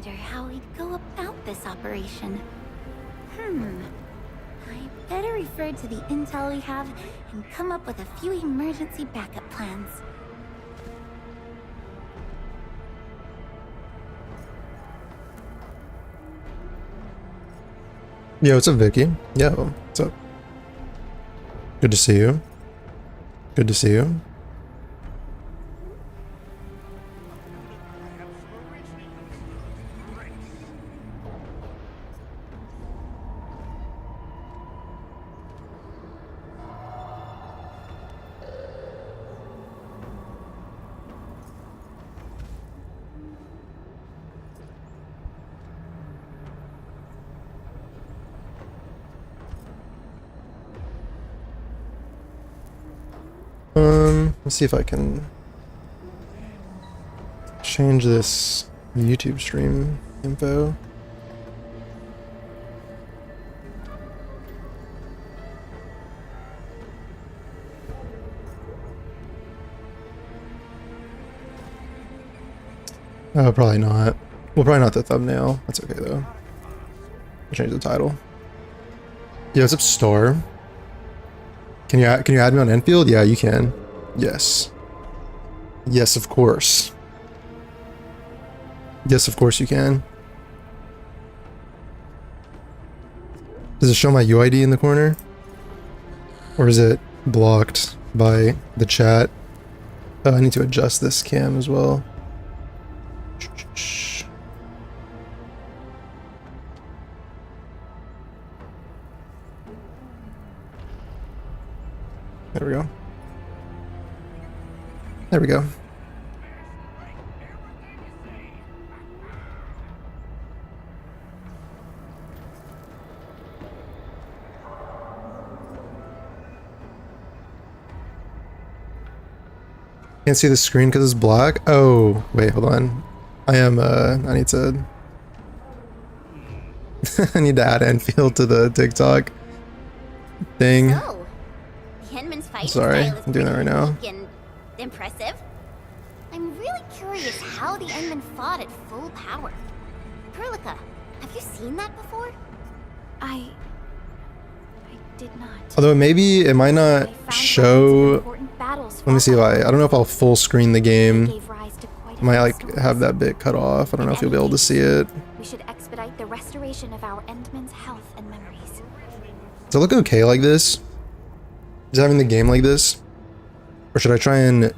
wonder how we'd go about this operation. I better refer to the intel we have and come up with a few emergency backup plans. Yo, what's up, Vicky? Yo, what's up? Good to see you. Good to see you. Let's see if I can change this YouTube stream info. Oh, probably not. Well, probably not the thumbnail. That's okay though. I'll change the title. Yeah, what's up, Star? Can you add me on Endfield? Yeah, you can. Yes. Yes, of course. Yes, of course you can. Does it show my UID in the corner? Or is it blocked by the chat? Oh, I need to adjust this cam as well. There we go. There we go. Can't see the screen because it's black. Oh, wait, hold on. I need to I need to add Enfield to the TikTok thing. So, Hinman's fighting Sorry, style is I'm doing that right now. pretty unique and impressive. I'm really curious how the Endmen fought at full power. Perlica, have you seen that before? I did not. Although maybe it might not show. Let me see if I don't know if I'll full screen the game. I might like have that bit cut off. I don't know if you'll be able to see it. We should expedite the restoration of our Endmen's health and memories. Does it look okay like this? Is having the game like this? Or should I try and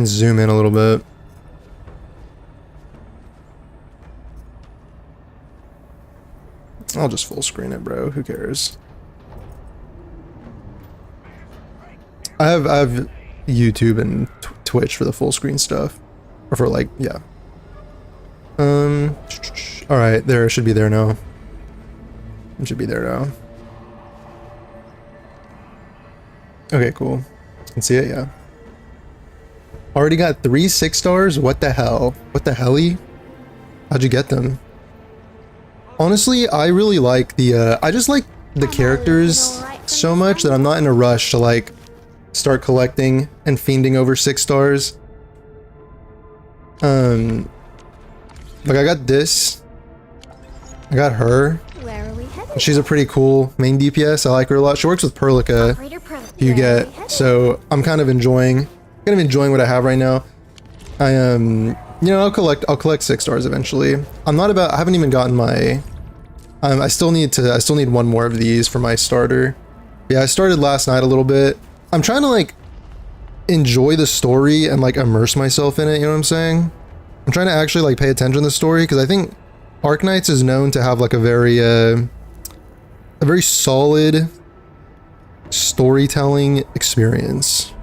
zoom in a little bit? I'll just full screen it, bro. Who cares? I have YouTube and Twitch for the full screen stuff. Or for like, yeah. Alright, there, it should be there now. It should be there now. Okay, cool. You can see it, yeah. Already got 3 6 stars? What the hell? What the helly? How'd you get them? Honestly, I really like the, I just like the characters so much that I'm not in a rush to like start collecting and fiending over 6 stars. Like I got this. I got her. Where are we headed? She's a pretty cool main DPS. I like her a lot. She works with Perlica. You get, so I'm kind of enjoying what I have right now. I you know, I'll collect 6 stars eventually. I haven't even gotten my I still need one more of these for my starter. Yeah, I started last night a little bit. I'm trying to like enjoy the story and like immerse myself in it, you know what I'm saying? I'm trying to actually like pay attention to the story because I think Arknights is known to have like a very solid storytelling experience.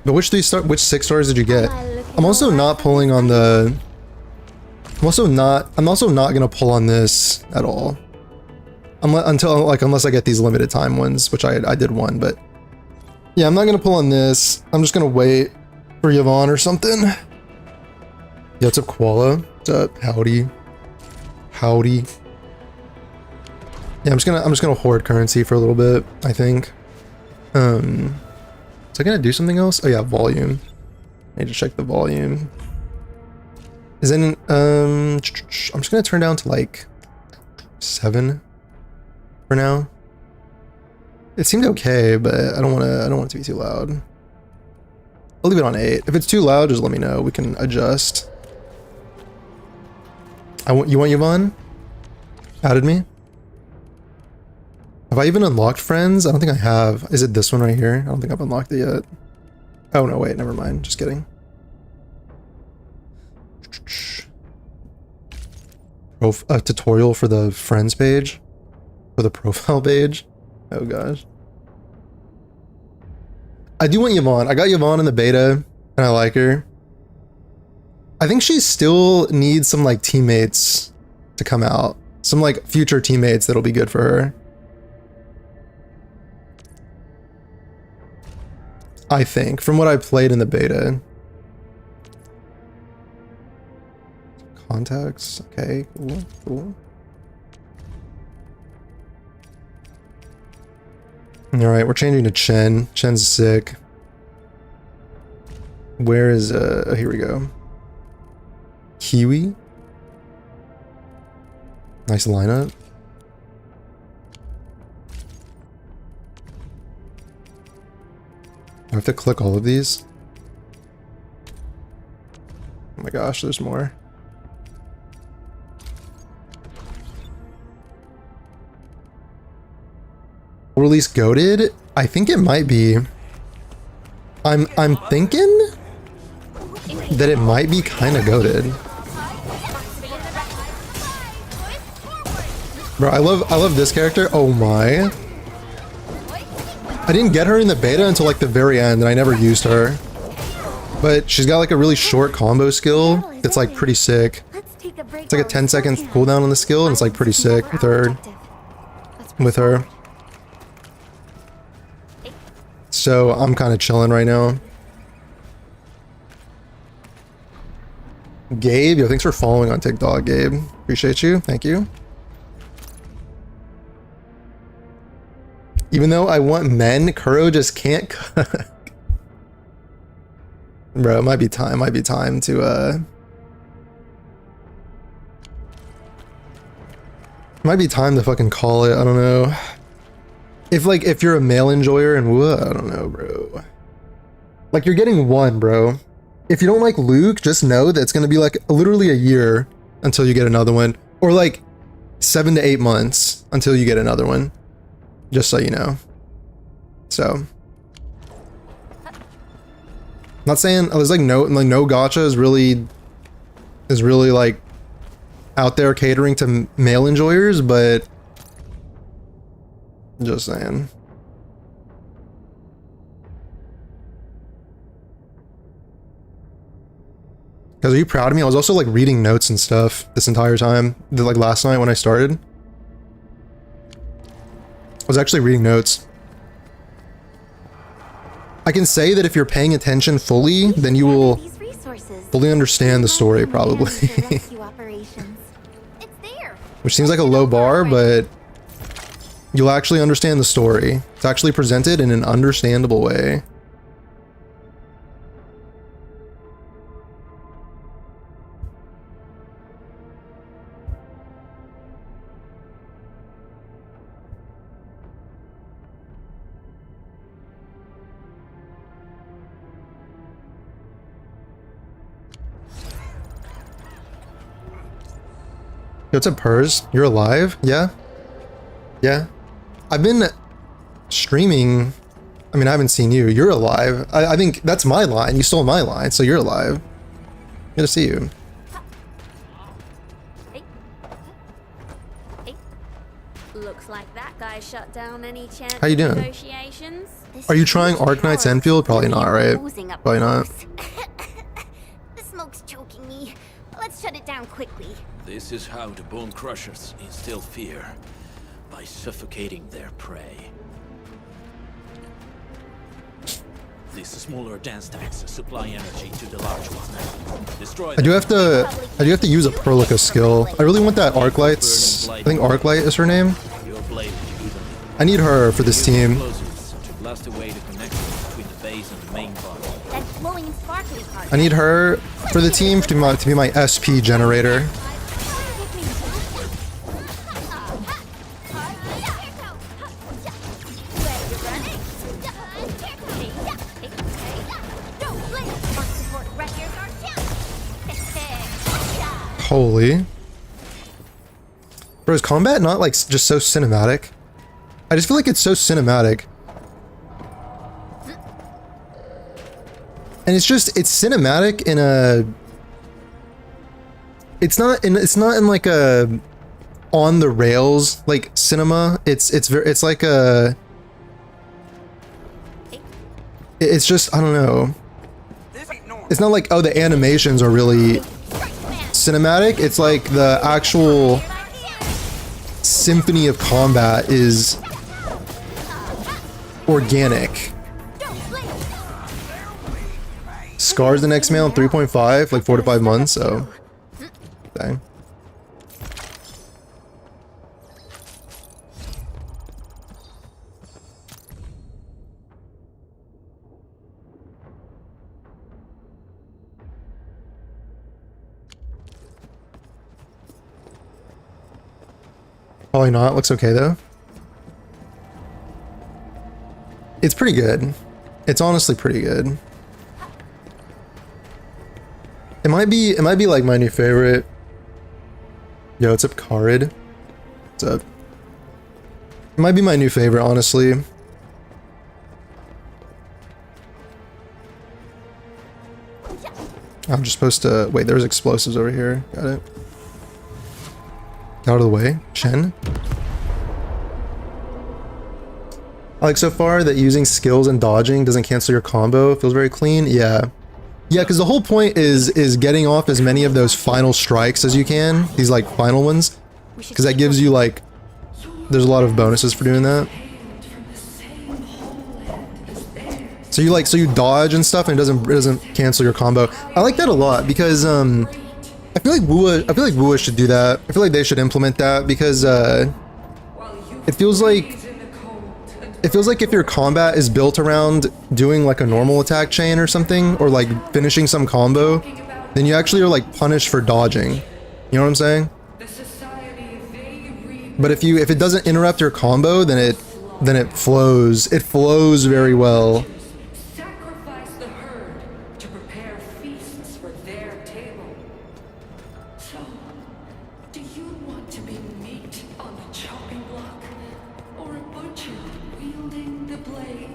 But which 6 stars did you get? I'm also not pulling on the I'm also not gonna pull on this at all. Unless I get these limited time ones, which I did one, but yeah, I'm not gonna pull on this. I'm just gonna wait for Yvonne or something. Yeah, what's up, Koala? What's up? Howdy. Howdy. Yeah, I'm just gonna hoard currency for a little bit, I think. What's Is it gonna do something else? Oh yeah, volume. I need to check the volume. Is it I'm just gonna turn down to like 7 for now. It seemed okay, but I don't want it to be too loud. I'll leave it on 8. If it's too loud, just let me know. We can adjust. You want Yvonne? Added me? Have I even unlocked friends? I don't think I have. Is it this one right here? I don't think I've unlocked it yet. Oh no, wait, never mind. Just kidding. A tutorial for the friends page? For the profile page? Oh gosh. I do want Yvonne. I got Yvonne in the beta, and I like her. I think she still needs some like teammates to come out. Some like future teammates that'll be good for her. I think, from what I played in the beta. Contacts, okay, cool, cool. Alright, we're changing to Chen. Chen's sick. Where is, here we go. Kiwi? Nice lineup. I have to click all of these. Oh my gosh, there's more. Release goated? I think it might be. I'm thinking that it might be kind of goated. Bro, I love this character. Oh my. I didn't get her in the beta until like the very end, and I never used her. But she's got like a really short combo skill that's like pretty sick. It's like a 10-second cooldown on the skill, and it's like pretty sick with her. So I'm kind of chilling right now. Gabe, yo, thanks for following on TikTok, Gabe. Appreciate you. Thank you. Even though I want men, Kuro just can't cook. Bro, it might be time to might be time to fucking call it. I don't know. If you're a male enjoyer and I don't know, bro. Like, you're getting one, bro. If you don't like Luke, just know that it's gonna be like literally a year until you get another one, or like 7 to 8 months until you get another one. Just so you know. So, not saying there's like no gacha is really like out there catering to male enjoyers, but just saying. Guys, are you proud of me? I was also like reading notes and stuff this entire time. Like last night when I started. I was actually reading notes. I can say that if you're paying attention fully, then you will fully understand the story, probably. Which seems like a low bar, but you'll actually understand the story. It's actually presented in an understandable way. Yo, what's up, Purrs? You're alive? Yeah? Yeah? I've been streaming. I mean, I haven't seen you. You're alive. I think that's my line. You stole my line, so you're alive. Good to see you. Looks like that guy shut down any chance How you doing? negotiations. Are you trying Arknights Endfield? Probably not, right? Probably not. The smoke's choking me. Let's shut it down quickly. This is how the Bone Crushers instill fear, by suffocating their prey. These smaller dance tags supply energy to the large one. Destroy I do have to use a Perlica skill. I really want that Arklights. I think Arklight is her name. I need her for this team. To blast away the connection between the base and I need her for the team to be my SP generator. Holy. Bro, is combat not like just so cinematic? I just feel like it's so cinematic. And it's cinematic in a... It's not in like a on the rails like cinema. It's like a... It's just, I don't know. It's not like, oh, the animations are really cinematic. It's like the actual symphony of combat is organic. Scar's the next mail in 3.5, like 4 to 5 months, so... Dang. Probably not. Looks okay though. It's pretty good. It's honestly pretty good. It might be like my new favorite. Yo, what's up, Karid? What's up? It might be my new favorite, honestly. I'm just supposed to wait. There's explosives over here. Got it. Get out of the way, Chen. I like so far that using skills and dodging doesn't cancel your combo. Feels very clean. Yeah. Yeah, because the whole point is getting off as many of those final strikes as you can. These like final ones. Because that gives you like... There's a lot of bonuses for doing that. So you dodge and stuff and it doesn't cancel your combo. I like that a lot because I feel like Wua should do that. I feel like they should implement that because it feels like if your combat is built around doing like a normal attack chain or something, or like finishing some combo, then you actually are like punished for dodging. You know what I'm saying? But if it doesn't interrupt your combo, then it flows. It flows very well. Sacrifice the herd to prepare feasts for their table. So, do you want to be meat on the chopping block, or a butcher wielding the blade?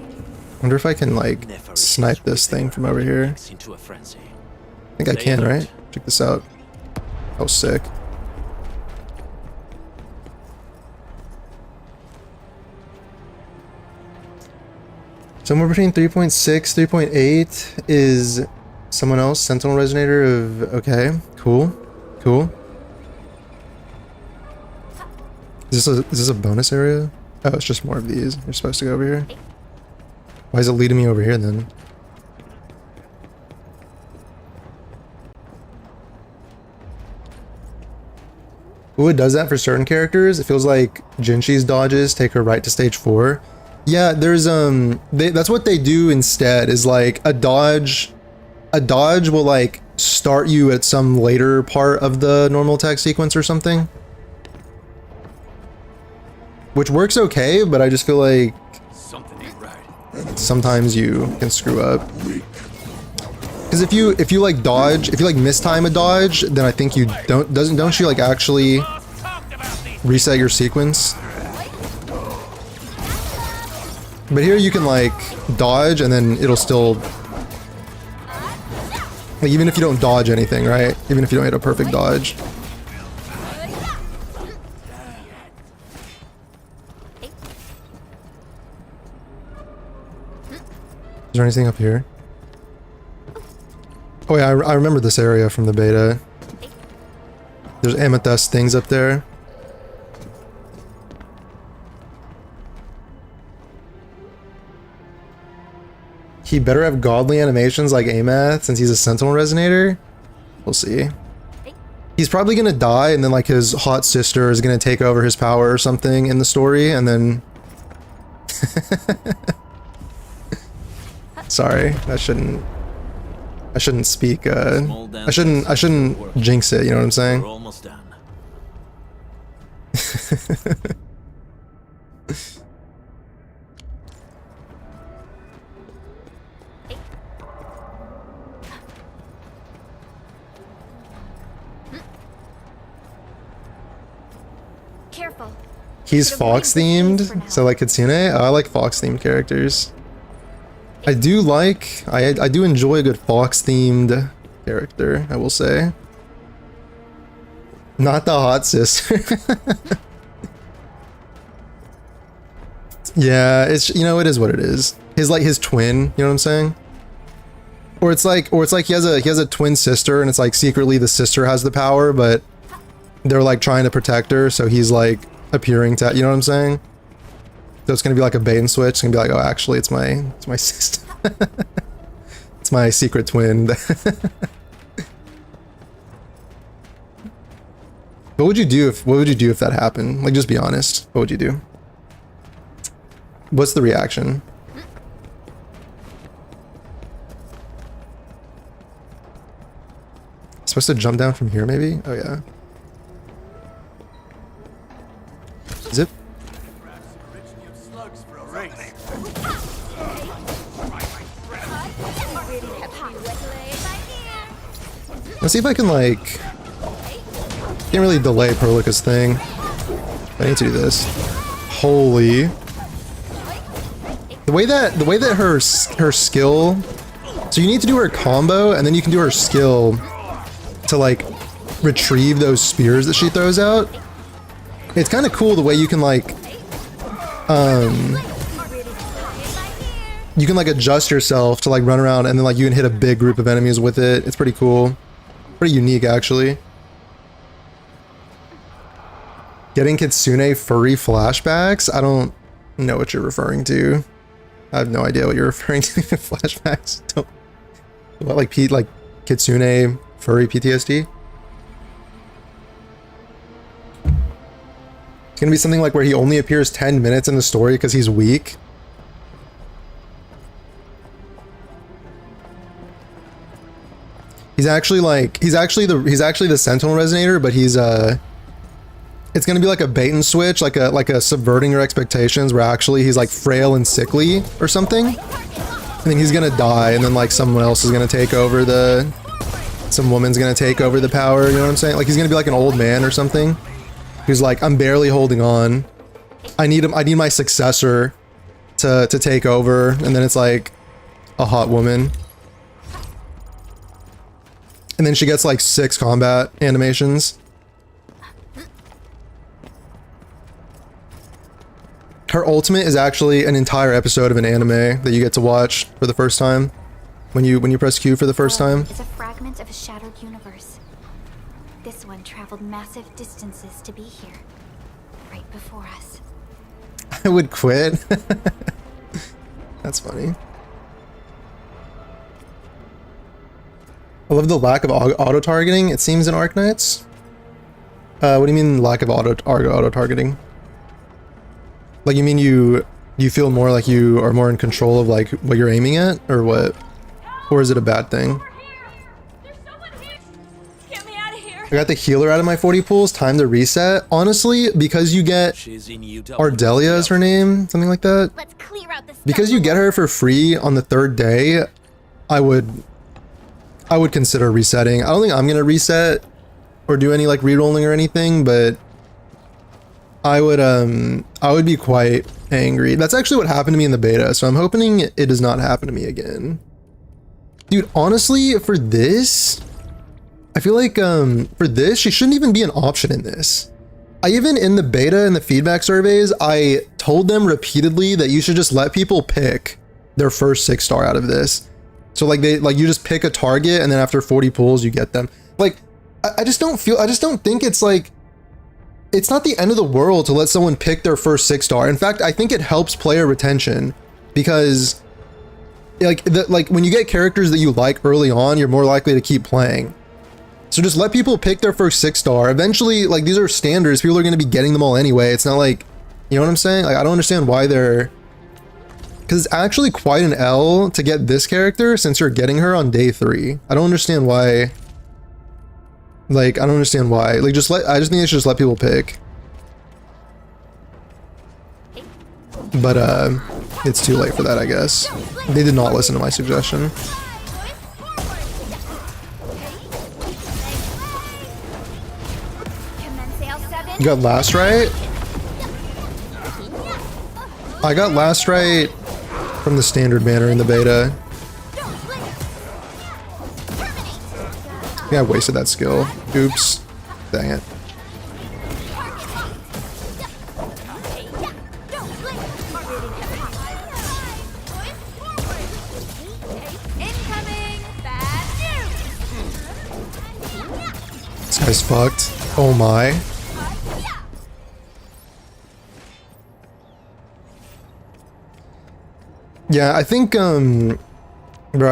Wonder if I can like snipe this thing from over here. I think I can, right? Check this out. Oh, sick. Somewhere between 3.6, 3.8 is someone else. Sentinel Resonator of... Okay, cool. Cool. Is this a bonus area? Oh, it's just more of these. You're supposed to go over here? Why is it leading me over here then? Ooh, it does that for certain characters. It feels like Jinshi's dodges take her right to stage 4. Yeah, there's that's what they do instead, is like a dodge will like start you at some later part of the normal attack sequence or something. Which works okay, but I just feel like sometimes you can screw up. Because if you like dodge, if you like mistime a dodge, then I think you don't you like actually reset your sequence? But here you can like dodge and then it'll still, like, even if you don't dodge anything, right? Even if you don't hit a perfect dodge. Is there anything up here? Oh yeah, I remember this area from the beta. There's amethyst things up there. He better have godly animations like Amath since he's a Sentinel Resonator. We'll see. He's probably gonna die and then like his hot sister is gonna take over his power or something in the story and then... Sorry, that shouldn't... I shouldn't speak, Small I shouldn't jinx it, you know what I'm We're saying? almost done. Careful. He's Fox themed, so like Kitsune. Oh, I like Fox themed characters. I do enjoy a good Fox themed character, I will say. Not the hot sister. Yeah, it's, you know, it is what it is. His twin, you know what I'm saying? Or it's like he has a twin sister and it's like secretly the sister has the power, but they're like trying to protect her, so he's like appearing to, you know what I'm saying? So it's gonna be like a bait and switch. It's gonna be like, oh, actually, it's my sister. It's my secret twin. What would you do if that happened? Like, just be honest. What would you do? What's the reaction? Supposed to jump down from here, maybe? Oh yeah. Zip. Let's see if I can like. Can't really delay Perlica's thing. I need to do this. Holy. The way that her skill. So you need to do her combo, and then you can do her skill to like retrieve those spears that she throws out. It's kind of cool the way you can like you can like adjust yourself to like run around, and then like you can hit a big group of enemies with it. It's pretty cool. Pretty unique, actually. Getting Kitsune furry flashbacks? I don't know what you're referring to. I have no idea what you're referring to. Flashbacks? Don't. What, like Kitsune furry PTSD? It's gonna be something like where he only appears 10 minutes in the story because he's weak. He's actually the Sentinel Resonator, but he's it's gonna be like a bait and switch, like a subverting your expectations, where actually he's like frail and sickly or something, and then he's gonna die, and then like someone else is gonna take over some woman's gonna take over the power. You know what I'm saying? Like he's gonna be like an old man or something, who's like, I'm barely holding on. I need my successor to take over, and then it's like a hot woman. And then she gets like 6 combat animations. Her ultimate is actually an entire episode of an anime that you get to watch for the first time when you press Q for the first time. It's a fragment of a shattered universe. This one traveled massive distances to be here, right before us. I would quit. That's funny. I love the lack of auto-targeting, it seems, in Arknights. What do you mean lack of auto-targeting? Like, you mean you feel more like you are more in control of like what you're aiming at, or what? Or is it a bad thing? I got the healer out of my 40 pools, time to reset. Honestly, because you get Ardelia is her name, something like that. Let's clear out this. Because you get her for free on the 3rd day, I would consider resetting. I don't think I'm gonna reset or do any like rerolling or anything, but I would be quite angry. That's actually what happened to me in the beta, so I'm hoping it does not happen to me again. Dude, honestly, for this, I feel like for this, she shouldn't even be an option in this. I even, in the beta and the feedback surveys, I told them repeatedly that you should just let people pick their first 6-star out of this. So like you just pick a target, and then after 40 pulls you get them. Like, I just don't think it's like, it's not the end of the world to let someone pick their first 6-star. In fact, I think it helps player retention, because like when you get characters that you like early on, you're more likely to keep playing. So just let people pick their first 6-star. Eventually, like, these are standards, people are going to be getting them all anyway. It's not like, you know what I'm saying? Like, I don't understand why they're Because it's actually quite an L to get this character since you're getting her on day 3. I don't understand why. Like, I don't understand why. Like, I just think they should just let people pick. But, it's too late for that, I guess. They did not listen to my suggestion. You got last right? I got last right from the standard banner in the beta. Yeah, I wasted that skill. Oops. Dang it. This guy's fucked. Oh my. Yeah, I think, bro,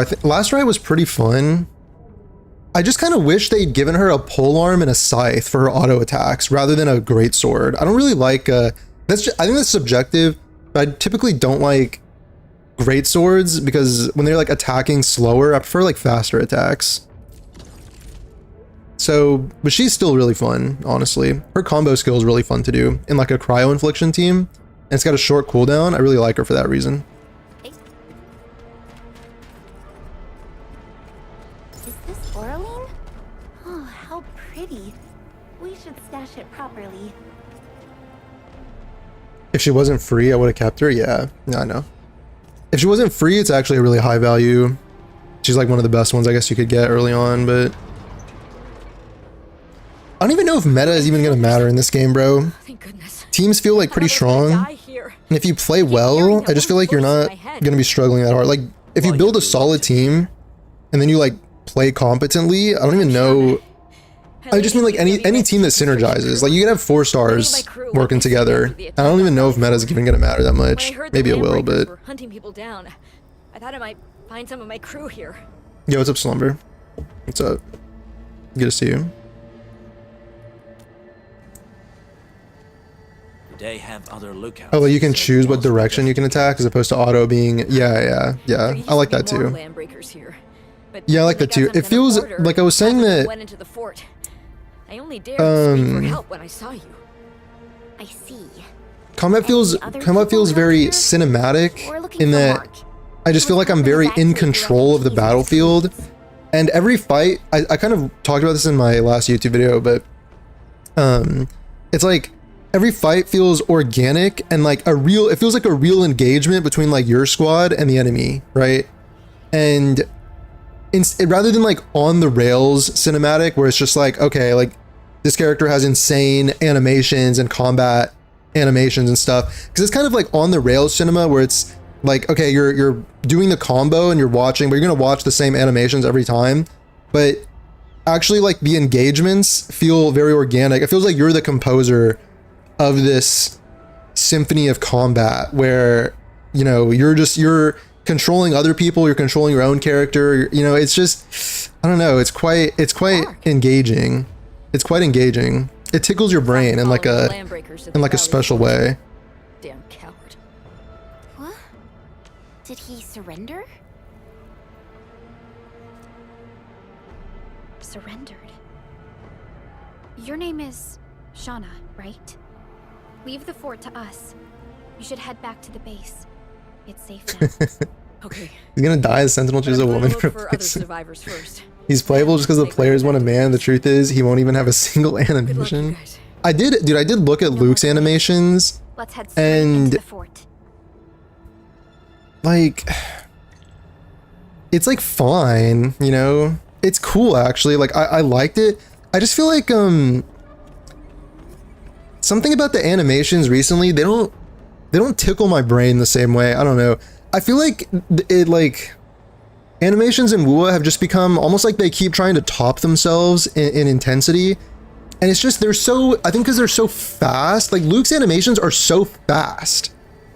I think last ride was pretty fun. I just kind of wish they'd given her a polearm and a scythe for her auto attacks rather than a greatsword. I don't really like, I think that's subjective, but I typically don't like greatswords because when they're like attacking slower, I prefer like faster attacks. So, but she's still really fun, honestly. Her combo skill is really fun to do in like a cryo infliction team, and it's got a short cooldown. I really like her for that reason. Is this Oraline? Oh, how pretty. We should stash it properly. If she wasn't free, I would have kept her. Yeah, I know. If she wasn't free, it's actually a really high value. She's like one of the best ones I guess you could get early on, but I don't even know if meta is even going to matter in this game, bro. Thank goodness. Teams feel like pretty strong, and if you play well, I just feel like you're not going to be struggling that hard. Like, if you build a solid team, and then you like play competently, I don't even know. I just mean like any team that synergizes. Like, you can have 4 stars working together. And I don't even know if meta is even going to matter that much. Maybe it will, but hunting people down. I thought I might find some of my crew here. Yo, what's up, Slumber? What's up? Good to see you. They have other lookouts. Oh, like you can choose what direction you can attack as opposed to auto being. Yeah. I like that too. Yeah, I like that too. It feels like I was saying that. I only dared speak for help when I saw you. I see. Combat feels very cinematic in that I just feel like I'm very in control of the battlefield, and every fight. I kind of talked about this in my last YouTube video, but it's like every fight feels organic and like it feels like a real engagement between like your squad and the enemy, right? And rather than like on the rails cinematic where it's just like, okay, like this character has insane animations and combat animations and stuff, because it's kind of like on the rails cinema where it's like, okay, you're doing the combo and you're watching, but you're gonna watch the same animations every time, but actually like the engagements feel very organic. It feels like you're the composer of this symphony of combat where, you know, you're controlling other people, you're controlling your own character, you know, it's just, I don't know, it's quite engaging. It's quite engaging. It tickles your brain in like a special way. Damn coward. What? Did he surrender? Surrendered. Your name is Shauna, right? Leave the fort to us. You should head back to the base. It's safe now. Okay. He's gonna die as Sentinel chooses a woman for other replacement. survivors first. He's playable just because the players want a man. The truth is, he won't even have a single animation. I did look at Luke's animations. Let's head straight into the fort. Like, it's like fine, you know? It's cool actually. Like I liked it. I just feel like something about the animations recently, they don't tickle my brain the same way. I don't know. I feel like animations in WoA have just become almost like they keep trying to top themselves in intensity. And it's just, I think because they're so fast, like Luke's animations are so fast.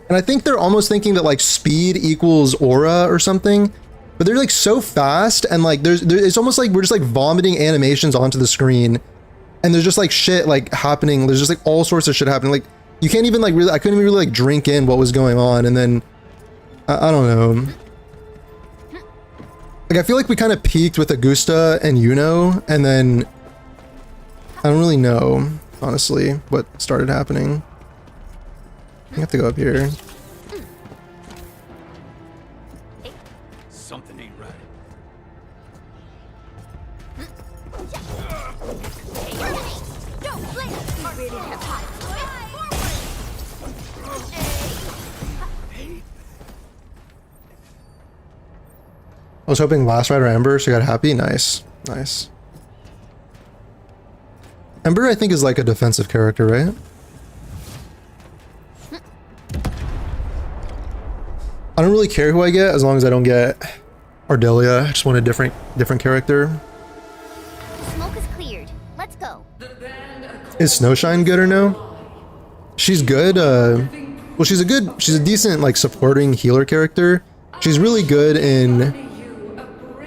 And I think they're almost thinking that like speed equals aura or something, but they're like so fast and like it's almost like we're just like vomiting animations onto the screen. And there's just like shit like happening. There's just like all sorts of shit happening. Like you can't even like really, I couldn't even really like drink in what was going on. And then I don't know. Like, I feel like we kind of peaked with Augusta and Yuno, and then I don't really know, honestly, what started happening. I have to go up here. Something ain't right. I was hoping Last Rider Ember, so you got happy. Nice. Nice. Ember, I think, is like a defensive character, right? I don't really care who I get as long as I don't get Ardelia. I just want a different character. Smoke is cleared. Let's go. Is Snowshine good or no? She's good. Well, she's a decent like supporting healer character. She's really good in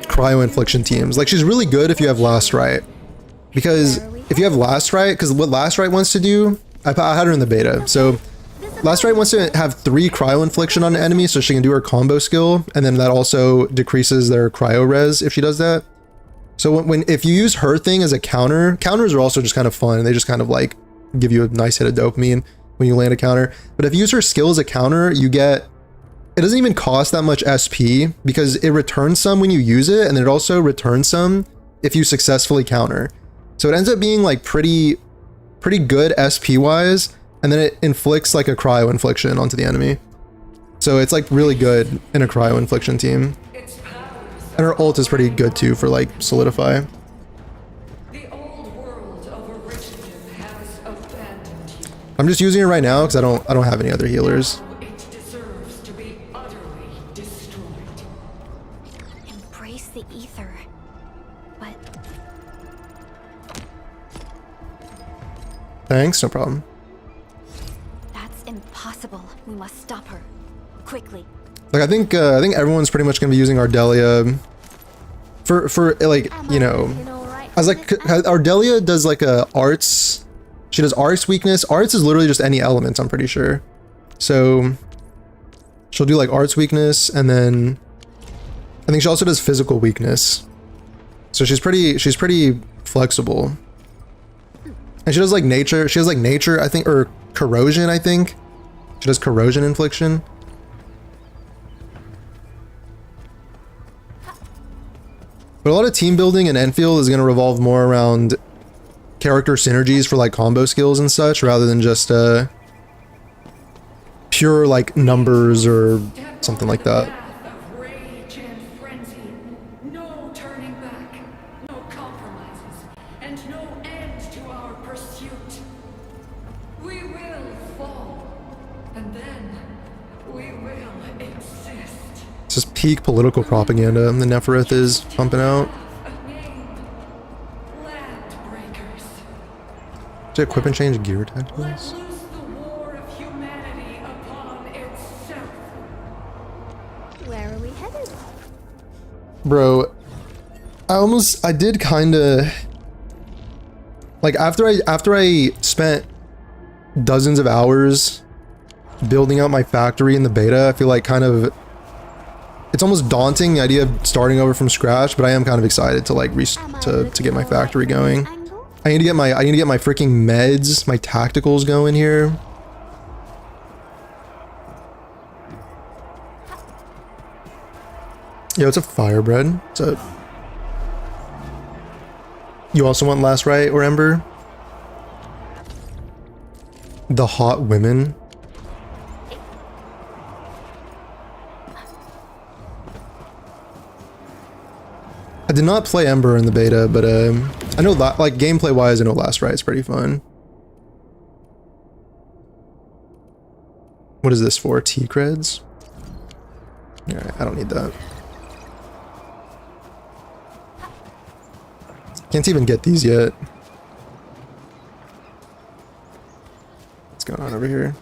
cryo infliction teams. Like, she's really good if you have Last Rite, because if you have Last Rite, because what Last Rite wants to do, I had her in the beta. So Last Rite wants to have 3 cryo infliction on an enemy so she can do her combo skill, and then that also decreases their cryo res if she does that. So if you use her thing as a counter, counters are also just kind of fun. They just kind of like give you a nice hit of dopamine when you land a counter. But if you use her skill as a counter, you get, it doesn't even cost that much SP because it returns some when you use it, and then it also returns some if you successfully counter. So it ends up being like pretty good SP wise, and then it inflicts like a cryo infliction onto the enemy. So it's like really good in a cryo infliction team. And her ult is pretty good too for like solidify. The old world of origin has abandoned you. I'm just using it right now because I don't have any other healers. It deserves to be utterly destroyed. Embrace the ether. But Thanks, no problem. that's impossible. We must stop her. Quickly. Like, I think everyone's pretty much gonna be using Ardelia for like, you know, as like Ardelia does like a arts. She does arts weakness. Arts is literally just any element, I'm pretty sure. So she'll do like arts weakness, and then I think she also does physical weakness. So she's pretty flexible. And she does like nature. She has like nature, I think, or corrosion, I think. She does corrosion infliction. But a lot of team building in Endfield is going to revolve more around character synergies for like combo skills and such, rather than just pure like numbers or something like that. Path of rage and frenzy. No turning back. No compromises. And no end to our pursuit. We will fall. And then we will exist. It's just peak political propaganda the Nefereth is pumping out. A name. Landbreakers. Did it equip and change gear Let tacticals? loose the war of humanity upon itself. Where are we headed? Bro, I did kind of like after I spent dozens of hours building out my factory in the beta, I feel like kind of it's almost daunting, the idea of starting over from scratch, but I am kind of excited to like to get my factory going. I need to get my freaking meds, my tacticals going here. Yo, it's a firebread. What's up? You also want Last Rite or Ember? The hot women. I did not play Ember in the beta, but I know like gameplay wise, I know Last Rite is pretty fun. What is this for? T-creds? Alright, I don't need that. Can't even get these yet. What's going on over here?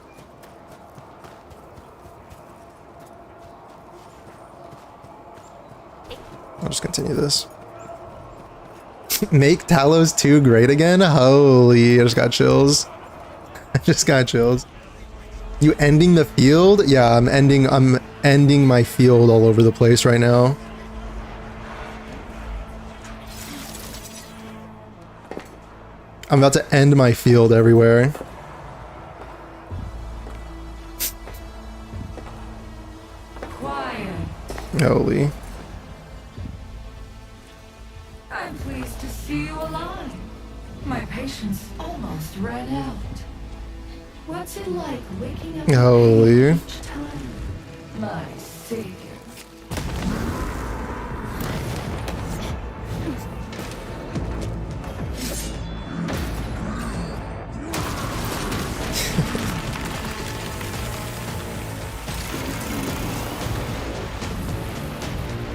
I'll just continue this. Make Talos 2 great again? Holy, I just got chills. I just got chills. You ending the field? Yeah, I'm ending my field all over the place right now. I'm about to end my field everywhere. Quiet. Holy. I'm pleased to see you alive. My patience almost ran out. What's it like waking up Holy. each time? My savior.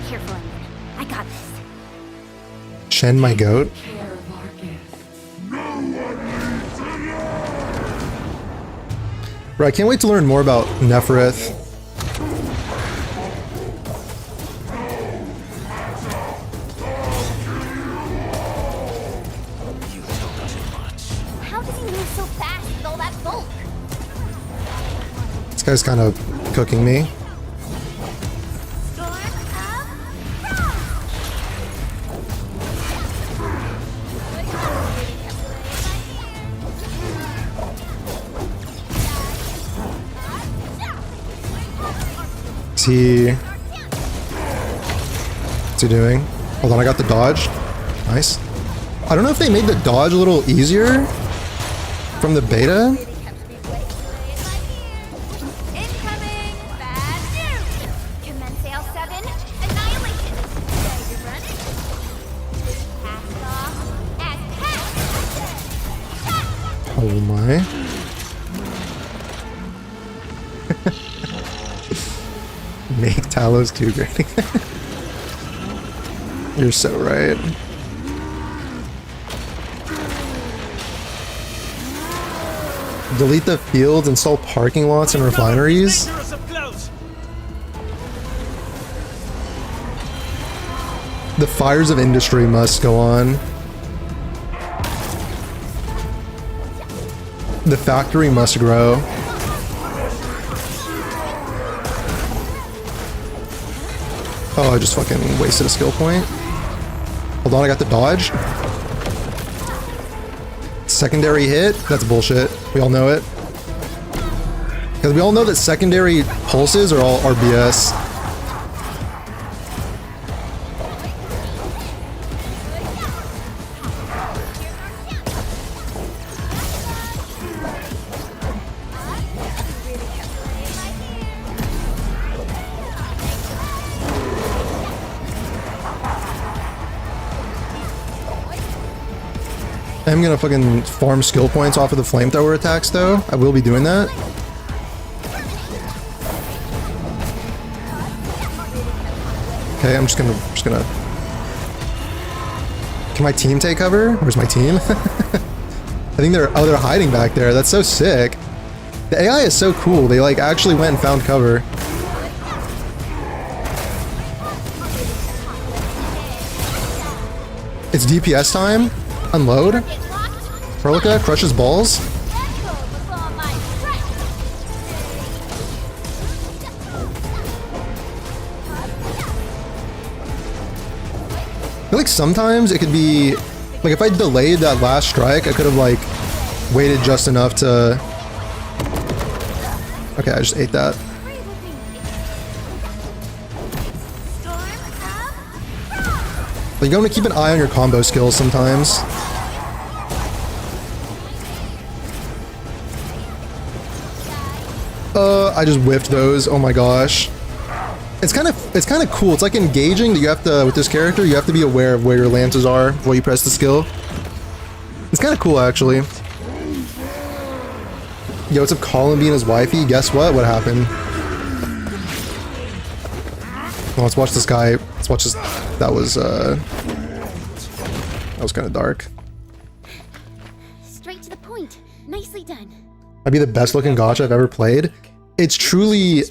Careful, Ember. I got this. Shen, my goat. Care of our guests. Bro, I can't wait to learn more about Nefereth. You talk too much. How does he move so fast with all that bulk? This guy's kind of cooking me. Storm of Frost! What's he doing? Hold on, I got the dodge. Nice. I don't know if they made the dodge a little easier from the beta. Incoming! Bad news! Commence L7, annihilation! Ready to run it? Pass it off as pass! Oh my. Make Talos too great. You're so right. Delete the fields, install parking lots and refineries. Dangerous up close. The fires of industry must go on. The factory must grow. Oh, I just fucking wasted a skill point. Hold on, I got the dodge. Secondary hit? That's bullshit. We all know it. Because we all know that secondary pulses are all RBS. I'm gonna fucking farm skill points off of the flamethrower attacks though. I will be doing that. Okay, I'm just gonna... Can my team take cover? Where's my team? I think they're hiding back there. That's so sick. The AI is so cool. They like actually went and found cover. It's DPS time. Unload. Perlica crushes balls. I feel like sometimes it could be like if I delayed that last strike, I could have like waited just enough to. Okay, I just ate that. Like, you want to keep an eye on your combo skills sometimes. I just whiffed those. Oh my gosh. It's kind of cool. It's like engaging that you have to, with this character, you have to be aware of where your lances are while you press the skill. It's kind of cool, actually. Yo, what's up, Colin being his wifey? Guess what? What happened? Well, let's watch this guy. Let's watch this. That was kind of dark. Straight to the point. Nicely done. Might be the best looking gacha I've ever played. It's truly,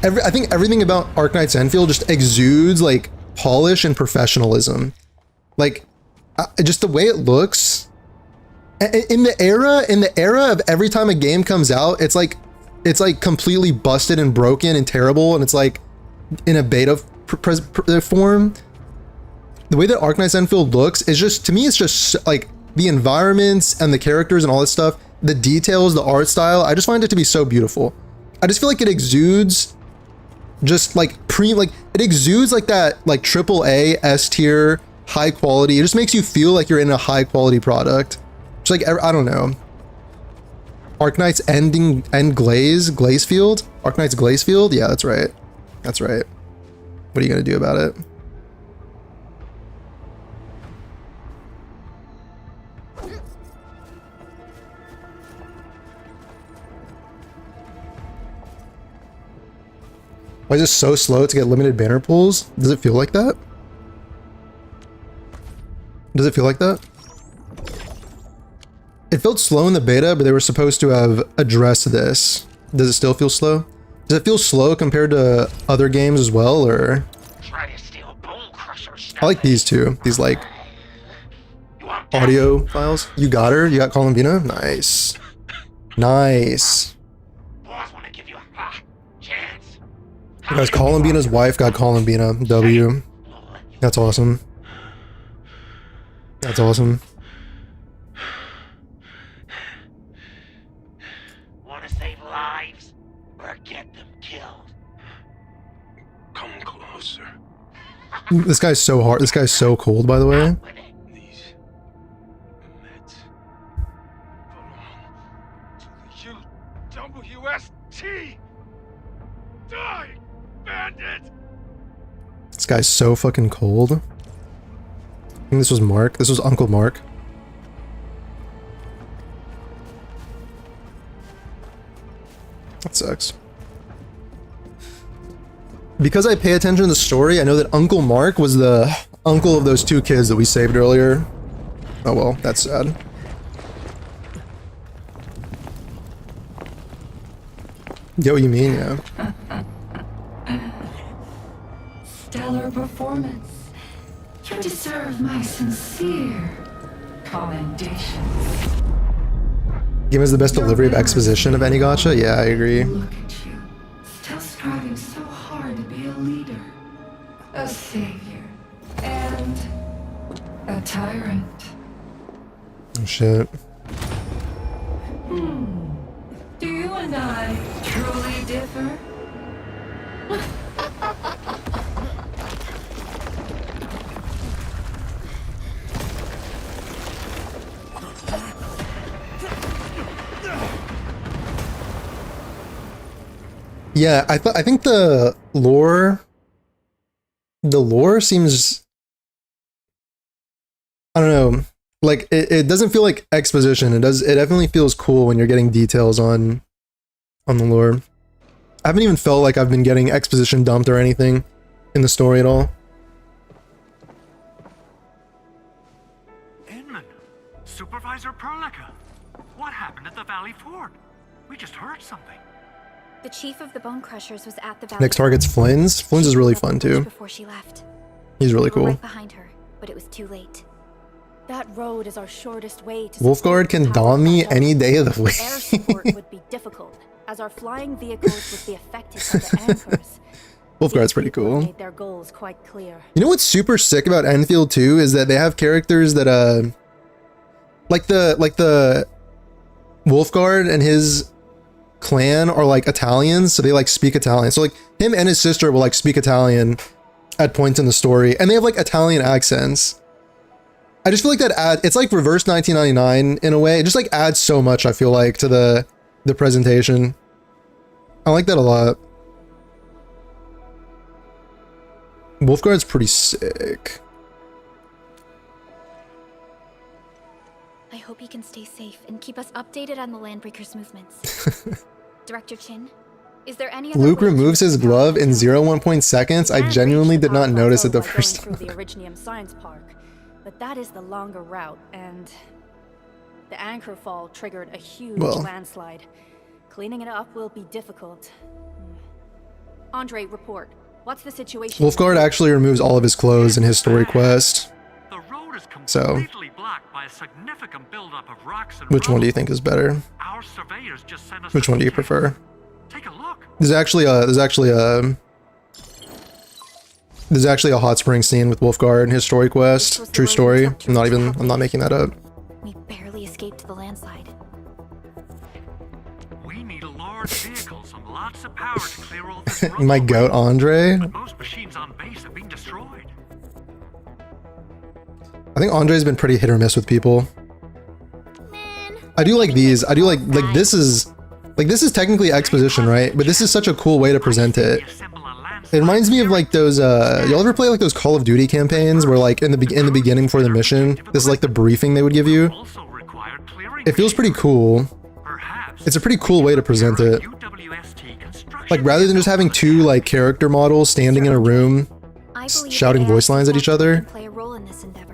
I think everything about Arknights Endfield just exudes like polish and professionalism. Like, just the way it looks, In the era of every time a game comes out, it's like completely busted and broken and terrible, and it's like in a beta form. The way that Arknights Endfield looks is just, to me, it's just like the environments and the characters and all this stuff, the details, the art style. I just find it to be so beautiful. I just feel like it exudes just like it exudes like that, like AAA S tier high quality. It just makes you feel like you're in a high quality product. It's like, I don't know. Arknights Glazefield? Arknights Glazefield? Yeah, that's right. That's right. What are you gonna do about it? Why is it so slow to get limited banner pulls? Does it feel like that? Does it feel like that? It felt slow in the beta, but they were supposed to have addressed this. Does it still feel slow? Does it feel slow compared to other games as well, or? Try to steal Bone Crusher's I like these two. These like audio files. You got her? You got Columbina? Nice. Nice. Boss want to give you a chance. Guys, Columbina's wife got Columbina. W. That's awesome. That's awesome. Want to save lives or get them killed? Come closer. This guy's so hard. This guy's so cold, by the way. These meds belong to the UWST. Die, bandit! This guy's so fucking cold. I think this was Mark. This was Uncle Mark. That sucks. Because I pay attention to the story, I know that Uncle Mark was the uncle of those two kids that we saved earlier. Oh well, that's sad. Get what you mean, yeah. Stellar performance. You deserve my sincere commendations. Game is the best delivery of exposition of any gacha? Yeah, I agree. Look at you, still striving so hard to be a leader, a savior, and a tyrant. Oh shit. Do you and I truly differ? Yeah, I think the lore seems, I don't know, like it doesn't feel like exposition. It definitely feels cool when you're getting details on the lore. I haven't even felt like I've been getting exposition dumped or anything in the story at all. Inman, Supervisor Perlica, what happened at the Valley Fort? We just heard something. The chief of the Bone Crushers was at the Valley. Next target's Flynn's. Flynn's is really fun too. Before she left. He's really We were cool. right behind her, but it was too late. That road is our shortest way to Wolfguard can dawn me any day of the Air week. support would be difficult, as our flying vehicles would be affected by the anchors. Wolfguard's pretty These people cool. made their goals quite clear. You know what's super sick about Endfield too is that they have characters that like the Wolfguard and his clan are like Italians, so they like speak Italian. So like him and his sister will like speak Italian at points in the story, and they have like Italian accents. I just feel like that it's like reverse 1999 in a way. It just like adds so much, I feel like, to the presentation. I like that a lot. Wolfguard's pretty sick. I hope he can stay safe and keep us updated on the Landbreaker's movements. Director Chin, is there any other Luke way to removes his restore glove the in zone? 0.1 seconds. I Can genuinely reach the did not power notice it plateau the by first going time. through the Originium Science Park, but that is the longer route, and the anchor fall triggered a huge Well. landslide. Cleaning it up will be difficult. Andre, report. What's the situation? Wolfguard actually removes all of his clothes in his story quest. The road is So, completely blocked by a significant buildup of rocks and which one do you rubble. think is better? Our surveyors just sent us Which the one do you details. prefer? Take a look. There's actually a hot spring scene with Wolfguard, his story quest, true story. I'm not making that up. We barely escaped the landslide. We need large vehicles and lots of power to clear all this rubble. My goat Andre. But most machines on base have been destroyed. I think Andre's been pretty hit or miss with people. Man. I do like these. I do like this is technically exposition, right? But this is such a cool way to present it. It reminds me of like those y'all ever play like those Call of Duty campaigns where like in the beginning before the mission, this is like the briefing they would give you. Also required clearing It feels pretty cool. Perhaps It's a pretty cool way to present it. UWST construction Like rather than just having two like character models standing in a room I believe shouting AI voice lines at each other. can play a role in this endeavor.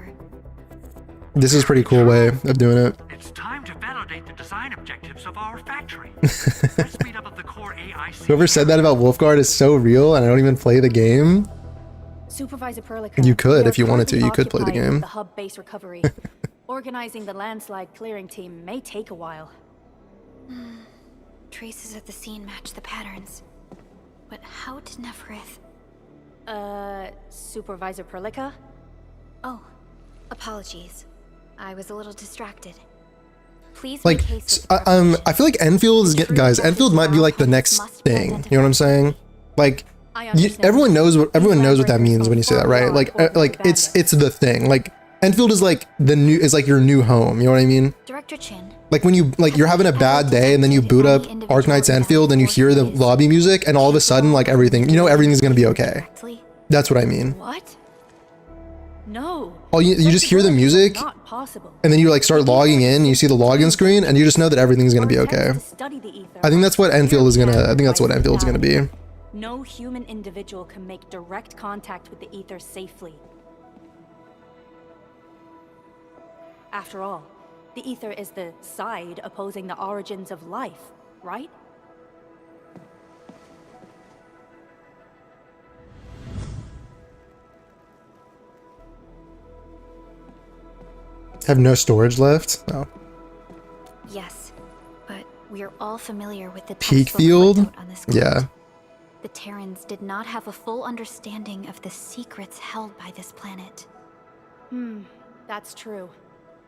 This is a pretty cool way of doing it. It's time to validate the design objectives of our factory. Let's meet up at the core AIC. Whoever said that about Wolfguard is so real, and I don't even play the game. Supervisor Perlica. You could, we are if you wanted to, currently you could play the occupied with game. The hub base recovery. Organizing the landslide clearing team may take a while. Traces at the scene match the patterns. But how did Neferith... Supervisor Perlica? Oh, apologies. I was a little distracted. Please Like, make haste with the I feel like Enfield is guys. Enfield might be like the next thing. You know what I'm saying? Like, everyone knows what that means when you say that, right? Like it's the thing. Like Enfield is like your new home. You know what I mean? Director Chin. Like when you're having a bad day and then you boot up Arknights Enfield and you hear the lobby music and all of a sudden like everything's gonna be okay. Correctly? That's what I mean. What? No. Oh, you just hear the music Not possible. and then you like start logging in and you see the login screen and you just know that everything's gonna be okay. I think that's what Enfield is gonna be. No human individual can make direct contact with the ether safely. After all, the ether is the side opposing the origins of life, right? Have no storage left? Oh. Yes, but we are all familiar with the Peak textbook field? footnote on this quote. Yeah. The Terrans did not have a full understanding of the secrets held by this planet. That's true.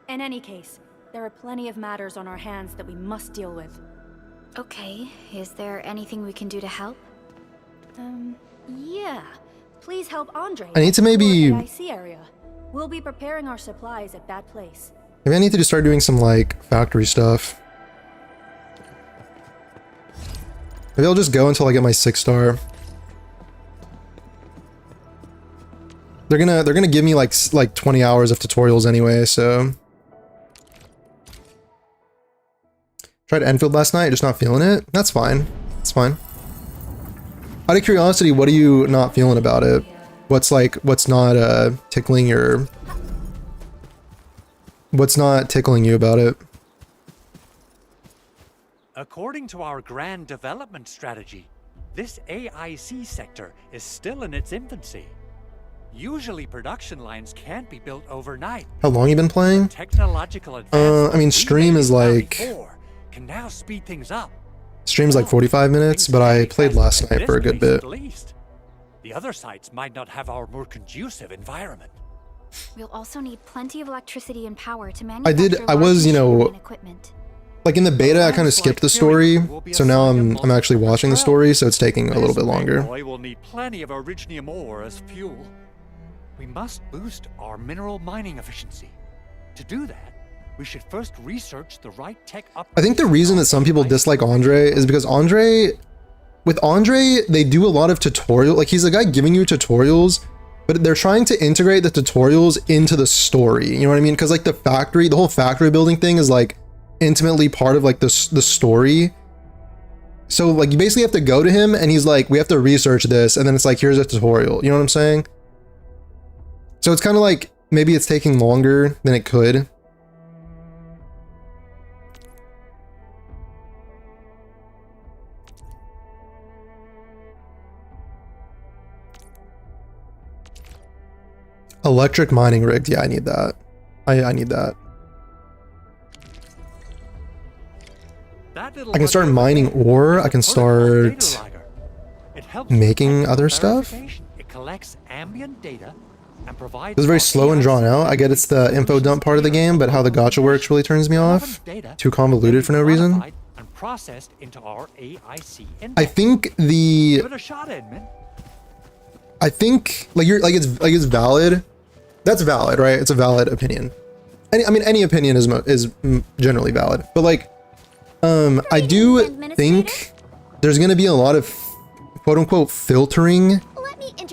In any case, there are plenty of matters on our hands that we must deal with. Okay, is there anything we can do to help? Yeah. Please help Andre. I need to maybe- at the AIC area. We'll be preparing our supplies at that place. Maybe I need to just start doing some like factory stuff. Maybe I'll just go until I get my 6-star. They're gonna give me like 20 hours of tutorials anyway, so. Tried Enfield last night, just not feeling it. That's fine. It's fine. Out of curiosity, what are you not feeling about it? What's not tickling your... What's not tickling you about it? According to our grand development strategy, this AIC sector is still in its infancy. Usually production lines can't be built overnight. How long you been playing? Technological advancements I mean, stream is like... can now speed things up. Stream's like 45 minutes, but I played last night for a good bit. At least. The other sites might not have our more conducive environment. We'll also need plenty of electricity and power to I manufacture was, large you know, machinery and equipment. Like in the beta, I kind of skipped the story, so now I'm actually watching the story, so it's taking a little bit longer. Boy will need plenty of originium ore as fuel. We must boost our mineral mining efficiency. To do that, we should first research the right tech upgrades. I think the reason that some people dislike Andre is because with Andre, they do a lot of tutorial, like he's the guy giving you tutorials, but they're trying to integrate the tutorials into the story. You know what I mean? Because like the whole factory building thing is like intimately part of like the story. So like you basically have to go to him and he's like, we have to research this, and then it's like, here's a tutorial. You know what I'm saying? So it's kind of like maybe it's taking longer than it could. Electric mining rig. Yeah, I need that. I need that. That little I can start mining ore. I can start making other stuff. It collects ambient data and provides. This is very slow and drawn out. I get it's the info dump part of the game, but how the gacha works really turns me off. Too convoluted for no reason. And processed into our AIC I think the. Give it a shot, Edmund. I think it's valid. That's valid, right? It's a valid opinion. Any opinion is generally valid, but like, I do think there's gonna be a lot of quote unquote filtering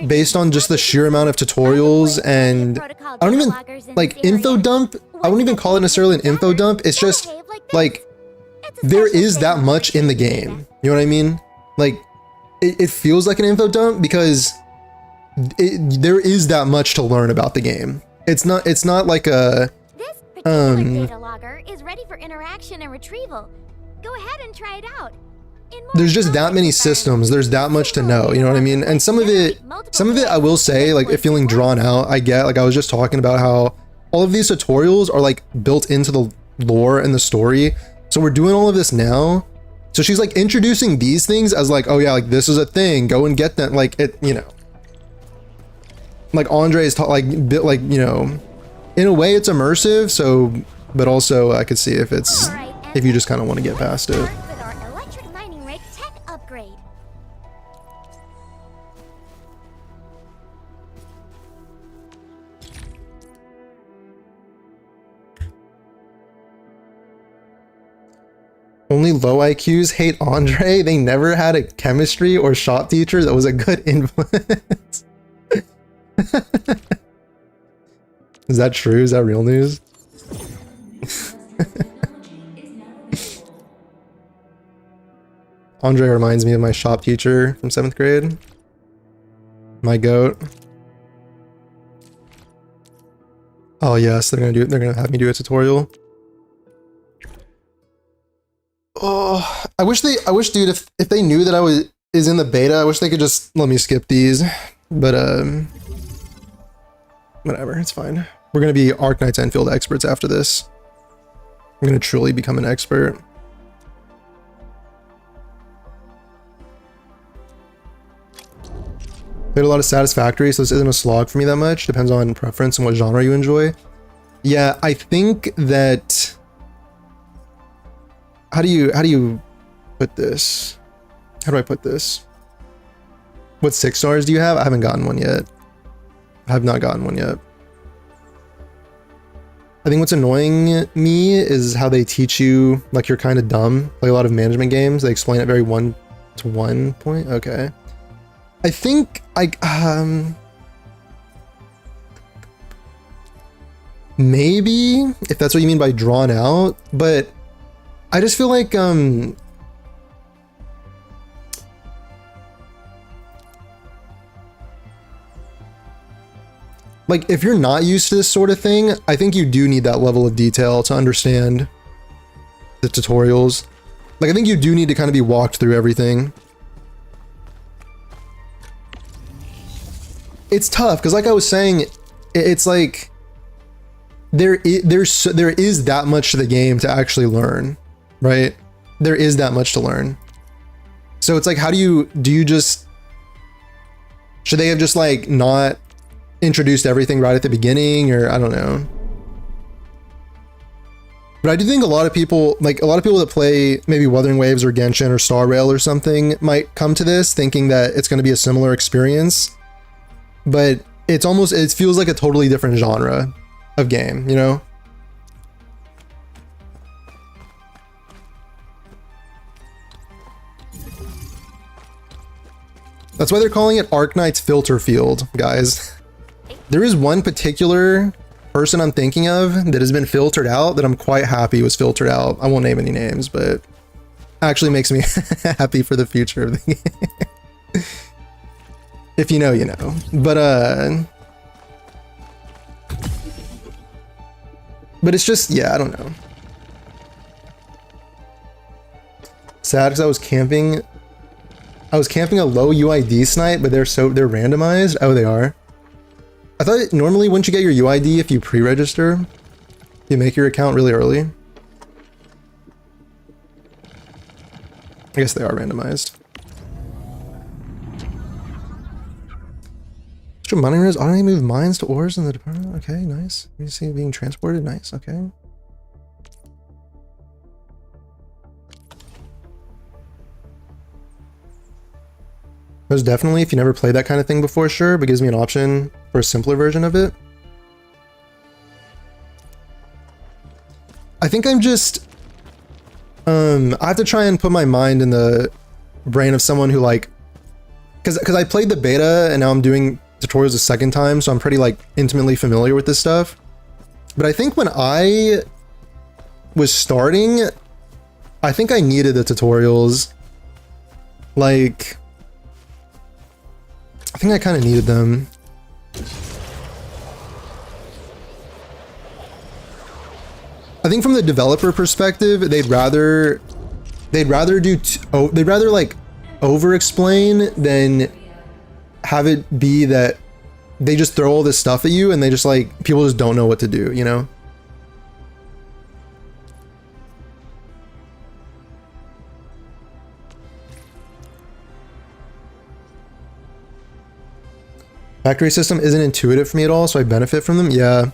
based on just the sheer amount of tutorials, and I don't even like info dump. I wouldn't even call it necessarily an info dump. It's just like there is that much in the game. You know what I mean? Like it feels like an info dump because there is that much to learn about the game. It's not like a This particular data logger is ready for interaction and retrieval. Go ahead and try it out. There's just that many systems. There's that much to know. You know what I mean? And some of it I will say, like, it feeling drawn out. I get, like, I was just talking about how all of these tutorials are like built into the lore and the story. So we're doing all of this now. So she's like introducing these things as like, oh yeah, like this is a thing. Go and get them. Like it, you know. Like Andre is you know, in a way it's immersive. So, but also I could see if it's if you just kind of want to get past it. With our electric mining rig tech upgrade. Only low IQs hate Andre. They never had a chemistry or shop teacher that was a good influence. Is that true? Is that real news? Andre reminds me of my shop teacher from 7th grade. My goat. Oh yes, they're gonna have me do a tutorial. Oh, I wish dude, if they knew that I is in the beta, I wish they could just let me skip these. But whatever, it's fine. We're gonna be Arknights Endfield experts after this. I'm gonna truly become an expert. Played a lot of Satisfactory, so this isn't a slog for me that much. Depends on preference and what genre you enjoy. Yeah, I think that. How do you put this? How do I put this? What 6 stars do you have? I haven't gotten one yet. I have not gotten one yet. I think what's annoying me is how they teach you like you're kind of dumb. Like a lot of management games, they explain it very one-to-one point. Okay. I think maybe if that's what you mean by drawn out, but I just feel like if you're not used to this sort of thing, I think you do need that level of detail to understand the tutorials. Like I think you do need to kind of be walked through everything. It's tough because like I was saying, it's like there is that much to the game to actually learn, right? There is that much to learn. So it's like, how do you just, should they have just like not introduced everything right at the beginning, or I don't know. But I do think a lot of people that play maybe Wuthering Waves or Genshin or Star Rail or something might come to this thinking that it's going to be a similar experience. But it feels like a totally different genre of game, you know? That's why they're calling it Arknights Filter Field, guys. There is one particular person I'm thinking of that has been filtered out that I'm quite happy was filtered out. I won't name any names, but actually makes me happy for the future of the game. If you know, you know. But it's just, yeah, I don't know. Sad because I was camping a low UID snipe, but they're randomized. Oh, they are. I thought normally wouldn't you get your UID if you pre-register? You make your account really early. I guess they are randomized. Extra mining rigs automatically move mines to ores in the department. Okay, nice. You see it being transported. Nice. Okay. Most definitely, if you never played that kind of thing before, sure, but gives me an option for a simpler version of it. I think I'm just, I have to try and put my mind in the brain of someone who like, because I played the beta and now I'm doing tutorials a second time, so I'm pretty like intimately familiar with this stuff. But I think when I was starting, I think I needed the tutorials. Like, I think I kind of needed them. I think from the developer perspective, they'd rather like over explain than have it be that they just throw all this stuff at you and they just like, people just don't know what to do, you know? Factory system isn't intuitive for me at all, so I benefit from them. Yeah.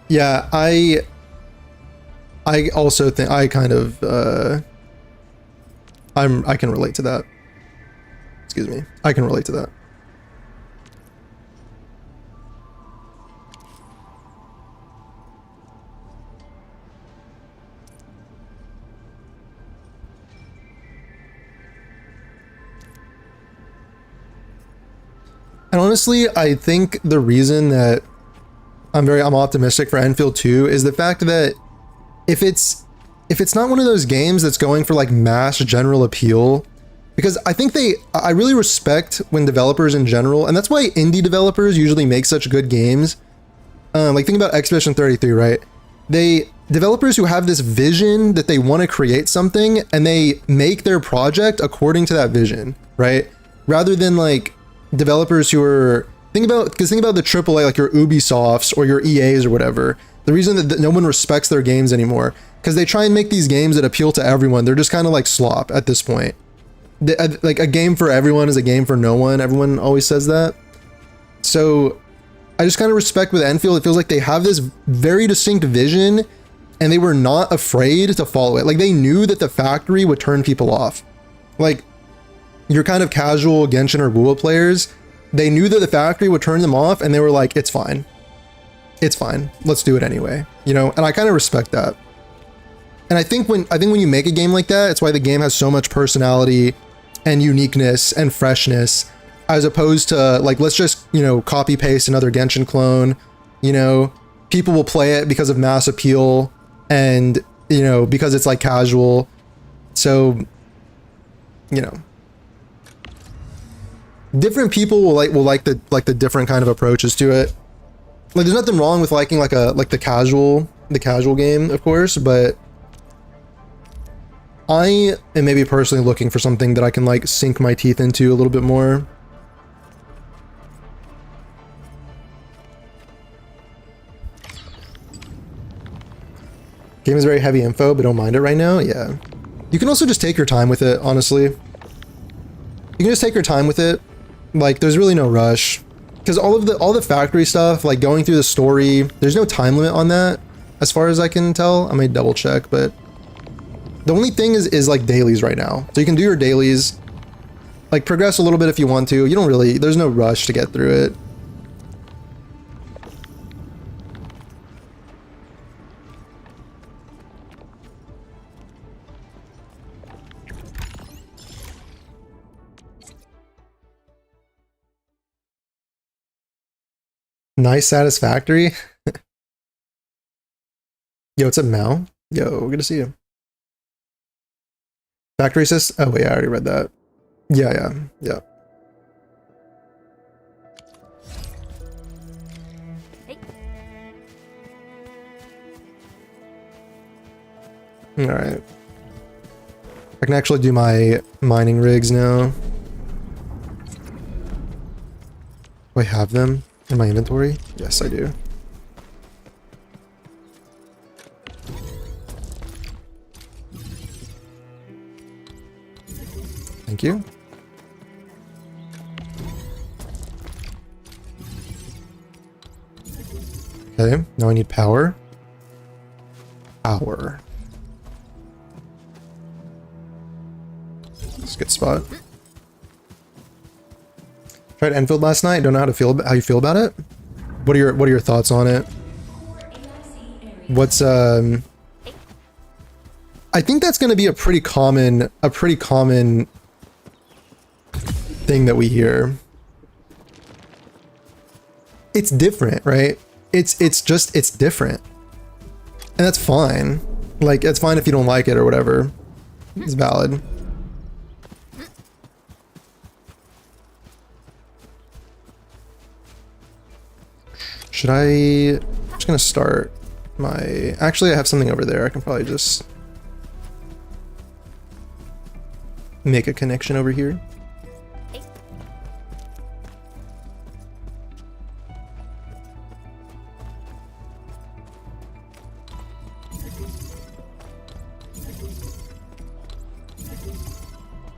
Yeah, I also think I kind of I can relate to that. Excuse me. I can relate to that. And honestly, I think the reason that I'm optimistic for Endfield 2 is the fact that if it's not one of those games that's going for like mass general appeal, because I really respect when developers in general, and that's why indie developers usually make such good games. Like think about Expedition 33, right? Developers who have this vision that they want to create something and they make their project according to that vision, right? Rather than like developers who are think about the AAA, like your Ubisofts or your EAs or whatever. The reason that no one respects their games anymore, because they try and make these games that appeal to everyone. They're just kind of like slop at this point. Like a game for everyone is a game for no one. Everyone always says that. So I just kind of respect with Endfield. It feels like they have this very distinct vision and they were not afraid to follow it. Like they knew that the factory would turn people off. Like your kind of casual Genshin or WoW players, they knew that the factory would turn them off and they were like, it's fine. It's fine. Let's do it anyway. You know, and I kind of respect that. And I think when you make a game like that, it's why the game has so much personality and uniqueness and freshness, as opposed to like, let's just, you know, copy paste another Genshin clone. You know, people will play it because of mass appeal and, you know, because it's like casual. So, you know, different people will like the different kind of approaches to it. Like there's nothing wrong with liking the casual game, of course, but I am maybe personally looking for something that I can like sink my teeth into a little bit more. Game is very heavy info, but don't mind it right now. Yeah. You can also just take your time with it, honestly. You can just take your time with it. Like there's really no rush. Because all the factory stuff, like going through the story, there's no time limit on that, as far as I can tell. I may double check, but the only thing is like dailies right now. So you can do your dailies, like progress a little bit if you want to. You don't really, there's no rush to get through it. Nice, satisfactory. Yo, what's up, Mal? Yo, good to see you. Factory system. Oh wait, I already read that. Yeah. Hey. All right. I can actually do my mining rigs now. Do I have them in my inventory? Yes, I do. Thank you. Okay, now I need power. Power. That's a good spot. Tried Endfield last night. Don't know how you feel about it. What are your thoughts on it? What's I think that's going to be a pretty common thing that we hear. It's different, right? It's different. And that's fine. Like, it's fine if you don't like it or whatever. It's valid. Should I'm just gonna start my... Actually, I have something over there. I can probably just make a connection over here.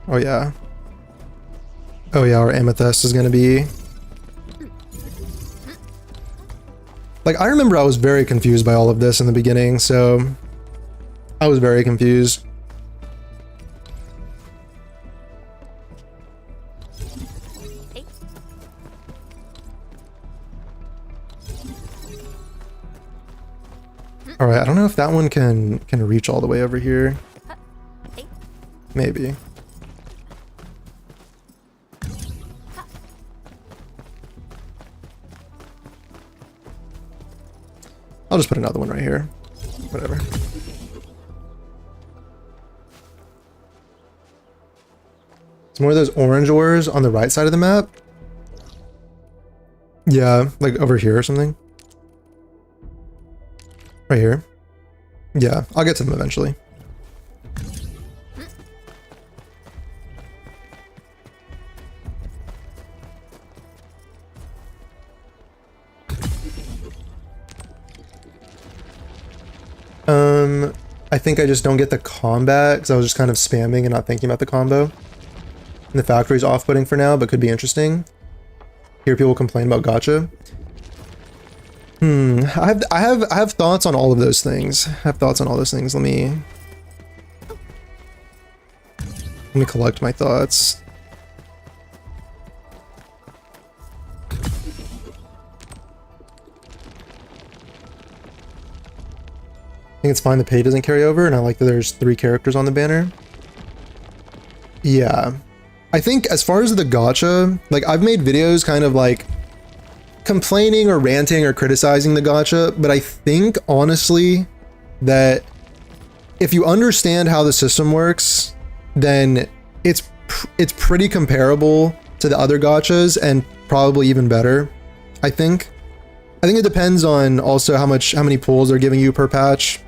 Oh yeah. Oh yeah, our amethyst is gonna be... Like, I remember I was very confused by all of this in the beginning, so... I was very confused. Alright, I don't know if that one can reach all the way over here. Maybe. I'll just put another one right here. Whatever. It's more of those orange ores on the right side of the map. Yeah, like over here or something. Right here. Yeah, I'll get to them eventually. I think I just don't get the combat because I was just kind of spamming and not thinking about the combo. And the factory's off-putting for now, but could be interesting. Hear people complain about gacha. I have thoughts on all of those things. I have thoughts on all those things. Let me collect my thoughts. I think it's fine the pay doesn't carry over, and I like that there's 3 characters on the banner. Yeah. I think as far as the gacha, like, I've made videos kind of like complaining or ranting or criticizing the gacha, but I think honestly that if you understand how the system works, then it's pretty comparable to the other gachas and probably even better. I think it depends on also how many pulls they're giving you per patch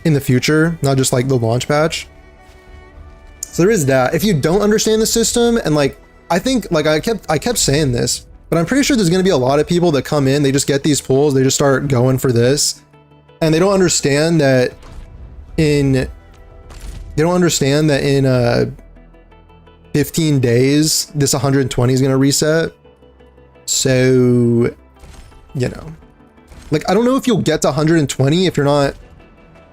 in the future, not just like the launch patch. So there is that. If you don't understand the system, and like, I think, like, I kept saying this, but I'm pretty sure there's going to be a lot of people that come in, they just get these pulls, they just start going for this, and they don't understand that in 15 days, this 120 is going to reset. So, you know, like, I don't know if you'll get to 120 if you're not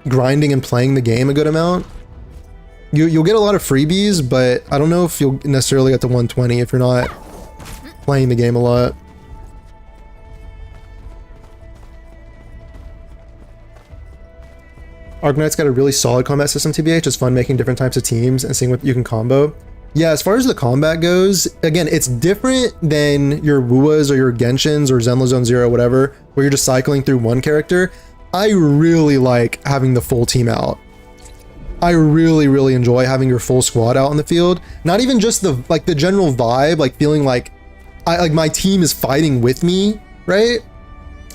grinding and playing the game a good amount. You'll get a lot of freebies, but I don't know if you'll necessarily get to 120 if you're not playing the game a lot. Arknights got a really solid combat system, TBH. It's fun making different types of teams and seeing what you can combo. Yeah, as far as the combat goes, again, it's different than your Wuas or your Genshins or Zenless Zone Zero, whatever, where you're just cycling through one character. I really like having the full team out. I really enjoy having your full squad out on the field. Not even just the general vibe, like feeling like my team is fighting with me, right?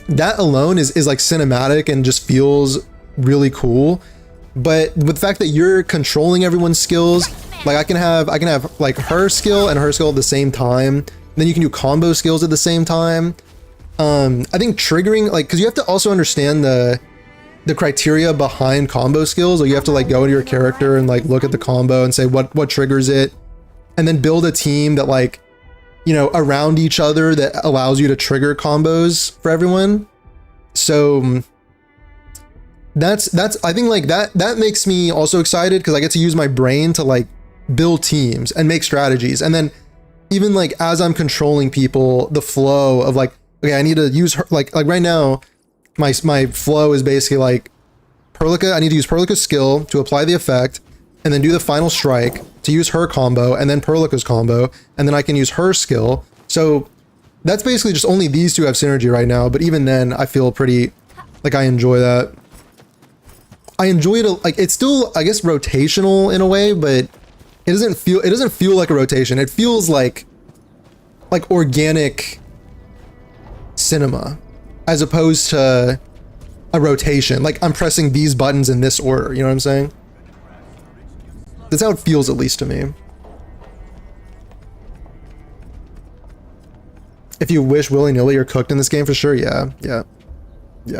That alone is like cinematic and just feels really cool. But with the fact that you're controlling everyone's skills, like I can have like her skill and her skill at the same time. Then you can do combo skills at the same time. I think triggering, like, because you have to also understand the criteria behind combo skills. Like you have to like go into your character and like look at the combo and say what triggers it, and then build a team that like, you know, around each other that allows you to trigger combos for everyone. So that's I think like that makes me also excited because I get to use my brain to like build teams and make strategies. And then even like as I'm controlling people, the flow of like, okay, I need to use her, like right now my flow is basically like Perlica. I need to use Perlica's skill to apply the effect and then do the final strike to use her combo and then Perlica's combo, and then I can use her skill. So that's basically just only these two have synergy right now, but even then I feel pretty like I enjoy that. I enjoy it, like it's still, I guess, rotational in a way, but it doesn't feel like a rotation. It feels like organic cinema as opposed to a rotation. Like I'm pressing these buttons in this order, you know what I'm saying? That's how it feels, at least to me. If you wish willy-nilly you're cooked in this game, for sure, yeah,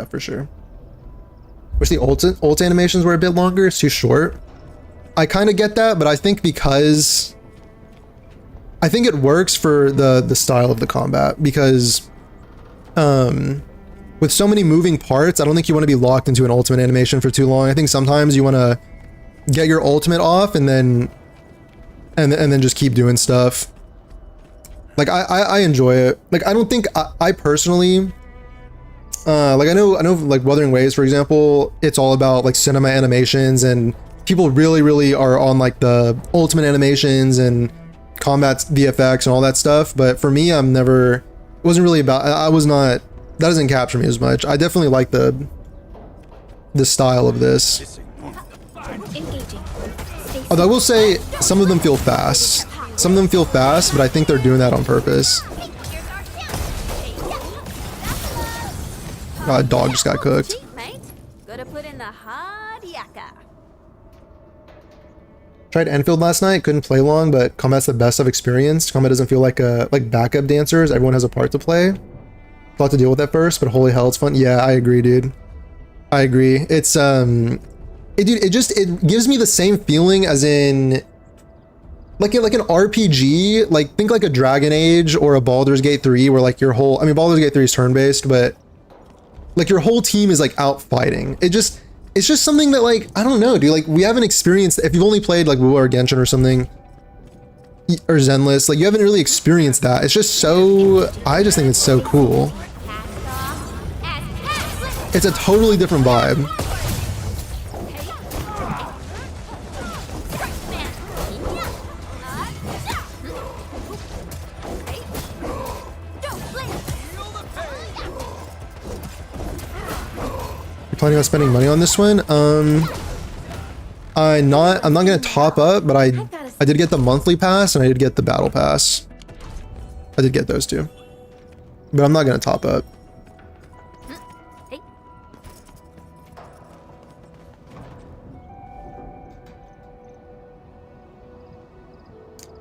for sure. Wish the ult animations were a bit longer, it's too short. I kind of get that, but I think because I think it works for the style of the combat, because with so many moving parts, I don't think you want to be locked into an ultimate animation for too long. I think sometimes you want to get your ultimate off and then just keep doing stuff. Like I enjoy it. Like I don't think I personally like I know like Wuthering Waves, for example, it's all about like cinema animations, and people really are on like the ultimate animations and combat VFX and all that stuff. But for me, it wasn't really about, that doesn't capture me as much. I definitely like the style of this. Although I will say some of them feel fast. Some of them feel fast, but I think they're doing that on purpose. Oh, a dog just got cooked. Tried Endfield last night, couldn't play long, but combat's the best I've experienced. Combat doesn't feel like backup dancers. Everyone has a part to play. Thought to deal with that first, but holy hell, it's fun. Yeah, I agree, dude. I agree. It's it gives me the same feeling as in like an RPG. Like think like a Dragon Age or a Baldur's Gate 3, where like your whole, I mean Baldur's Gate 3 is turn-based, but like your whole team is like out fighting. It's just something that like, I don't know, dude, like we haven't experienced, if you've only played like WoW or Genshin or something, or Zenless, like you haven't really experienced that. It's just so, I just think it's so cool. It's a totally different vibe. Planning on spending money on this one? I'm not gonna top up, but I did get the monthly pass and I did get the battle pass. I did get those two, but I'm not gonna top up.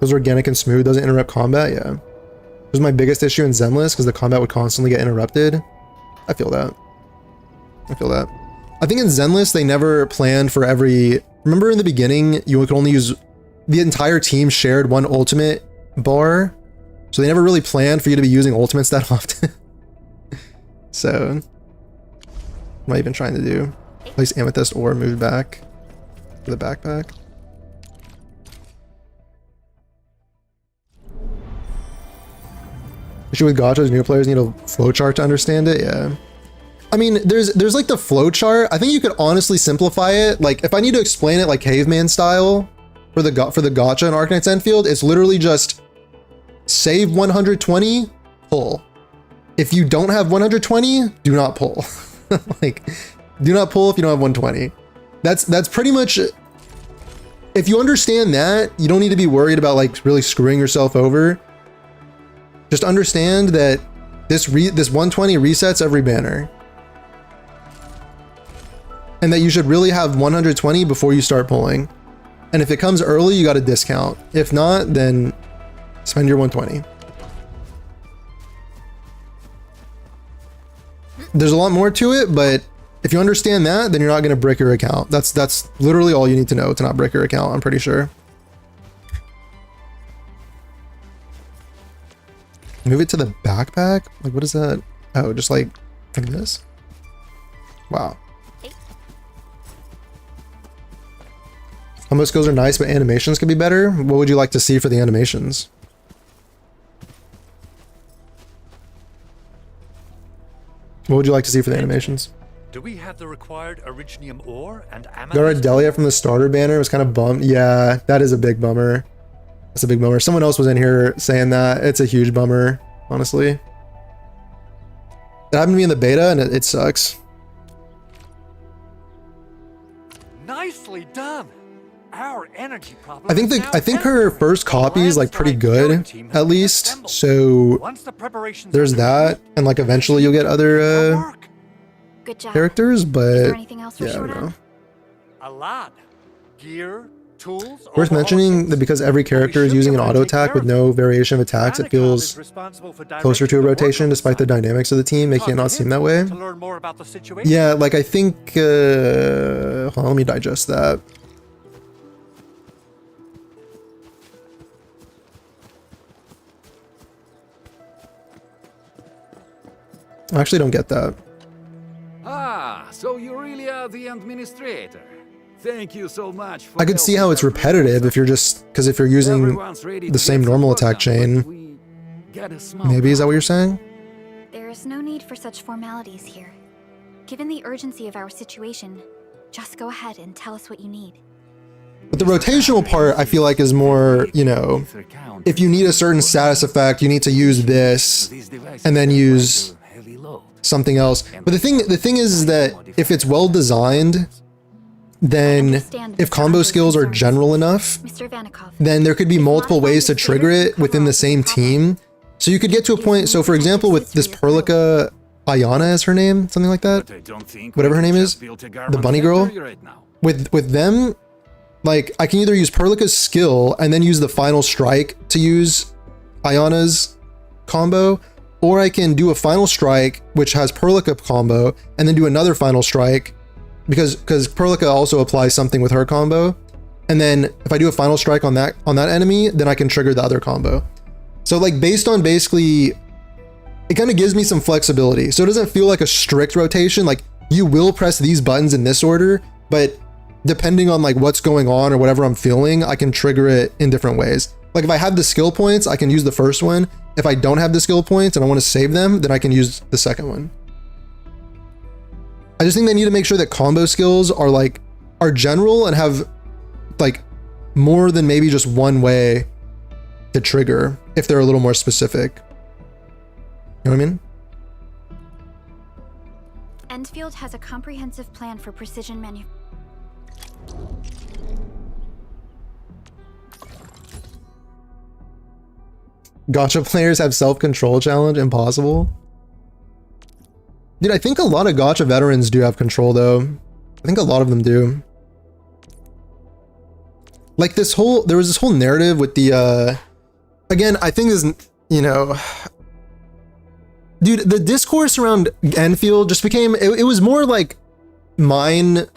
Those organic and smooth, doesn't interrupt combat. Yeah, it was my biggest issue in Zenless because the combat would constantly get interrupted. I feel that. I feel that. I think in Zenless, they never planned for every... Remember in the beginning, you could only use... The entire team shared one ultimate bar. So they never really planned for you to be using ultimates that often. So... What am I even trying to do? Place Amethyst ore, move back. For the backpack. Issue with gachas, new players need a flowchart to understand it? Yeah. I mean, there's like the flowchart. I think you could honestly simplify it. Like if I need to explain it like caveman style for the gacha in Arknights Endfield, it's literally just save 120, pull. If you don't have 120, do not pull. Like, do not pull if you don't have 120. That's pretty much it. If you understand that, you don't need to be worried about like really screwing yourself over. Just understand that this 120 resets every banner. And that you should really have 120 before you start pulling. And if it comes early, you got a discount. If not, then spend your 120. There's a lot more to it, but If you understand that, then you're not going to brick your account. That's literally all you need to know to not brick your account, I'm pretty sure. Move it to the backpack? Like, what is that? Oh, just like this? Wow. Combo skills are nice, but animations could be better. What would you like to see for the animations? What would you like to see for the animations? Do we have the required Originium ore and amethyst? Got Delia from the starter banner. Was kind of bummed. Yeah, that is a big bummer. That's a big bummer. Someone else was in here saying that. It's a huge bummer, honestly. It happened to me in the beta, and it sucks. Nicely done. Our energy problem. I think her first copy is like pretty good, at least. So there's that, and like eventually you'll get other Good job. characters, but Is there anything else for yeah, I don't Shodan? know. A lot. Gear, tools. Worth mentioning that because every character is using an auto attack with no variation of attacks, it feels closer to a rotation despite the dynamics of the team, making it not seem that way. To learn more about the situation. Yeah, like I think, hold on, let me digest that. I actually don't get that. Ah, so you really are the administrator. Thank you so much for I could see how it's repetitive if you're just, because if you're using the same normal attack chain. Maybe, is that what you're saying? There is no need for such formalities here. Given the urgency of our situation, just go ahead and tell us what you need. But the rotational part, I feel like, is more, you know, if you need a certain status effect, you need to use this and then use something else. But the thing is that if it's well designed, then if combo skills are general enough, then there could be multiple ways to trigger it within the same team. So you could get to a point, so for example, with this Perlica, Ayana is her name, something like that, whatever her name is, the bunny girl, with them, like I can either use Perlica's skill and then use the final strike to use Ayana's combo, or I can do a final strike which has Perlica combo and then do another final strike because Perlica also applies something with her combo, and then if I do a final strike on that enemy, then I can trigger the other combo. So like based on basically, it kind of gives me some flexibility, so it doesn't feel like a strict rotation. Like you will press these buttons in this order, but depending on like what's going on or whatever I'm feeling, I can trigger it in different ways. Like if I have the skill points, I can use the first one. If I don't have the skill points and I want to save them, then I can use the second one. I just think they need to make sure that combo skills are general and have like more than maybe just one way to trigger if they're a little more specific. You know what I mean? Endfield has a comprehensive plan for precision manufacturing. Gacha players have self-control challenge, impossible. Dude, I think a lot of gacha veterans do have control though. I think a lot of them do. Like there was this whole narrative with the, again, I think this, you know, dude, the discourse around Endfield just became, it was more like brain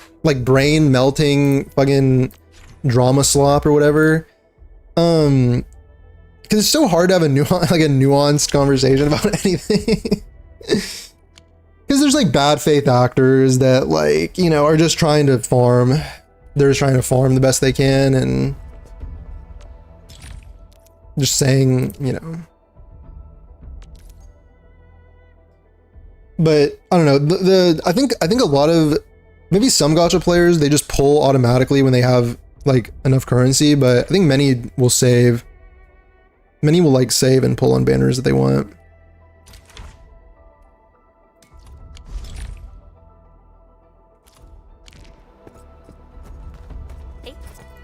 melting fucking drama slop or whatever. Because it's so hard to have a nuanced conversation about anything. Because there's like bad faith actors that like, you know, are just trying to farm. They're just trying to farm the best they can and just saying, you know. But I don't know. I think a lot of, maybe some gacha players, they just pull automatically when they have like enough currency, but I think many will save. Many will like save and pull on banners that they want.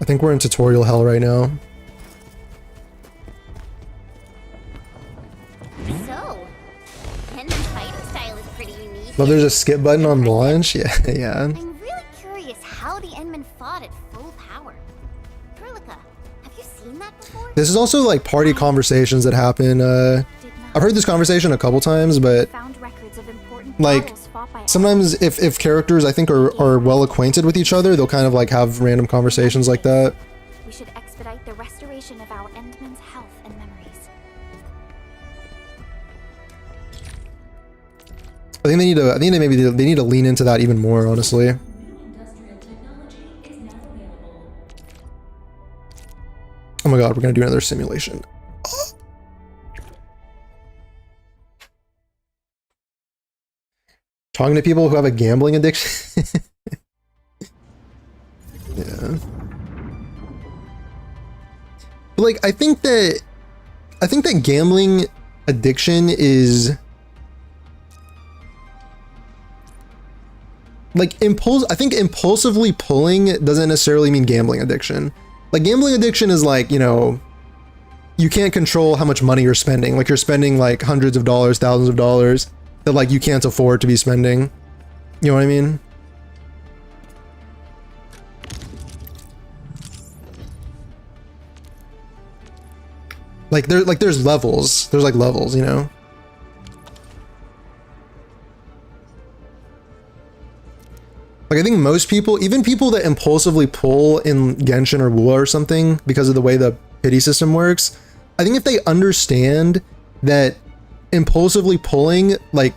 I think we're in tutorial hell right now. So, Henry's fighting style is pretty unique. Well, there's a skip button on launch. Yeah, yeah. I'm really curious how the Endmen fought at full power. Perlica, have you seen that before? This is also like party conversations that happen. I've heard this conversation a couple times, but like fought by sometimes if characters I think are well acquainted with each other, they'll kind of like have random conversations like that. We should expedite the restoration of our Endman's health and memories. I think they need to lean into that even more, honestly. Oh my god, we're gonna do another simulation. Talking to people who have a gambling addiction. Yeah. But like I think that gambling addiction is like I think impulsively pulling doesn't necessarily mean gambling addiction. Like gambling addiction is like, you know, you can't control how much money you're spending. Like you're spending like hundreds of dollars, thousands of dollars that like you can't afford to be spending. You know what I mean? Like there's levels. There's like levels, you know? Like I think most people, even people that impulsively pull in Genshin or WoW or something because of the way the pity system works, I think if they understand that impulsively pulling like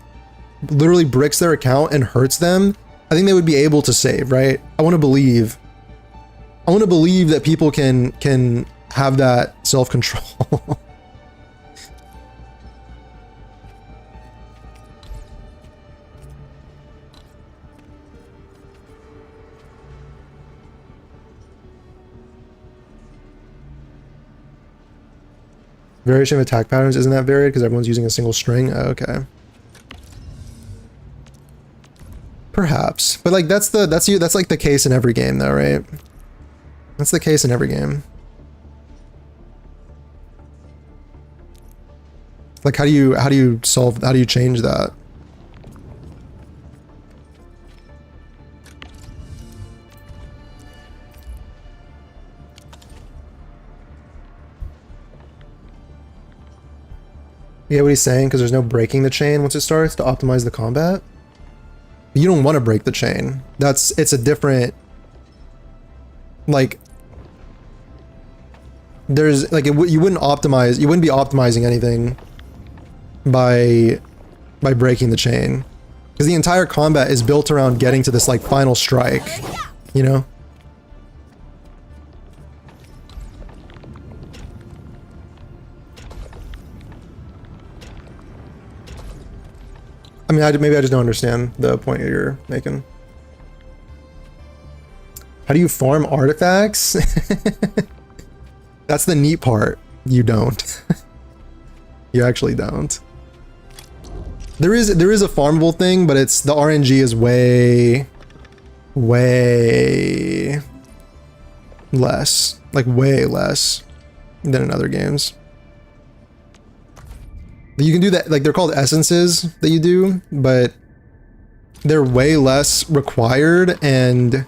literally bricks their account and hurts them, I think they would be able to save, right? I want to believe that people can have that self-control. Variation of attack patterns isn't that varied because everyone's using a single string. Oh, okay. Perhaps, but like that's like the case in every game, though, right? That's the case in every game. Like, how do you change that? Yeah, what he's saying, because there's no breaking the chain once it starts to optimize the combat. You don't want to break the chain. It's a different, like, there's like you wouldn't be optimizing anything by breaking the chain, because the entire combat is built around getting to this like final strike, you know? I mean, maybe I just don't understand the point that you're making. How do you farm artifacts? That's the neat part. You don't. You actually don't. There is a farmable thing, but it's the RNG is way less. Like way less than in other games. You can do that, like they're called essences that you do, but they're way less required, and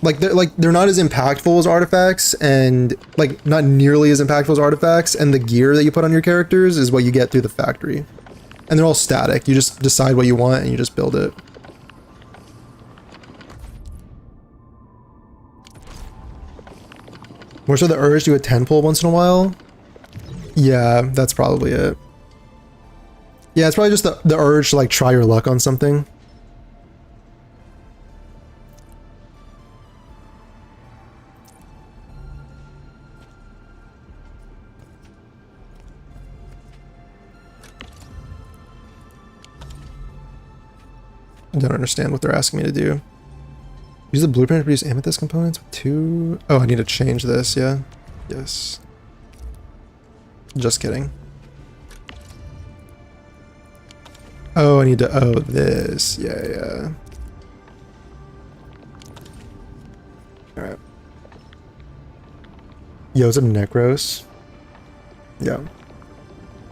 they're not as impactful as artifacts, and like not nearly as impactful as artifacts, and the gear that you put on your characters is what you get through the factory. And they're all static. You just decide what you want and you just build it. More so the urge to do a 10 pull once in a while. Yeah, that's probably it. Yeah, it's probably just the urge to like try your luck on something. I don't understand what they're asking me to do. Use the blueprint to produce amethyst components with 2... Oh, I need to change this, yeah. Yes. Just kidding. Oh, I need to... Oh, this. Yeah. Alright. Yo, what's up, Necros? Yeah.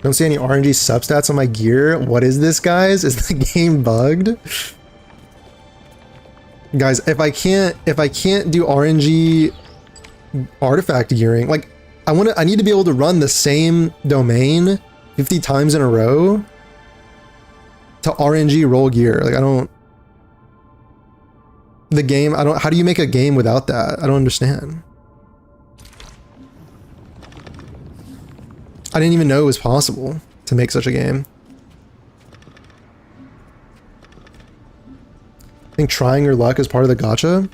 Don't see any RNG substats on my gear. What is this, guys? Is the game bugged? Guys, if I can't do RNG artifact gearing, like I need to be able to run the same domain 50 times in a row. to RNG roll gear. Like, I don't... The game, I don't... How do you make a game without that? I don't understand. I didn't even know it was possible to make such a game. I think trying your luck is part of the gacha.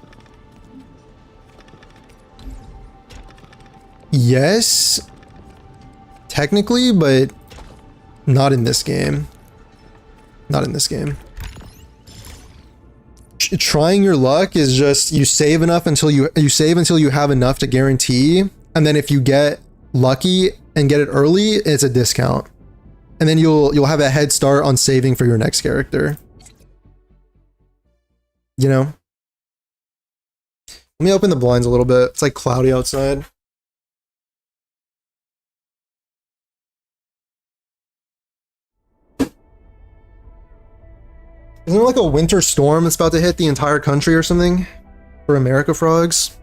Yes, technically, but not in this game. Not in this game. Trying your luck is just you save enough until you save until you have enough to guarantee, and then if you get lucky and get it early, it's a discount, and then you'll have a head start on saving for your next character. You know? Let me open the blinds a little bit. It's like cloudy outside. Isn't there like a winter storm that's about to hit the entire country or something? For America frogs?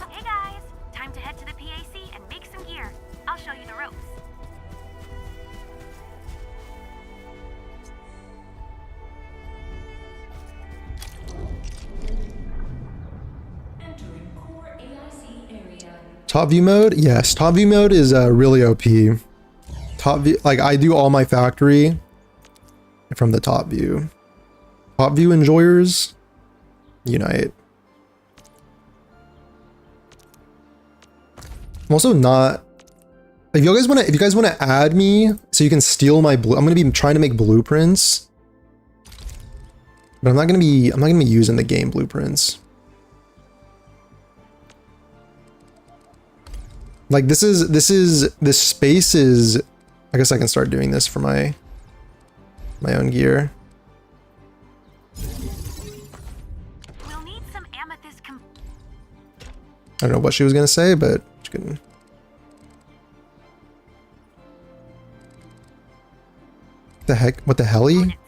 Hey guys, time to head to the PAC and make some gear. I'll show you the ropes. Top view mode? Yes, top view mode is really OP. Top view, like I do all my factory from the top view. Top view enjoyers, unite. I'm also not. If you guys want to add me so you can steal my blue, I'm gonna be trying to make blueprints, but I'm not gonna be using the game blueprints. Like this space is, I guess I can start doing this for my own gear. We'll need some amethyst I don't know what she was gonna say, but she couldn't. The heck? What the helly?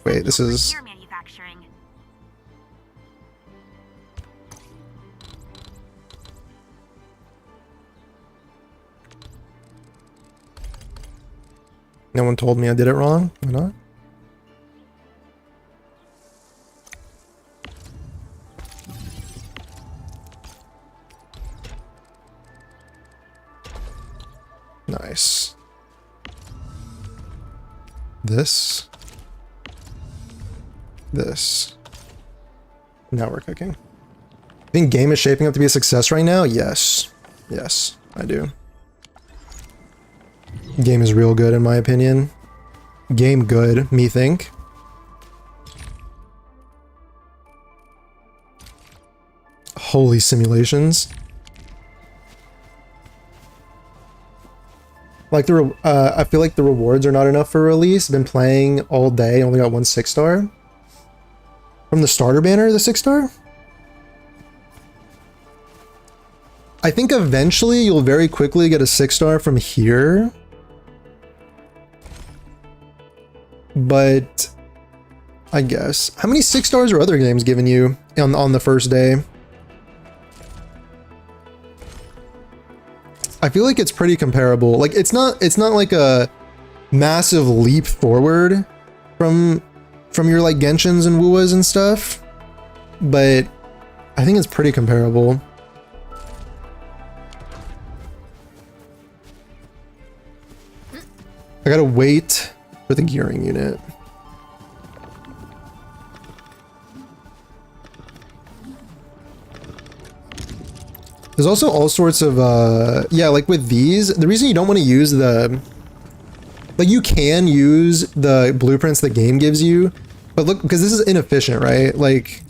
Wait, this is. No one told me I did it wrong. Why not? Nice. This. Now we're cooking. I think game is shaping up to be a success right now. Yes. Yes, I do. Game is real good in my opinion. Game good, me think. Holy simulations. Like I feel like the rewards are not enough for release. Been playing all day, only got one 6-star. From the starter banner, the 6-star? I think eventually you'll very quickly get a 6-star from here. But I guess. How many 6-stars are other games giving you on the first day? I feel like it's pretty comparable. Like it's not like a massive leap forward from your like Genshins and Wuas and stuff, but I think it's pretty comparable. I gotta wait for the gearing unit. There's also all sorts of, yeah, like with these, the reason you don't want to use the, like you can use the blueprints the game gives you, but look, because this is inefficient, right? Like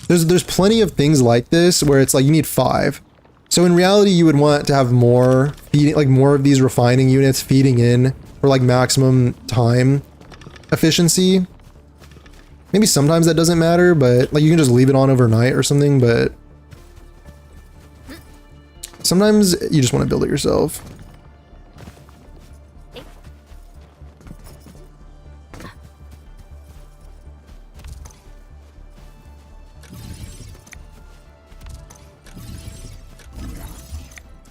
there's plenty of things like this where it's like you need 5. So in reality, you would want to have more feeding, like more of these refining units feeding in for like maximum time efficiency. Maybe sometimes that doesn't matter, but like you can just leave it on overnight or something, but sometimes you just want to build it yourself.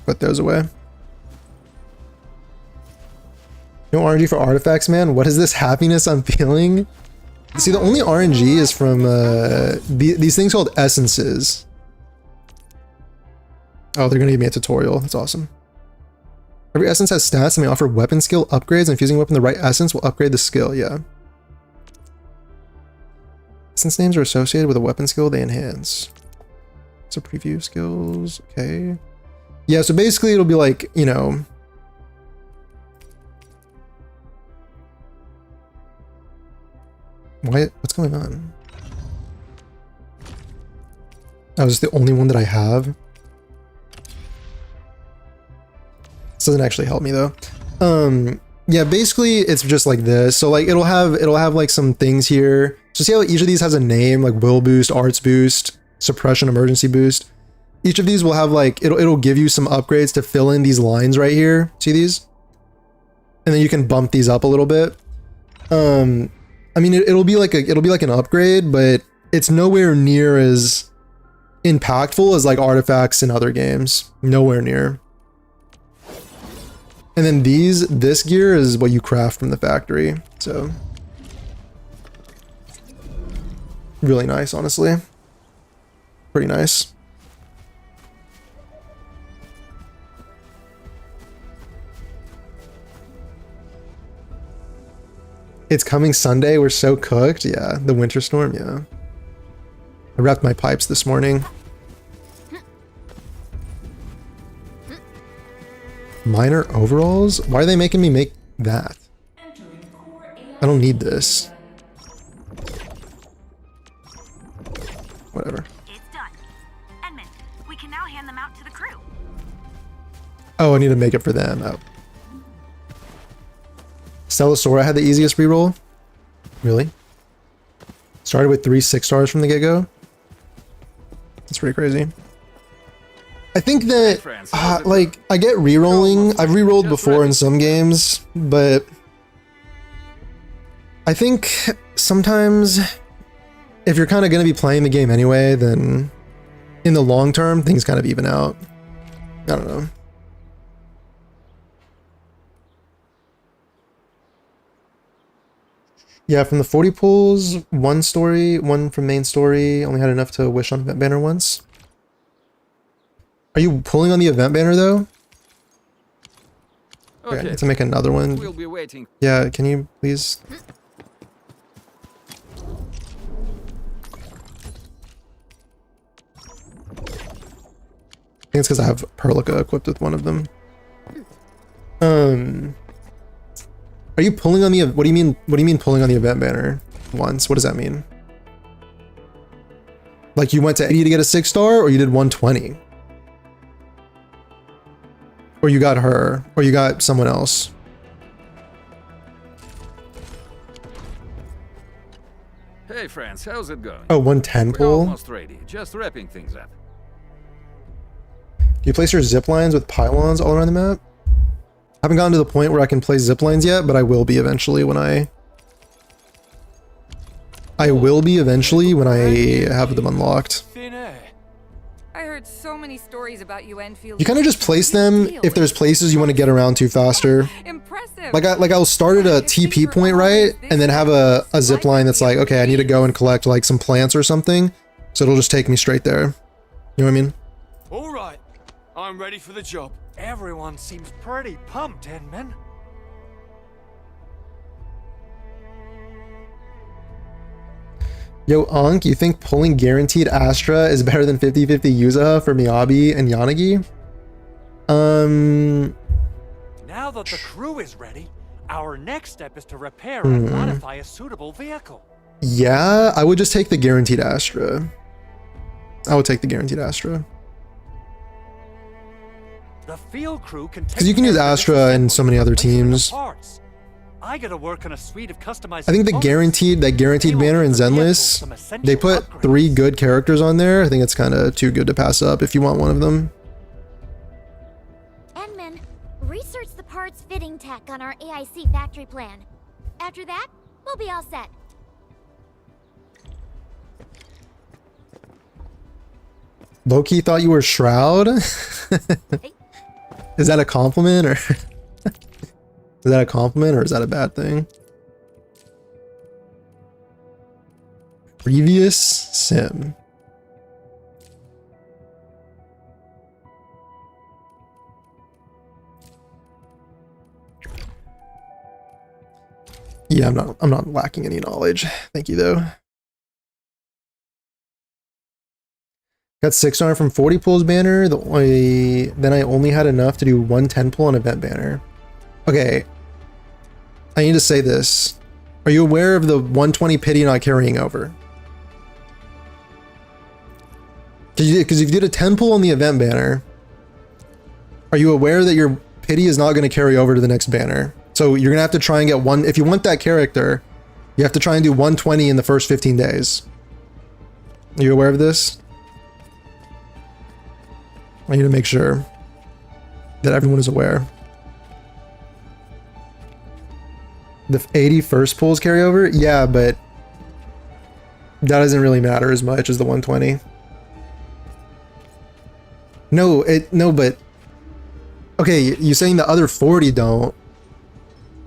Put those away. No RNG for artifacts, man. What is this happiness I'm feeling? See, the only RNG is from these things called essences. Oh, they're gonna give me a tutorial. That's awesome. Every essence has stats and may offer weapon skill upgrades, and infusing a weapon the right essence will upgrade the skill, yeah. Essence names are associated with a weapon skill they enhance. So preview skills, okay. Yeah, so basically it'll be like, you know... What's going on? Oh, is this the only one that I have? This doesn't actually help me though. Yeah, basically it's just like this. So like it'll have like some things here. So see how each of these has a name, like will boost, arts boost, suppression, emergency boost. Each of these will have like it'll give you some upgrades to fill in these lines right here. See these? And then you can bump these up a little bit. I mean it'll be like an upgrade, but it's nowhere near as impactful as like artifacts in other games. Nowhere near. And then this gear is what you craft from the factory. So really nice, honestly. Pretty nice. It's coming Sunday. We're so cooked. Yeah, the winter storm. Yeah. I wrapped my pipes this morning. Minor overalls? Why are they making me make that? I don't need this. Whatever. It's done. Edmund, we can now hand them out to the crew. Oh, I need to make it for them. Oh. Stellasaura had the easiest reroll? Really? Started with 3 6-stars from the get-go? That's pretty crazy. I think that, like, I get rerolling. I've rerolled before in some games, but I think sometimes if you're kind of going to be playing the game anyway, then in the long term, things kind of even out. I don't know. Yeah, from the 40 pulls, 1 story, 1 from main story, only had enough to wish on event banner once. Are you pulling on the event banner though? Okay, I need to make another one. We'll be waiting. Yeah, can you please? I think it's because I have Perlica equipped with one of them. Are you pulling on the? What do you mean? What do you mean pulling on the event banner once? What does that mean? Like you went to 80 to get a 6-star, or you did 120? Or you got her, or you got someone else. Hey friends, how's it going? Oh, 110 We're pull? almost ready, just wrapping things up. Do you place your zip lines with pylons all around the map? I haven't gotten to the point where I can place zip lines yet, but I will be eventually when I have them unlocked. I heard so many stories about you, Endfield. You kind of just place them if there's places you want to get around to faster. Impressive. Like I'll start at a TP point, right? And then have a zip line that's like, okay, I need to go and collect like some plants or something. So it'll just take me straight there. You know what I mean? All right. I'm ready for the job. Everyone seems pretty pumped, Edmund. Yo, Ankh, you think pulling guaranteed Astra is better than 50-50 Yuza for Miyabi and Yanagi? Now that the crew is ready, our next step is to repair and modify a suitable vehicle. Yeah, I would just take the guaranteed Astra. I would take the guaranteed Astra. The field crew can because you can use Astra in so many other teams. I gotta work on a suite of customized I think that guaranteed banner in Zenless, they put 3 good characters on there. I think it's kind of too good to pass up if you want one of them. Edmund, research the parts fitting tech on our AIC factory plan. After that, we'll be all set. Loki thought you were Shroud? Is that a compliment or? Is that a compliment or is that a bad thing? Previous sim. Yeah, I'm not lacking any knowledge. Thank you though. Got 6 star from 40 pulls banner. Then I only had enough to do 110 pull on event banner. Okay. I need to say this. Are you aware of the 120 pity not carrying over? Because if you did a 10 pull on the event banner, are you aware that your pity is not going to carry over to the next banner? So you're going to have to try and get one. If you want that character, you have to try and do 120 in the first 15 days. Are you aware of this? I need to make sure that everyone is aware. The 80 first pulls carry over? Yeah, but that doesn't really matter as much as the 120. No, but okay, you're saying the other 40 don't.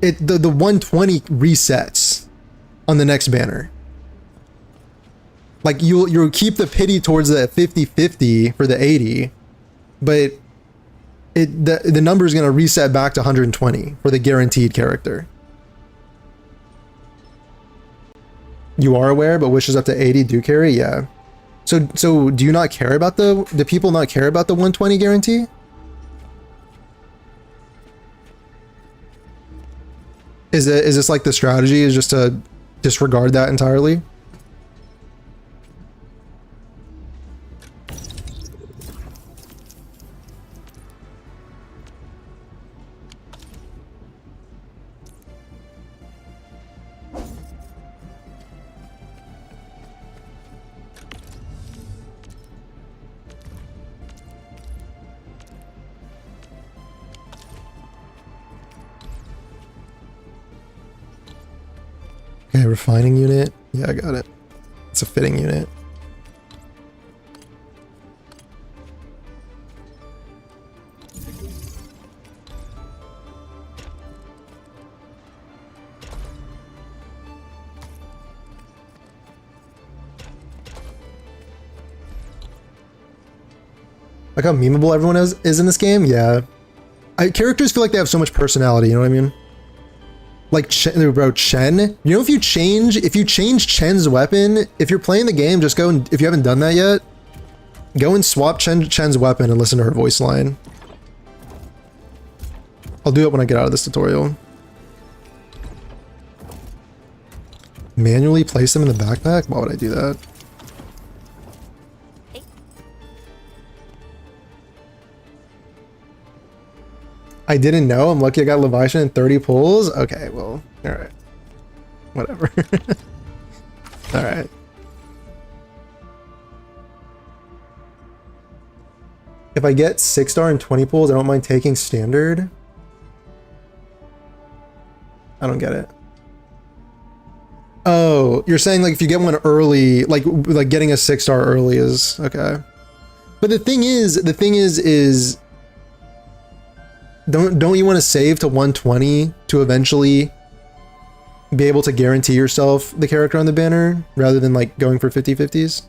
The 120 resets on the next banner. Like you'll keep the pity towards the 50-50 for the 80, but the number is going to reset back to 120 for the guaranteed character. You are aware, but wishes up to 80 do carry? Yeah. So do you not care about do people not care about the 120 guarantee? Is this like the strategy is just to disregard that entirely? Okay, refining unit. Yeah, I got it. It's a fitting unit. Like how memeable everyone is in this game? Yeah. Characters feel like they have so much personality, you know what I mean? Like bro, Chen, you know, if you change Chen's weapon, if you're playing the game, just go and, if you haven't done that yet, go and swap Chen's weapon and listen to her voice line. I'll do it when I get out of this tutorial. Manually place them in the backpack? Why would I do that? I didn't know. I'm lucky I got Leviathan and 30 pulls. Okay, well, all right. Whatever. All right. If I get 6-star and 20 pulls, I don't mind taking standard. I don't get it. Oh, you're saying like if you get one early, like getting a 6-star early is okay. But the thing is don't you want to save to 120 to eventually be able to guarantee yourself the character on the banner rather than like going for 50-50s?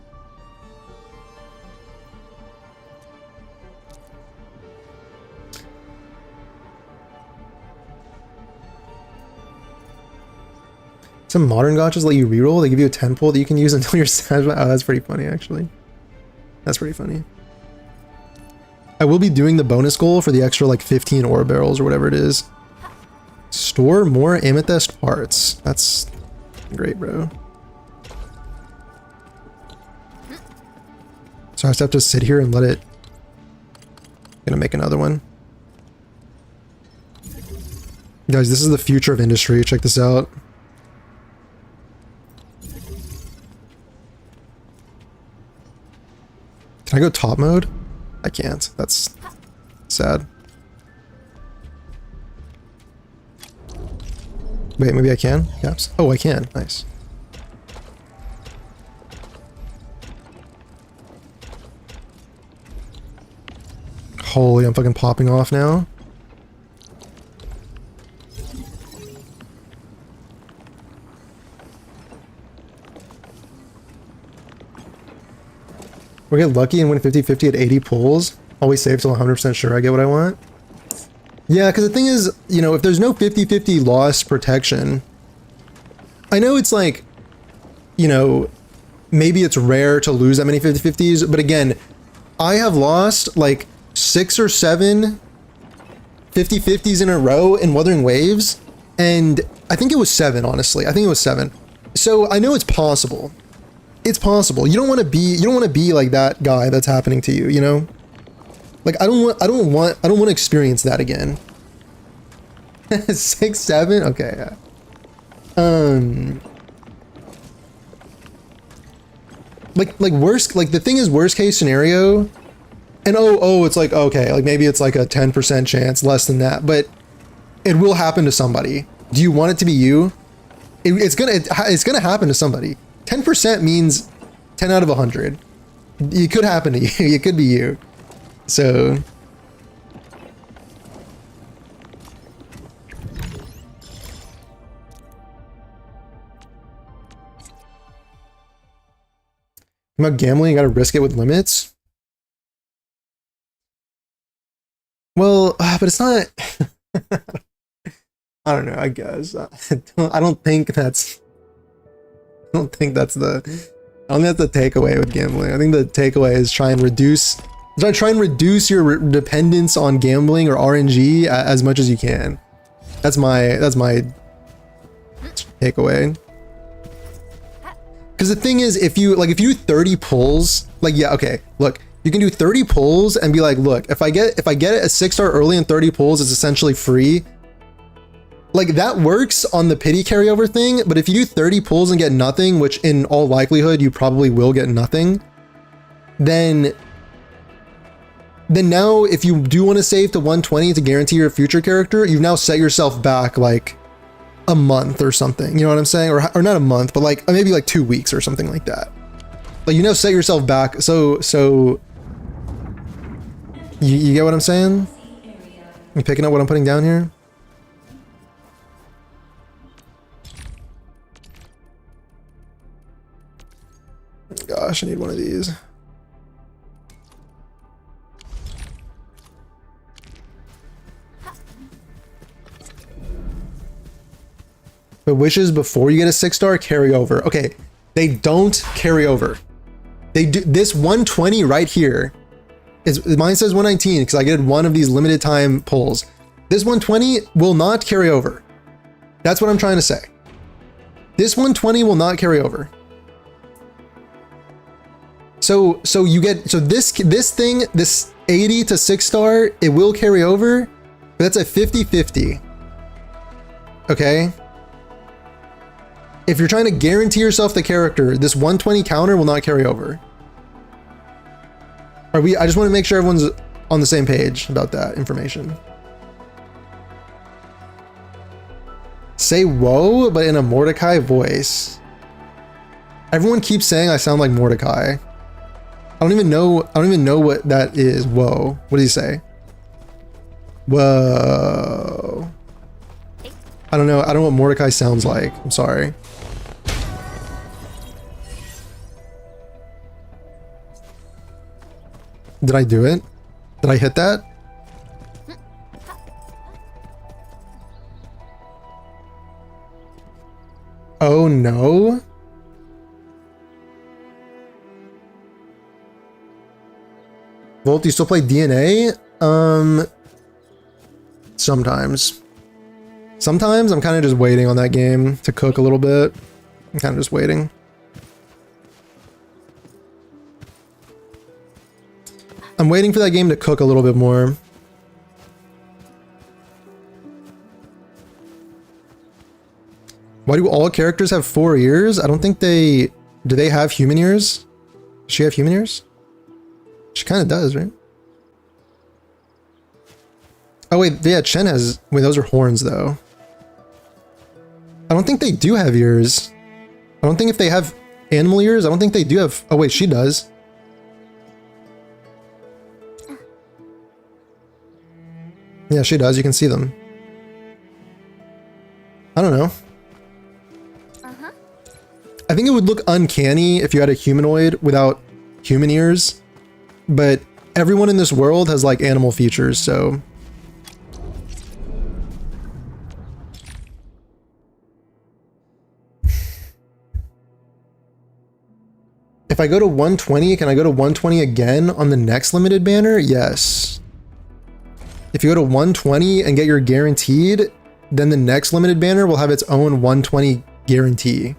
Some modern gotchas let you reroll. They give you a 10 pull that you can use until you're satisfied. Oh, that's pretty funny actually. That's pretty funny. I will be doing the bonus goal for the extra like 15 ore barrels or whatever it is. Store more amethyst parts. That's great, bro. So I just have to sit here and let it. Gonna make another one. Guys, this is the future of industry. Check this out. Can I go top mode? I can't. That's sad. Wait, maybe I can? Caps? Oh, I can. Nice. Holy, I'm fucking popping off now. Or get lucky and win 50-50 at 80 pulls. Always save till 100% sure I get what I want. Yeah, because the thing is, you know, if there's no 50-50 loss protection, I know it's like, you know, maybe it's rare to lose that many 50-50s, but again, I have lost like 6 or 7 50-50s in a row in Wuthering Waves, and I think it was 7, honestly. I think it was 7. So I know it's possible. It's possible. You don't want to be like that guy that's happening to you, you know? Like I don't want to experience that again. 6, 7? Okay. Like worst, like the thing is worst case scenario, and oh it's like, okay, like maybe it's like a 10% chance, less than that, but it will happen to somebody. Do you want it to be you? It's gonna happen to somebody. 10% means 10 out of 100. It could happen to you. It could be you. So about gambling, you gotta risk it with limits. Well, but it's not. I don't know. I guess I don't think that's the takeaway with gambling. I think the takeaway is try and reduce your dependence on gambling or RNG as much as you can. That's my takeaway. Because the thing is, if you do 30 pulls, like, yeah, okay, look, you can do 30 pulls and be like, look, if I get a 6-star early in 30 pulls, it's essentially free. Like, that works on the pity carryover thing, but if you do 30 pulls and get nothing, which in all likelihood you probably will get nothing, then now if you do want to save to 120 to guarantee your future character, you've now set yourself back like a month or something, you know what I'm saying? Or not a month, but like maybe like 2 weeks or something like that. Like, you now set yourself back, so you get what I'm saying? You picking up what I'm putting down here? Gosh, I need one of these. But wishes before you get a 6-star carry over. Okay, they don't carry over. They do. This 120 right here is, mine says 119 because I did one of these limited time pulls. This 120 will not carry over. That's what I'm trying to say. This 120 will not carry over. So this thing, this 80 to 6-star, it will carry over, but that's a 50-50. Okay? If you're trying to guarantee yourself the character, this 120 counter will not carry over. I just want to make sure everyone's on the same page about that information. Say whoa, but in a Mordecai voice. Everyone keeps saying I sound like Mordecai. I don't even know what that is. Whoa. What did he say? Whoa. I don't know. I don't know what Mordecai sounds like. I'm sorry. Did I do it? Did I hit that? Oh no. Volt, do you still play DNA? Sometimes. Sometimes I'm kind of just waiting on that game to cook a little bit. I'm kind of just waiting. I'm waiting for that game to cook a little bit more. Why do all characters have 4 ears? I don't think they... Do they have human ears? Does she have human ears? She kind of does, right? Oh wait, yeah, Chen has... Wait, those are horns though. I don't think they do have ears. I don't think if they have animal ears, I don't think they do have... Oh wait, she does. Yeah, she does. You can see them. I don't know. I think it would look uncanny if you had a humanoid without human ears, but everyone in this world has like animal features, so. If I go to 120, can I go to 120 again on the next limited banner? Yes. If you go to 120 and get your guaranteed, then the next limited banner will have its own 120 guarantee.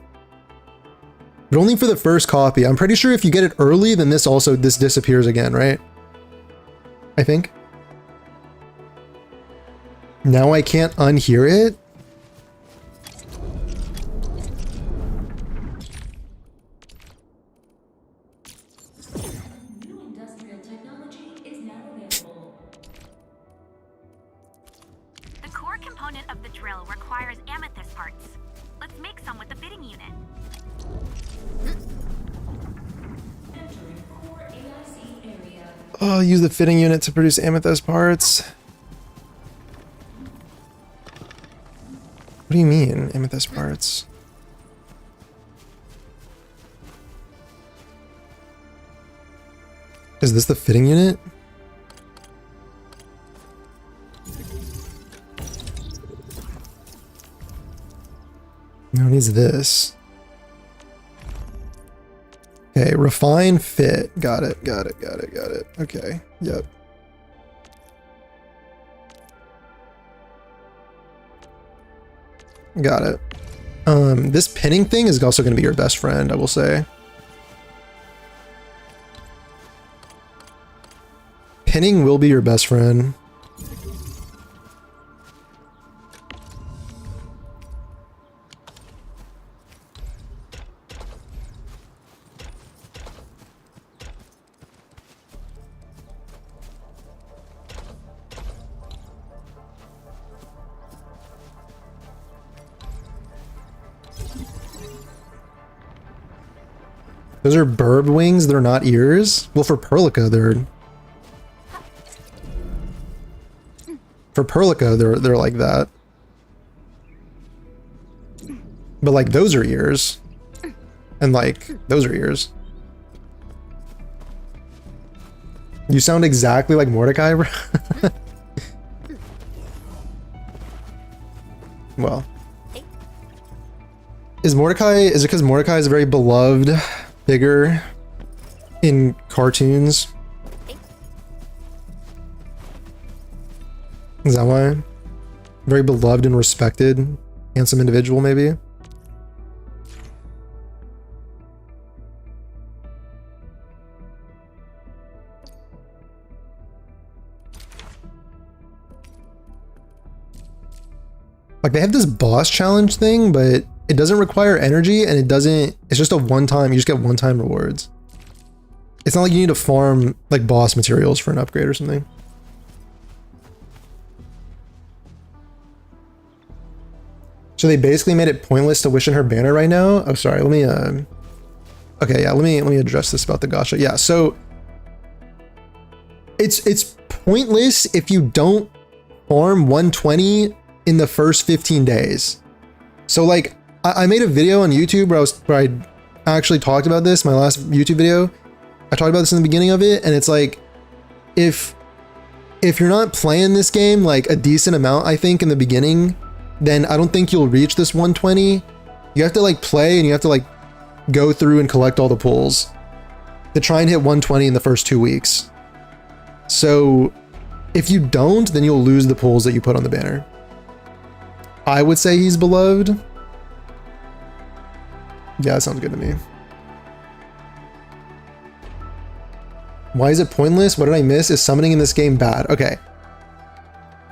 But only for the first copy. I'm pretty sure if you get it early, then this disappears again, right? I think. Now I can't unhear it? Oh, use the fitting unit to produce amethyst parts. What do you mean, amethyst parts? Is this the fitting unit? No, it needs this. Okay, refine fit. Got it. Okay, yep. Got it. This pinning thing is also going to be your best friend, I will say. Pinning will be your best friend. Those are burb wings, they're not ears? Well, for Perlica, they're like that. But like those are ears. And like those are ears. You sound exactly like Mordecai, bro. Well. Is it because Mordecai is a very beloved figure in cartoons? Is that why? Very beloved and respected, handsome individual, maybe? Like, they have this boss challenge thing, but it doesn't require energy, and it's just a one-time, you just get one-time rewards. It's not like you need to farm, like, boss materials for an upgrade or something. So they basically made it pointless to wish in her banner right now? Oh, sorry, let me, okay, yeah, let me address this about the gacha. Yeah, so it's pointless if you don't farm 120 in the first 15 days. So like, I made a video on YouTube where I actually talked about this, my last YouTube video. I talked about this in the beginning of it, and it's like, if you're not playing this game like a decent amount, I think, in the beginning, then I don't think you'll reach this 120. You have to like play, and you have to like go through and collect all the pulls to try and hit 120 in the first 2 weeks. So if you don't, then you'll lose the pulls that you put on the banner. I would say he's beloved. Yeah, that sounds good to me. Why is it pointless? What did I miss? Is summoning in this game bad? Okay.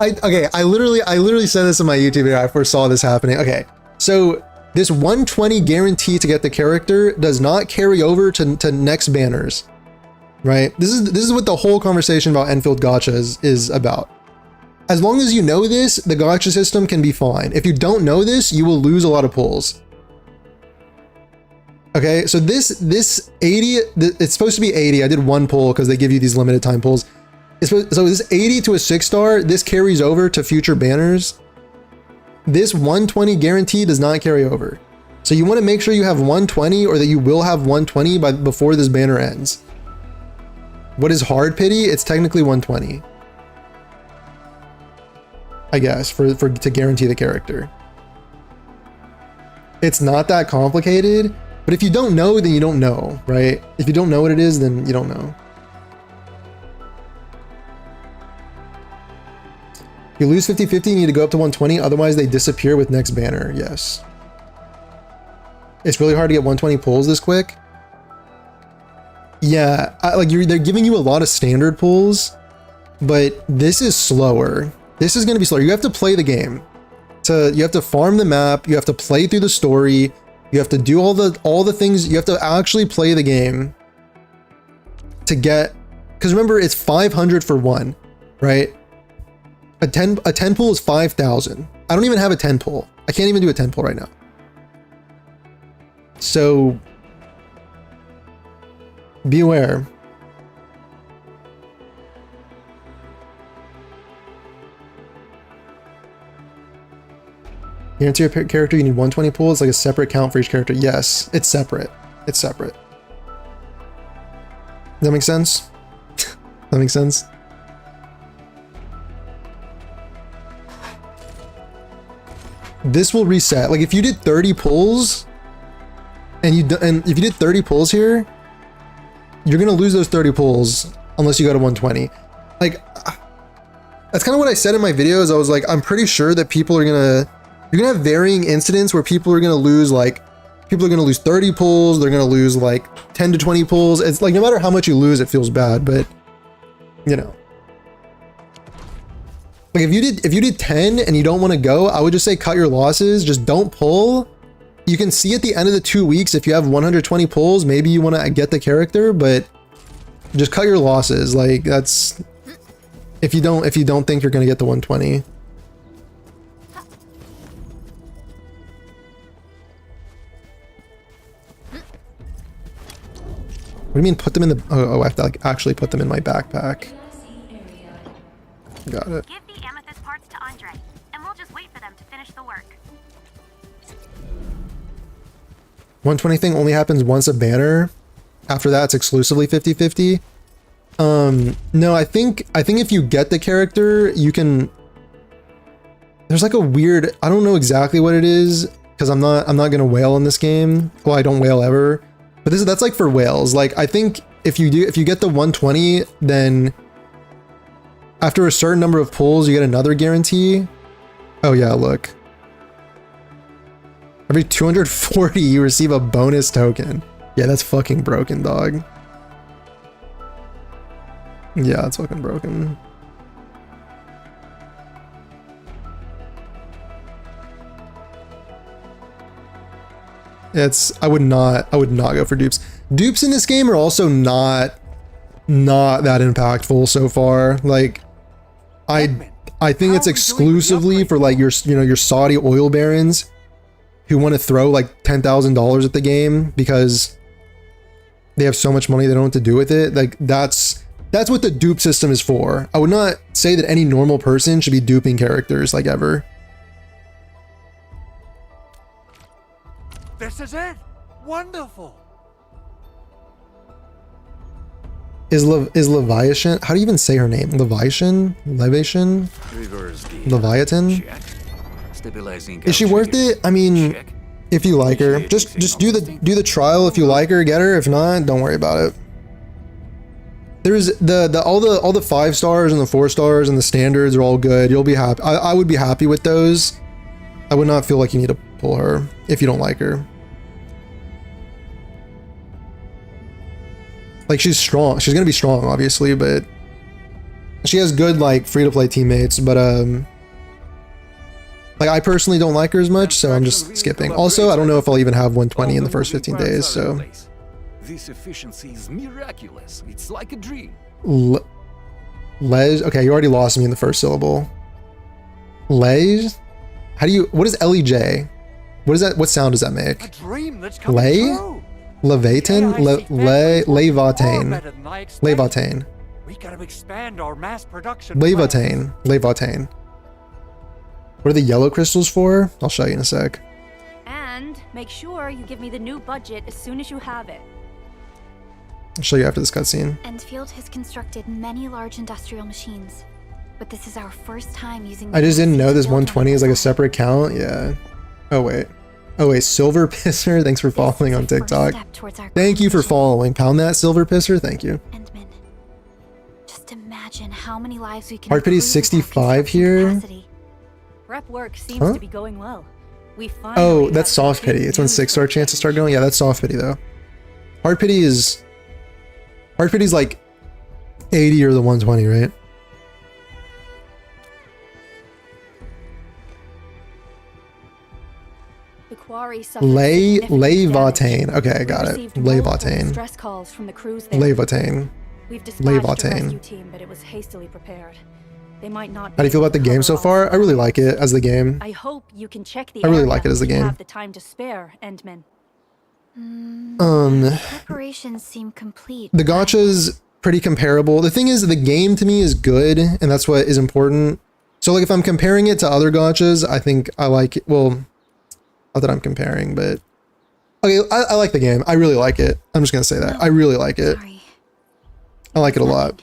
I literally said this in my YouTube video. I first saw this happening. Okay, so this 120 guarantee to get the character does not carry over to next banners, right? This is what the whole conversation about Endfield gacha is about. As long as you know this, the gacha system can be fine. If you don't know this, you will lose a lot of pulls. Okay, so this 80, it's supposed to be 80. I did one pull because they give you these limited time pulls. So this 80 to a 6-star, this carries over to future banners. This 120 guarantee does not carry over. So you want to make sure you have 120, or that you will have 120 before this banner ends. What is hard pity? It's technically 120. I guess, to guarantee the character. It's not that complicated, but if you don't know, then you don't know, right? If you don't know what it is, then you don't know. You lose 50-50, you need to go up to 120, otherwise they disappear with next banner. Yes. It's really hard to get 120 pulls this quick. Yeah, they're giving you a lot of standard pulls, but this is slower. This is going to be slower. You have to play the game. You have to farm the map. You have to play through the story. You have to do all the things. You have to actually play the game to get. Because remember, it's 500 for one, right? A 10 pull is 5,000. I don't even have a 10 pull. I can't even do a 10 pull right now. So be aware. Guarantee your character, you need 120 pulls. It's like a separate count for each character. Yes, it's separate. It's separate. Does that make sense? That makes sense? This will reset. Like if you did 30 pulls and if you did 30 pulls here, you're going to lose those 30 pulls unless you go to 120. Like that's kind of what I said in my videos. I was like, I'm pretty sure that you're going to have varying incidents where people are going to lose 30 pulls. They're going to lose like 10 to 20 pulls. It's like, no matter how much you lose, it feels bad, but you know, like if you did 10 and you don't want to go, I would just say cut your losses. Just don't pull. You can see at the end of the 2 weeks, if you have 120 pulls, maybe you want to get the character, but just cut your losses. Like that's, if you don't think you're going to get the 120. What do you mean put them in the... Oh, I have to like actually put them in my backpack. Got it. Give the amethyst parts to Andre, and we'll just wait for them to finish the work. 120 thing only happens once a banner. After that, it's exclusively 50-50. No, I think if you get the character, you can... There's like a weird... I don't know exactly what it is, because I'm not gonna whale in this game. Well, I don't whale ever. But that's like for whales. Like I think if you get the 120, then after a certain number of pulls, you get another guarantee. Oh yeah, look. Every 240, you receive a bonus token. Yeah, that's fucking broken, dog. Yeah, that's fucking broken. I would not go for dupes. Dupes in this game are also not that impactful so far. Like I think it's exclusively for like your Saudi oil barons who want to throw like $10,000 at the game because they have so much money they don't know what to do with it. Like that's what the dupe system is for. I would not say that any normal person should be duping characters like ever. This is it! Wonderful! Is Leviathan? How do you even say her name? Leviathan? Leviathan? Is she worth it? I mean, if you like her, just do the trial. If you like her, get her. If not, don't worry about it. There's all the 5 stars and the 4 stars and the standards are all good. You'll be happy. I would be happy with those. I would not feel like you need to pull her if you don't like her. Like she's strong. She's gonna be strong, obviously, but she has good like free-to-play teammates. But like I personally don't like her as much, so I'm just skipping. Also, I don't know if I'll even have 120 in the first 15 days. So this efficiency is miraculous. It's like a dream. Okay, you already lost me in the first syllable. What is L-E-J? What is that? What sound does that make? A dream that's coming true. Leviathan? Leviathan. Leviathan. We gotta expand our mass production. Leviathan. Leviathan. What are the yellow crystals for? I'll show you in a sec. And make sure you give me the new budget as soon as you have it. I'll show you after this cutscene. Endfield has constructed many large industrial machines, but this is our first time using. I just didn't know this 120 is like a separate account. Yeah. Oh wait. Oh wait, Silver Pisser. Thanks for following on TikTok. Thank you for following. Pound that, Silver Pisser. Thank you. Endman, just imagine how many lives we can. Heart Pity's 65 here. Prep work seems to be going well. Oh, that's Soft Pity. It's when 6-star chances start going. Yeah, that's Soft Pity though. Heart Pity's like 80 or the 120, right? The quarry Levatane. Okay, I got it. Levatane. Stress calls from the crews there. Levatane. We've dispatched a rescue team, but it was hastily prepared. They might not. How do you feel about the game so far? I really like it as the game. I hope you can check the I really like it as the if you game. have the time to spare, Endman. Preparations seem complete. The gacha's pretty comparable. The thing is, the game to me is good, and that's what is important. So like if I'm comparing it to other gachas, I think I like it. Well, not that I'm comparing, but okay, I like the game. I really like it. I'm just gonna say that. I really like it. I like it a lot.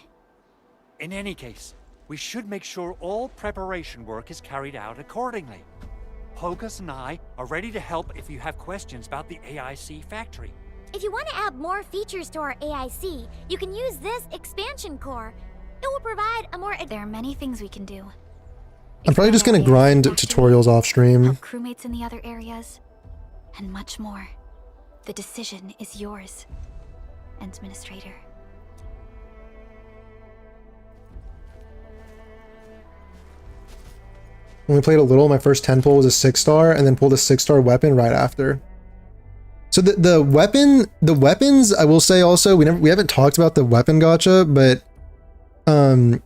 In any case, we should make sure all preparation work is carried out accordingly. Pogus and I are ready to help if you have questions about the AIC factory. If you want to add more features to our AIC, you can use this expansion core. It will provide a more. There are many things we can do. I'm probably just gonna grind tutorials off stream. Help crewmates in the other areas, and much more. The decision is yours, Administrator. When we played a little, my first 10 pull was a 6-star, and then pulled a 6-star weapon right after. So the weapons, I will say also, we haven't talked about the weapon gacha, but the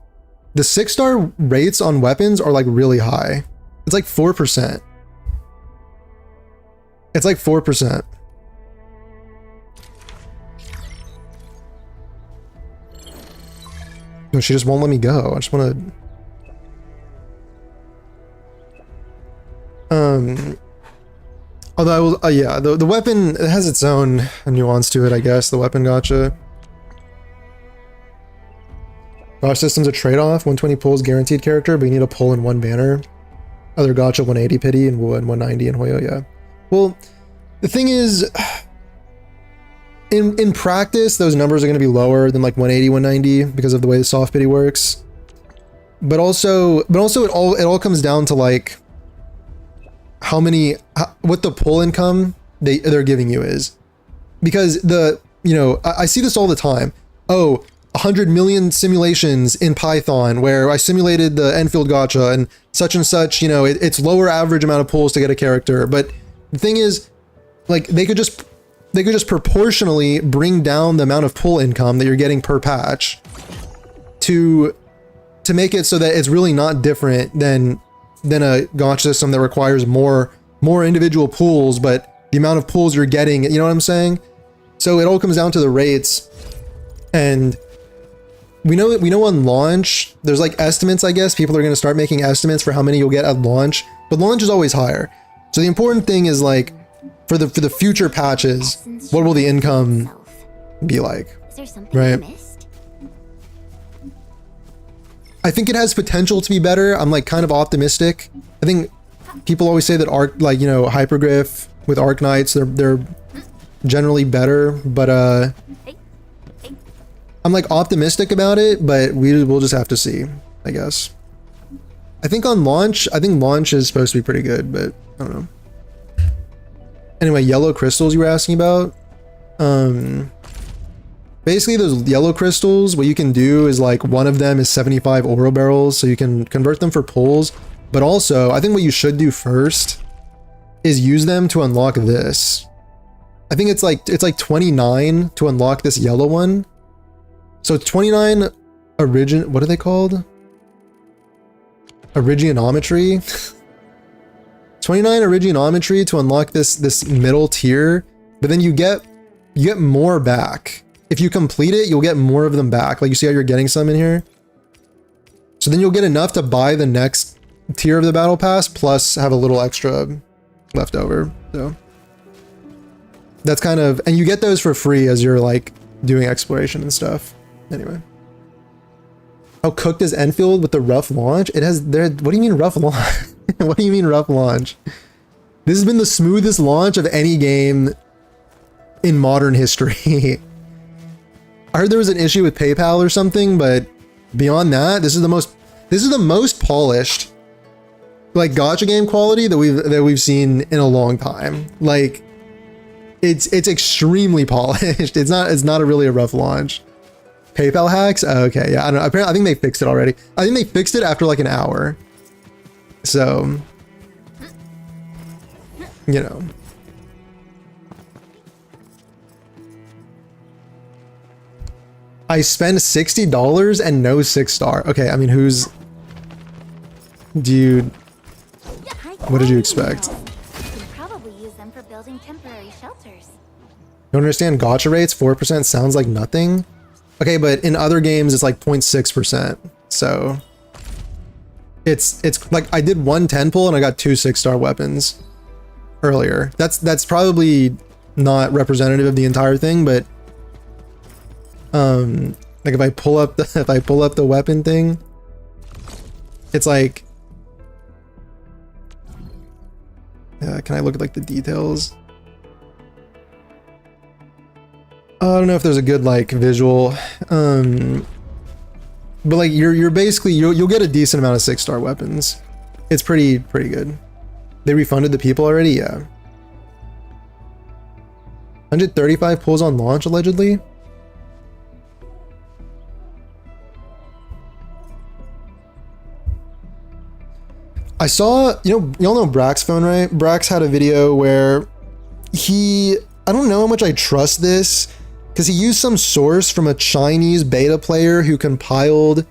6-star rates on weapons are like really high. It's like 4%. It's like 4%. No, she just won't let me go. I just want to. Although I will, yeah, the weapon, it has its own nuance to it, I guess, the weapon gacha. Gosh, system's a trade-off. 120 pulls guaranteed character, but you need a pull in one banner. Other gacha 180 pity and 190 in Hoyo, yeah. Well, the thing is, in practice, those numbers are going to be lower than like 180, 190 because of the way the soft pity works. But also it all comes down to like what the pull income they're giving you is. Because I see this all the time. Oh, 100 million simulations in Python where I simulated the Endfield gacha and such, it's lower average amount of pulls to get a character. But the thing is, like, they could just proportionally bring down the amount of pull income that you're getting per patch to make it so that it's really not different than a gacha system that requires more individual pools, but the amount of pools you're getting, you know what I'm saying? So it all comes down to the rates. And we know on launch, there's like estimates, I guess. People are going to start making estimates for how many you'll get at launch, but launch is always higher. So the important thing is like, for the future patches, what will the income be like? Is there something right? I missed? I think it has potential to be better. I'm like kind of optimistic. I think people always say that Hypergriff with Arknights, they're generally better, but I'm like optimistic about it, but we'll just have to see, I guess. I think launch is supposed to be pretty good, but I don't know. Anyway, yellow crystals you were asking about. Basically those yellow crystals, what you can do is like one of them is 75 oro barrels, so you can convert them for pulls. But also, I think what you should do first is use them to unlock this. I think it's like 29 to unlock this yellow one. So 29 what are they called? Originometry. 29 originometry to unlock this middle tier, but then you get more back. If you complete it, you'll get more of them back. Like you see how you're getting some in here? So then you'll get enough to buy the next tier of the battle pass, plus have a little extra left over. So that's kind of, and you get those for free as you're like doing exploration and stuff. Anyway. How cooked is Enfield with the rough launch? It has there. What do you mean rough launch? What do you mean rough launch? This has been the smoothest launch of any game in modern history. I heard there was an issue with PayPal or something, but beyond that, this is the most polished, like, gacha game quality that we've seen in a long time. Like, it's extremely polished. It's not really a rough launch. PayPal hacks? Oh, okay, yeah, I don't know. Apparently, I think they fixed it already. I think they fixed it after like an hour. So, you know. I spend $60 and no 6-star. Okay, I mean, who's... Dude, what did you expect? You can probably use them for building temporary shelters. Don't understand gacha rates? 4% sounds like nothing. Okay, but in other games, it's like 0.6%. So it's like I did one 10 pull and I got 2 6-star weapons earlier. That's probably not representative of the entire thing, but like if I pull up the weapon thing, it's like, can I look at like the details? I don't know if there's a good like visual, but like you're basically you'll get a decent amount of 6-star weapons. It's pretty good. They refunded the people already, yeah. 135 pulls on launch allegedly. I saw, y'all know Brack's phone, right? Brack's had a video where I don't know how much I trust this, because he used some source from a Chinese beta player who compiled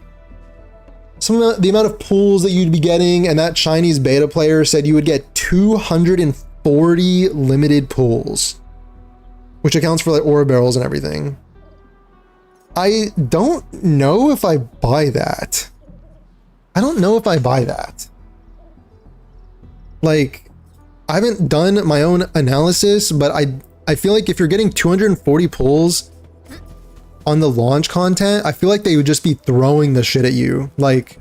the amount of pulls that you'd be getting, and that Chinese beta player said you would get 240 limited pulls, which accounts for like ore barrels and everything. I don't know if I buy that. I don't know if I buy that. Like, I haven't done my own analysis, but I feel like if you're getting 240 pulls on the launch content, I feel like they would just be throwing the shit at you. Like,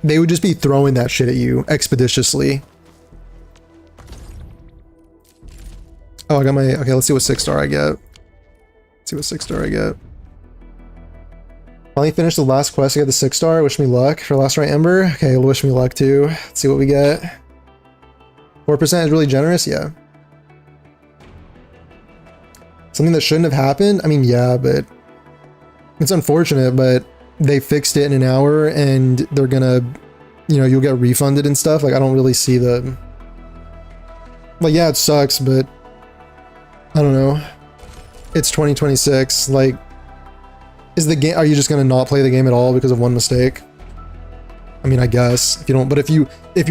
they would just be throwing that shit at you expeditiously. Oh, I got my... Okay, let's see what 6-star I get. Let's see what 6-star I get. Finally finished the last quest. I got the 6-star. Wish me luck for Last Right Ember. Okay, wish me luck too. Let's see what we get. 4% is really generous? Yeah. Something that shouldn't have happened? I mean, yeah, but it's unfortunate, but they fixed it in an hour and they're gonna, you'll get refunded and stuff. Like, I don't really see the... Like, yeah, it sucks, but I don't know. It's 2026. Like, is the game... Are you just gonna not play the game at all because of one mistake? I mean, I guess if you don't, but if you're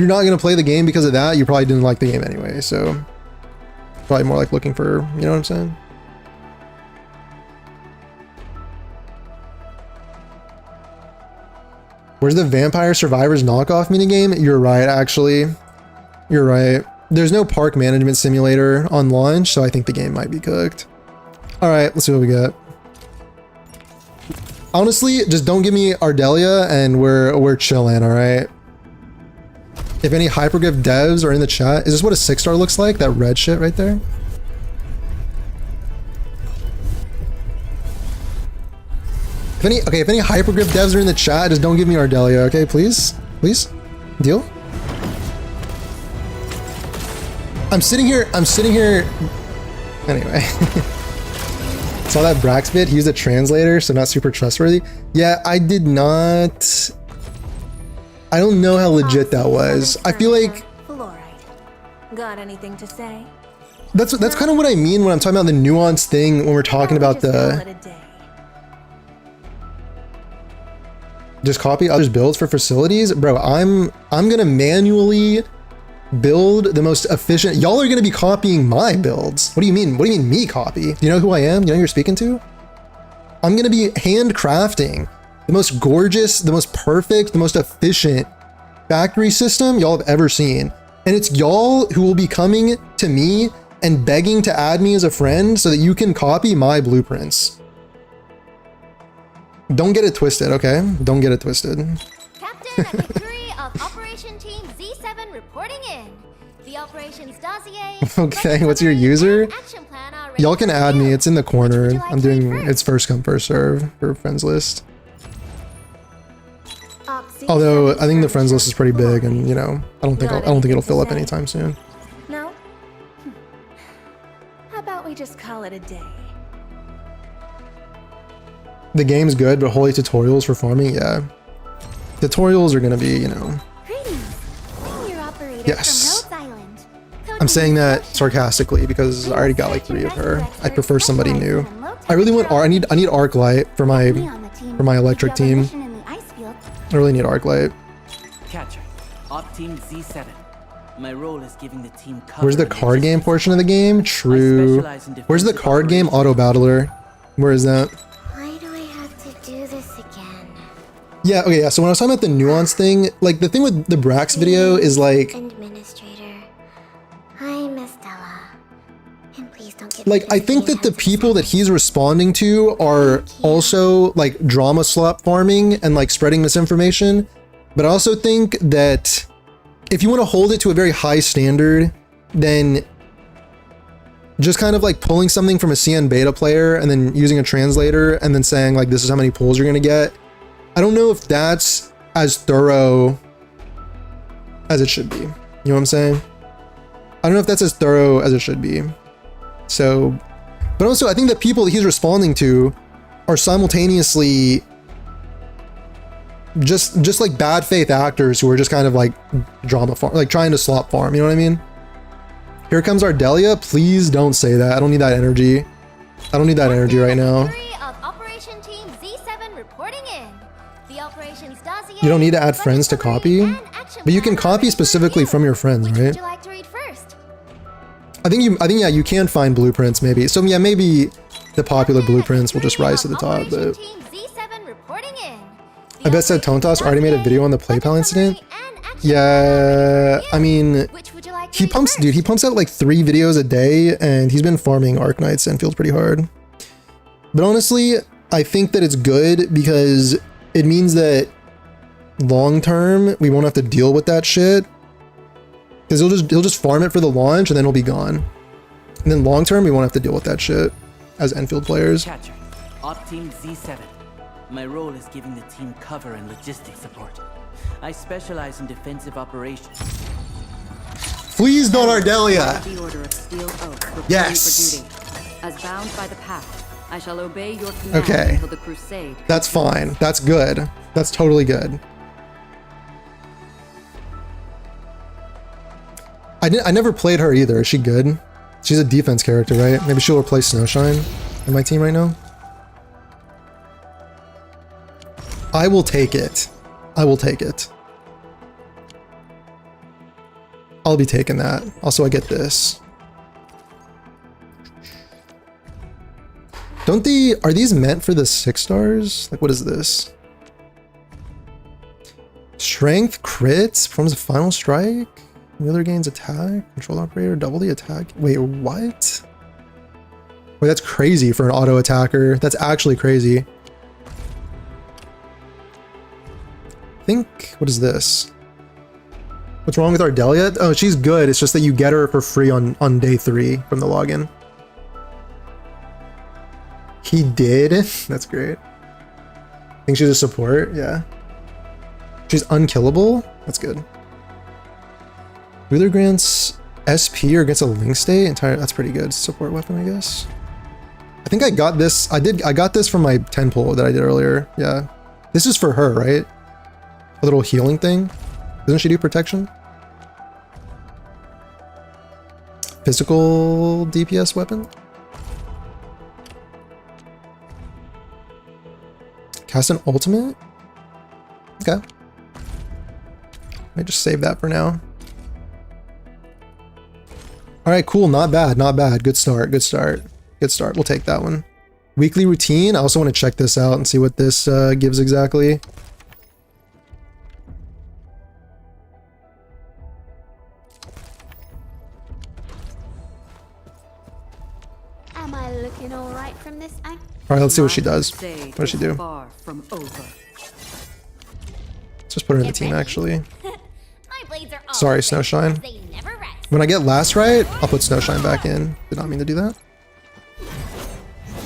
not gonna play the game because of that, you probably didn't like the game anyway. So probably more like looking for, you know what I'm saying? Where's the Vampire Survivors knockoff minigame? You're right, actually. You're right. There's no park management simulator on launch, so I think the game might be cooked. All right, let's see what we got. Honestly, just don't give me Ardelia and we're chilling, all right? If any hyperglyph devs are in the chat, is this what a 6-star looks like? That red shit right there? If any hyperglyph devs are in the chat, just don't give me Ardelia, okay? Please? Please? Deal? I'm sitting here... Anyway. Saw that Brax bit, he used a translator, so not super trustworthy. Yeah, I did not... I don't know how legit that was. I feel like... Got anything to say? That's kind of what I mean when I'm talking about the nuanced thing when we're talking about the... Just copy others' builds for facilities? Bro, I'm gonna manually build the most efficient... Y'all are gonna be copying my builds. What do you mean? What do you mean me copy? Do you know who I am? Do you know who you're speaking to? I'm gonna be handcrafting the most gorgeous, the most perfect, the most efficient factory system y'all have ever seen. And it's y'all who will be coming to me and begging to add me as a friend so that you can copy my blueprints. Don't get it twisted, okay? Don't get it twisted. Captain and victory of Operation Team Z7 reporting in. The operations dossier. Okay, what's your user? Y'all can add me. It's in the corner. I'm doing it's first come first serve for friends list. Although I think the friends list is pretty big, and you know I don't think it'll fill up anytime soon. No? How about we just call it a day? The game's good, but holy tutorials for farming, yeah. Tutorials are gonna be, you know. Yes. I'm saying that sarcastically because I already got like 3 of her. I prefer somebody new. I really want I need Arklight for my electric team. I really need Arklight. Catcher, Op Team Z7. My role is giving the team cover. Where's the card game portion of the game? True. Where's the card game auto battler? Where is that? Why do I have to do this again? Yeah, okay, yeah. So when I was talking about the nuance thing, like the thing with the Brax video is like Administrator, I'm Estella. And please don't get I think that the people that he's responding to are also like drama slop farming and like spreading misinformation. But I also think that if you want to hold it to a very high standard, then just kind of like pulling something from a CN beta player and then using a translator and then saying like this is how many pulls you're gonna get. I don't know if that's as thorough as it should be. You know what I'm saying? I don't know if that's as thorough as it should be. So, but also I think that people that he's responding to are simultaneously just like bad faith actors who are just kind of like drama farm, like trying to slop farm, you know what I mean? Here comes Ardelia. Please don't say that. I don't need that energy. I don't need that energy right now. You don't need to add friends to copy, but you can copy specifically from your friends, right? I think yeah, you can find blueprints maybe. So yeah, maybe the popular blueprints will just rise to the top, but I bet said Tontos already made a video on the PlayPal incident. Yeah, I mean, he pumps out like 3 videos a day and he's been farming Arknights and Endfield pretty hard. But honestly, I think that it's good because it means that long term we won't have to deal with that shit. Because he'll just farm it for the launch and then he'll be gone. And then long term we won't have to deal with that shit as Endfield players. Catcher, Op Team Z7. My role is giving the team cover and logistics support. I specialize in defensive operations. Please don't Ardelia! The order of Steel Oak. Yes! As bound by the pact, I shall obey your command okay. until the crusade. That's fine. That's good. That's totally good. I never played her either. Is she good? She's a defense character, right? Maybe she'll replace Snowshine in my team right now. I will take it. I will take it. I'll be taking that. Also, I get this. Are these meant for the 6 stars? Like, what is this? Strength, crits, performs a final strike. Wheeler gains attack, control operator, double the attack. Wait, what? Wait, that's crazy for an auto attacker. That's actually crazy. I think, what is this? What's wrong with Ardelia? Oh, she's good. It's just that you get her for free on day 3 from the login. He did? That's great. I think she's a support, yeah. She's unkillable? That's good. Wheeler grants SP or gets a link state? That's pretty good. Support weapon, I guess. I think I got this. I got this from my 10 pull that I did earlier. Yeah. This is for her, right? A little healing thing. Doesn't she do protection? Physical DPS weapon? Cast an ultimate? Okay. Let me just save that for now. Alright, cool. Not bad. Not bad. Good start. Good start. Good start. We'll take that one. Weekly routine. I also want to check this out and see what this gives exactly. right from this angle? All right, let's see what she does. What does she do? Far from over. Let's just put her in the team, actually. My blades are all Sorry, Snowshine. they never rest. When I get last right, I'll put Snowshine back in. Did not mean to do that.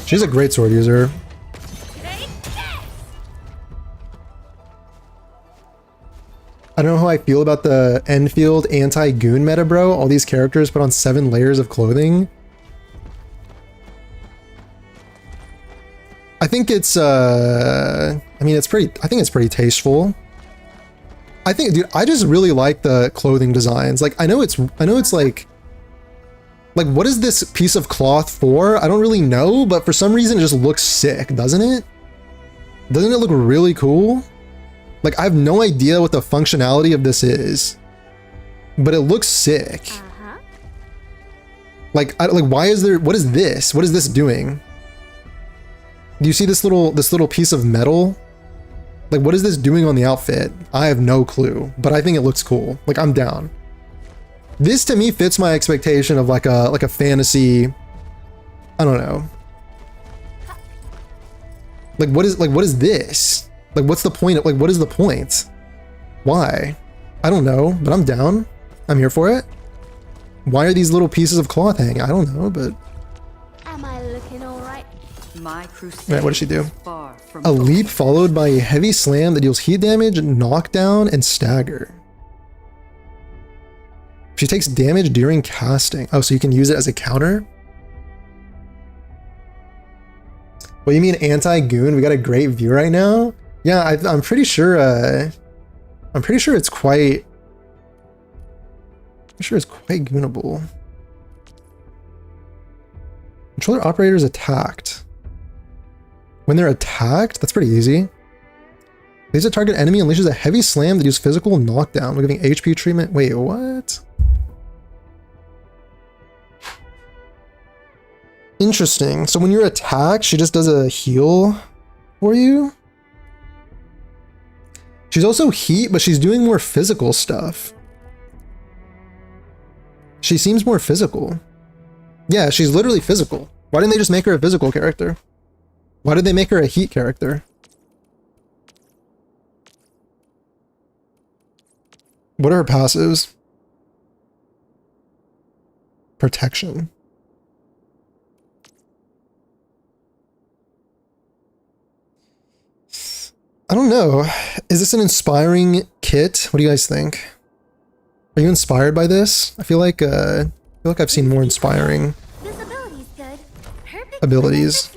She's a great sword user. I don't know how I feel about the Endfield anti-goon meta, bro. All these characters put on 7 layers of clothing. I think it's, I mean, I think it's pretty tasteful. I think, dude, I just really like the clothing designs. Like, I know it's like, what is this piece of cloth for? I don't really know, but for some reason it just looks sick, doesn't it? Doesn't it look really cool? Like, I have no idea what the functionality of this is, but it looks sick. Like, why is there, what is this? What is this doing? Do you see this little piece of metal? Like, what is this doing on the outfit? I have no clue, but I think it looks cool. Like, I'm down. This to me fits my expectation of like a fantasy, I don't know. Like, what is this? Like, what's the point of, like, what is the point? Why? I don't know, but I'm down. I'm here for it. Why are these little pieces of cloth hanging? I don't know, but... Am I looking alright? My crusade. Right, what does she do? A leap followed by a heavy slam that deals heat damage, knockdown, and stagger. She takes damage during casting. Oh, so you can use it as a counter? What do you mean anti-goon? We got a great view right now? Yeah, I'm pretty sure it's quite... I'm sure it's quite goonable. Controller operator is attacked. When they're attacked, that's pretty easy. Leaves a target enemy, unleashes a heavy slam that uses physical knockdown while giving HP treatment. Wait, what? Interesting. So when you're attacked, she just does a heal for you? She's also heat, but she's doing more physical stuff. She seems more physical. Yeah, she's literally physical. Why didn't they just make her a physical character? Why did they make her a heat character? What are her passives? Protection. I don't know. Is this an inspiring kit? What do you guys think? Are you inspired by this? I feel like I've seen more inspiring abilities.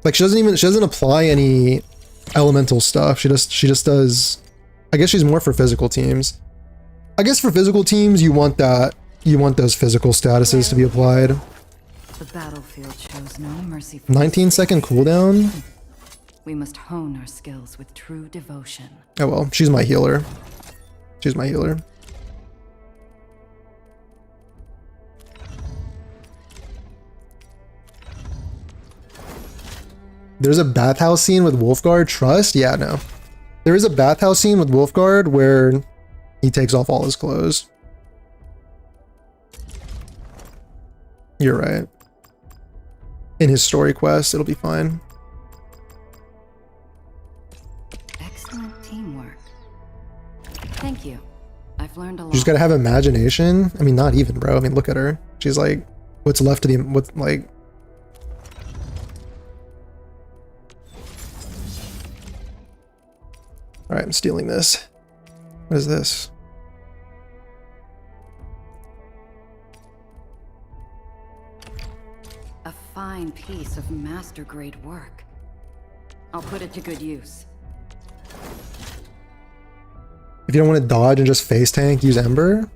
Like she doesn't apply any elemental stuff. She just does. I guess she's more for physical teams. I guess for physical teams you want those physical statuses to be applied. The battlefield shows no mercy. 19-second cooldown. We must hone our skills with true devotion. Oh well, she's my healer. She's my healer. There's a bathhouse scene with Wolfguard. Trust? Yeah, no. There is a bathhouse scene with Wolfguard where he takes off all his clothes. You're right. In his story quest, it'll be fine. Excellent teamwork. Thank you. I've learned a lot. You just gotta have imagination. I mean, not even, bro. I mean, look at her. She's like, what's left of the, what, like... Alright, I'm stealing this. What is this? A fine piece of master-grade work. I'll put it to good use. If you don't want to dodge and just face tank, use Ember?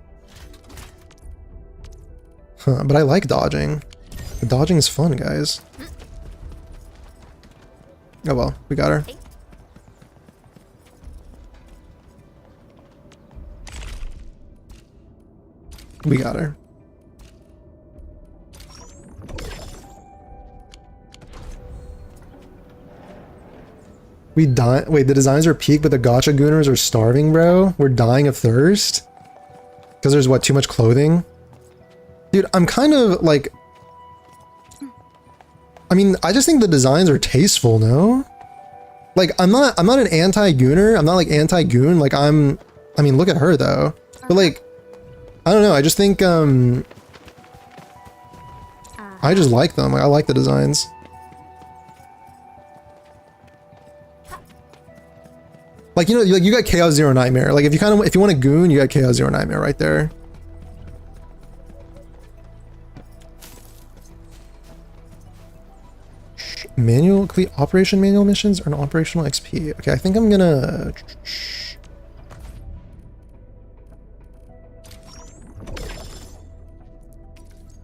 Huh, but I like dodging. The dodging is fun, guys. Oh well, we got her. We got her. We die. Wait, the designs are peak, but the gacha gooners are starving, bro. We're dying of thirst. Because there's what, too much clothing? Dude, I'm kind of like... I mean, I just think the designs are tasteful, no? Like, I'm not an anti-gooner. I'm not like anti-goon. Like, I mean, look at her though. But like, I don't know. I just think, I just like them. Like, I like the designs. Like, you know, like you got Chaos Zero Nightmare. Like, if you want a goon, you got Chaos Zero Nightmare right there. Manual, complete operation manual missions or an operational XP. Okay, I think I'm gonna... I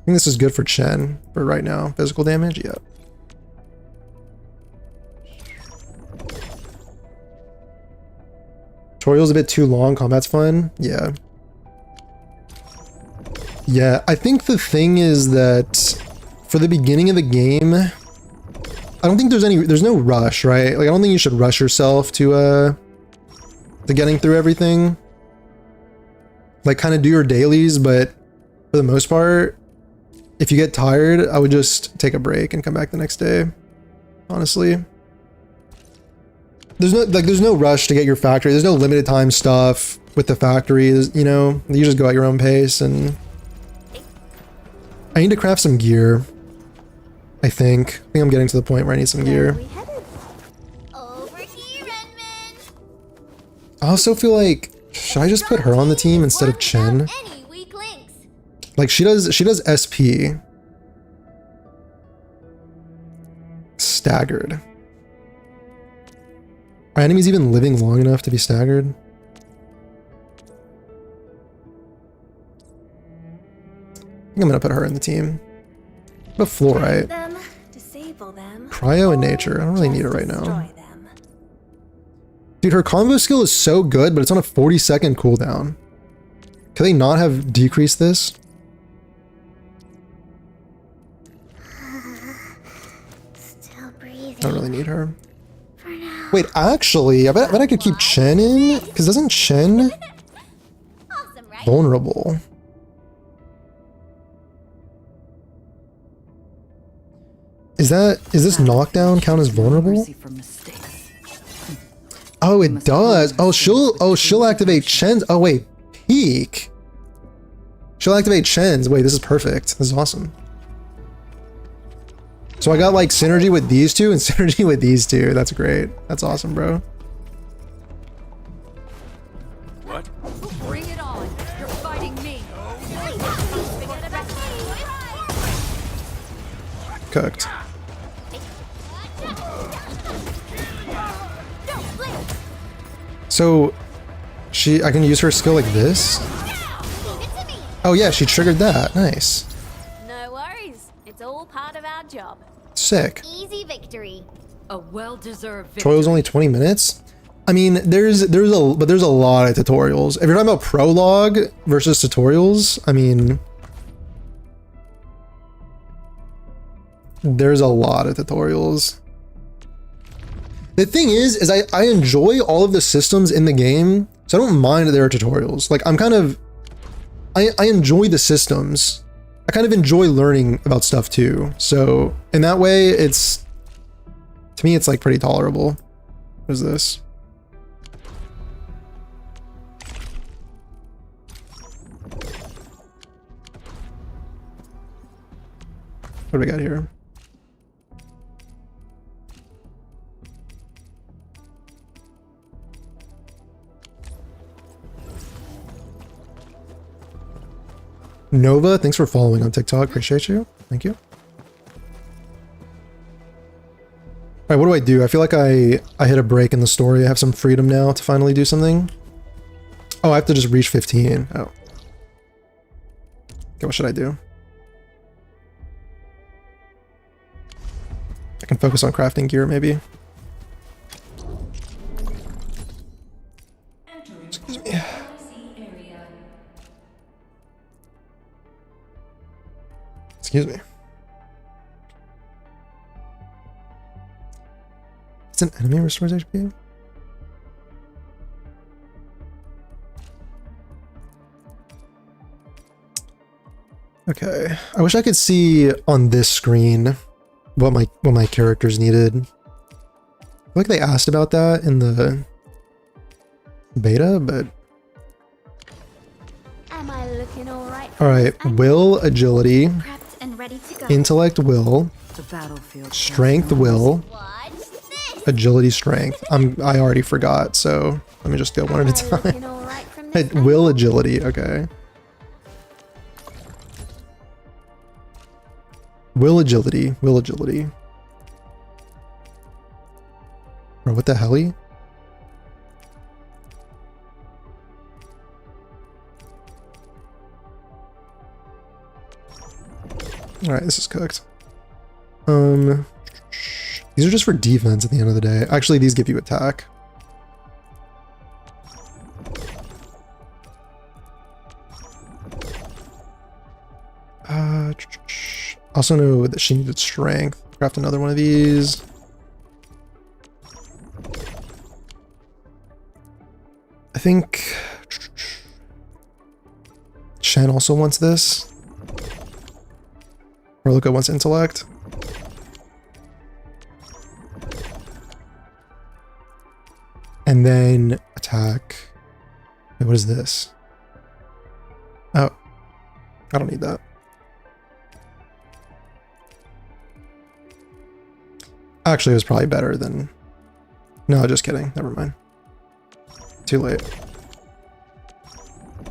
think this is good for Chen for right now. Physical damage, yeah. Tutorial's a bit too long, combat's fun. Yeah. Yeah, I think the thing is that for the beginning of the game, I don't think there's no rush, right? Like, I don't think you should rush yourself to getting through everything. Like, kind of do your dailies, but for the most part, if you get tired, I would just take a break and come back the next day, honestly. There's no rush to get your factory. There's no limited time stuff with the factories, you know? You just go at your own pace, and I need to craft some gear. I think I'm getting to the point where I need some gear. Over here, Redman. I also feel like, should I just put her on the team instead of Chen? Any weak links. Like, she does SP. Staggered. Are enemies even living long enough to be staggered? I think I'm gonna put her in the team. But fluorite. Cryo and nature. I don't really need it right now. Dude, her combo skill is so good, but it's on a 40-second cooldown. Could they not have decreased this? Still breathing. I don't really need her. Wait, actually, I bet I could keep Chen in, because doesn't Chen Awesome, right? vulnerable? Is this knockdown count as vulnerable? Oh, it does. Oh, she'll activate Chen's. Oh wait, peak. She'll activate Chen's. Wait, this is perfect. This is awesome. So I got like synergy with these two and synergy with these two. That's great. That's awesome, bro. What? Bring it on. You're fighting me. Cooked. So I can use her skill like this? Oh yeah, she triggered that. Nice. No worries. It's all part of our job. Sick. Easy victory. A well-deserved victory. Tutorial's only 20 minutes? I mean, there's a lot of tutorials. If you're talking about prologue versus tutorials, I mean, there's a lot of tutorials. The thing is I enjoy all of the systems in the game, so I don't mind that there are tutorials. Like, I enjoy the systems. I kind of enjoy learning about stuff too. So in that way, to me, it's like pretty tolerable. What is this? What do we got here? Nova, thanks for following on TikTok. Appreciate you. Thank you. All right, what do I do? I feel like I hit a break in the story. I have some freedom now to finally do something. Oh, I have to just reach 15. Oh. Okay, what should I do? I can focus on crafting gear, maybe. Excuse me. Excuse me. It's an enemy restores HP? Okay. I wish I could see on this screen what my characters needed. I feel like they asked about that in the beta, but Am I looking all right? all right. Will, agility, Prepped and ready to go. intellect, will, The battlefield. strength, will, agility, strength. I already forgot, so let me just go one at a time. Will, agility. Okay. Will, agility. Will, agility. Bro, what the hell? Alright, this is cooked. These are just for defense at the end of the day. Actually, these give you attack. Also know that she needed strength. Craft another one of these. I think Shen also wants this. Perlica wants intellect. And then attack. Wait, what is this? Oh, I don't need that. Actually, it was probably better than... No, just kidding. Never mind. Too late.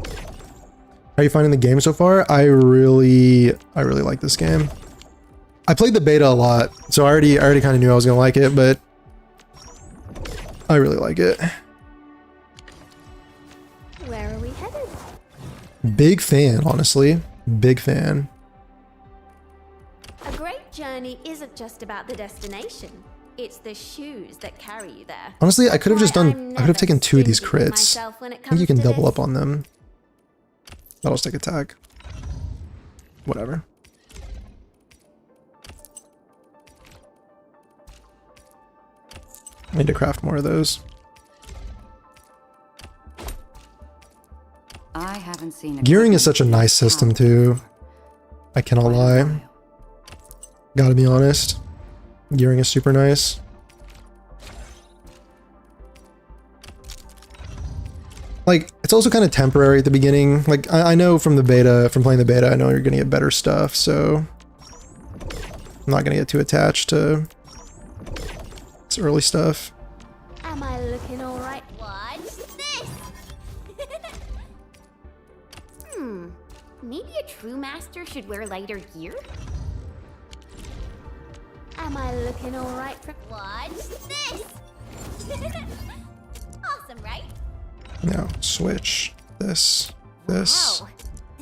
How are you finding the game so far? I really like this game. I played the beta a lot, so I already kind of knew I was gonna like it, but I really like it. Where are we headed? Big fan, honestly. Big fan. A great journey isn't just about the destination. It's the shoes that carry you there. Honestly, I could have just done... I could have taken 2 of these crits. I think you can double up on them. That'll stick attack. Whatever. I need to craft more of those. I haven't seen Gearing is such a nice system too. I cannot lie. Gotta be honest. Gearing is super nice. Like, it's also kind of temporary at the beginning. Like, I know from the beta, from playing the beta, I know you're gonna get better stuff, so I'm not gonna get too attached to this early stuff. Am I looking all right? Watch this. Maybe a true master should wear lighter gear. Am I looking all right? Watch this. Awesome, right? Now switch this, this, Wow,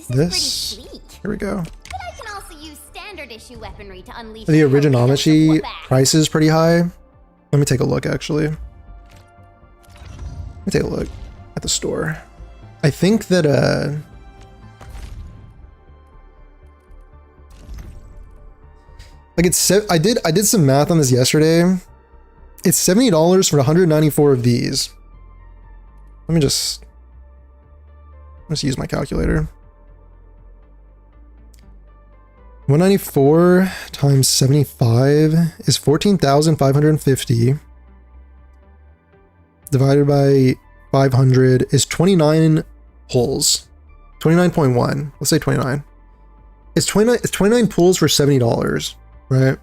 this. pretty sleek. Here we go. But I can also use standard issue weaponry to unleash The a tornado Originometry from back. price is pretty high. Let me take a look, actually. Let me take a look at the store. I think that, like it's, I did some math on this yesterday. It's $70 for 194 of these. Let me just use my calculator. 194 times 75 is 14,550. Divided by 500 is 29 pulls. 29.1. Let's say 29. It's 29 pulls for $70, right?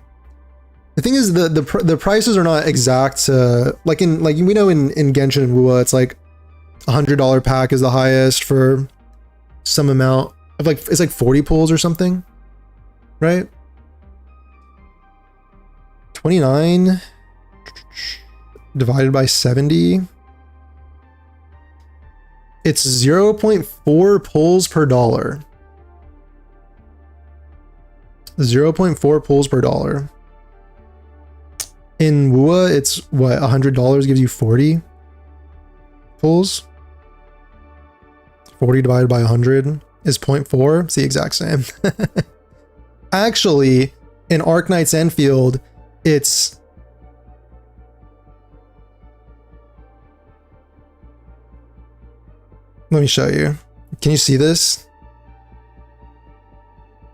The thing is the prices are not exact. Like we know in Genshin and Wuha, it's like $100 pack is the highest for some amount of like, it's like 40 pulls or something, right? 29 divided by 70. It's 0.4 pulls per dollar. 0.4 pulls per dollar. In Wuha, it's what, $100 gives you 40 pulls. 40 divided by 100 is 0.4. It's the exact same. Actually, in Arknights Endfield, it's... Let me show you. Can you see this?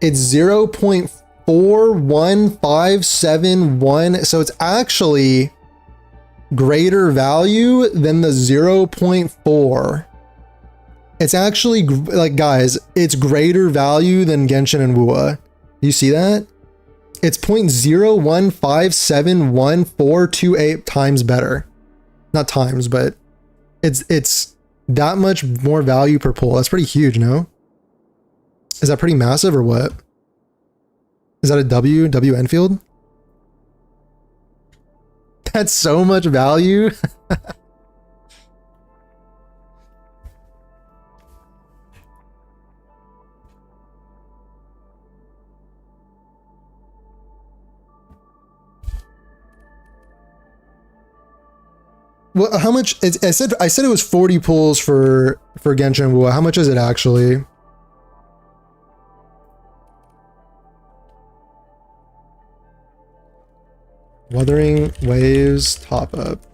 It's 0.4 0.41571. So it's actually greater value than the 0.4. It's actually, like, guys, it's greater value than Genshin and Wuha. You see that? It's 0.01571,428 times better. Not times, but it's that much more value per pull. That's pretty huge, no? Is that pretty massive or what? Is that a W Enfield? That's so much value. Well, how much? I said it was 40 pulls for Genshin Wuha. How much is it actually? Wuthering Waves top up.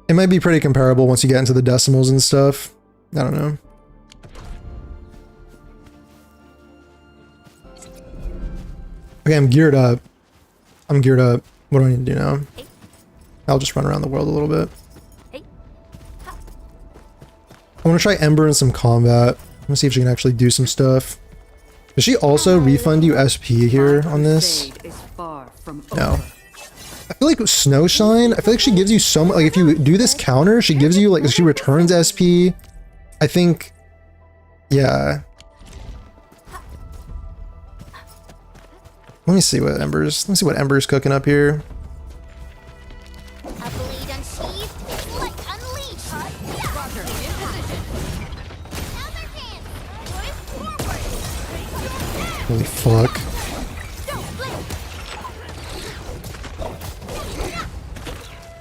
It might be pretty comparable once you get into the decimals and stuff. I don't know. Okay, I'm geared up. I'm geared up. What do I need to do now? I'll just run around the world a little bit. I want to try Ember in some combat. I'm gonna see if she can actually do some stuff. Does she also refund you SP here on this? No. I feel like with Snowshine, I feel like she gives you so much. Like if you do this counter, she gives you like, she returns SP. I think, yeah. Let me see what Ember's cooking up here. Holy fuck.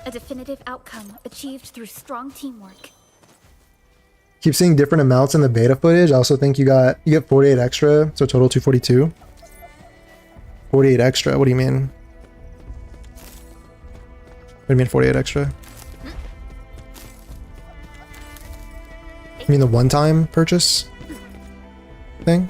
A definitive outcome achieved through strong teamwork. Keep seeing different amounts in the beta footage. I also think you get 48 extra, so total 242. 48 extra, what do you mean? What do you mean 48 extra? You mean the one-time purchase thing?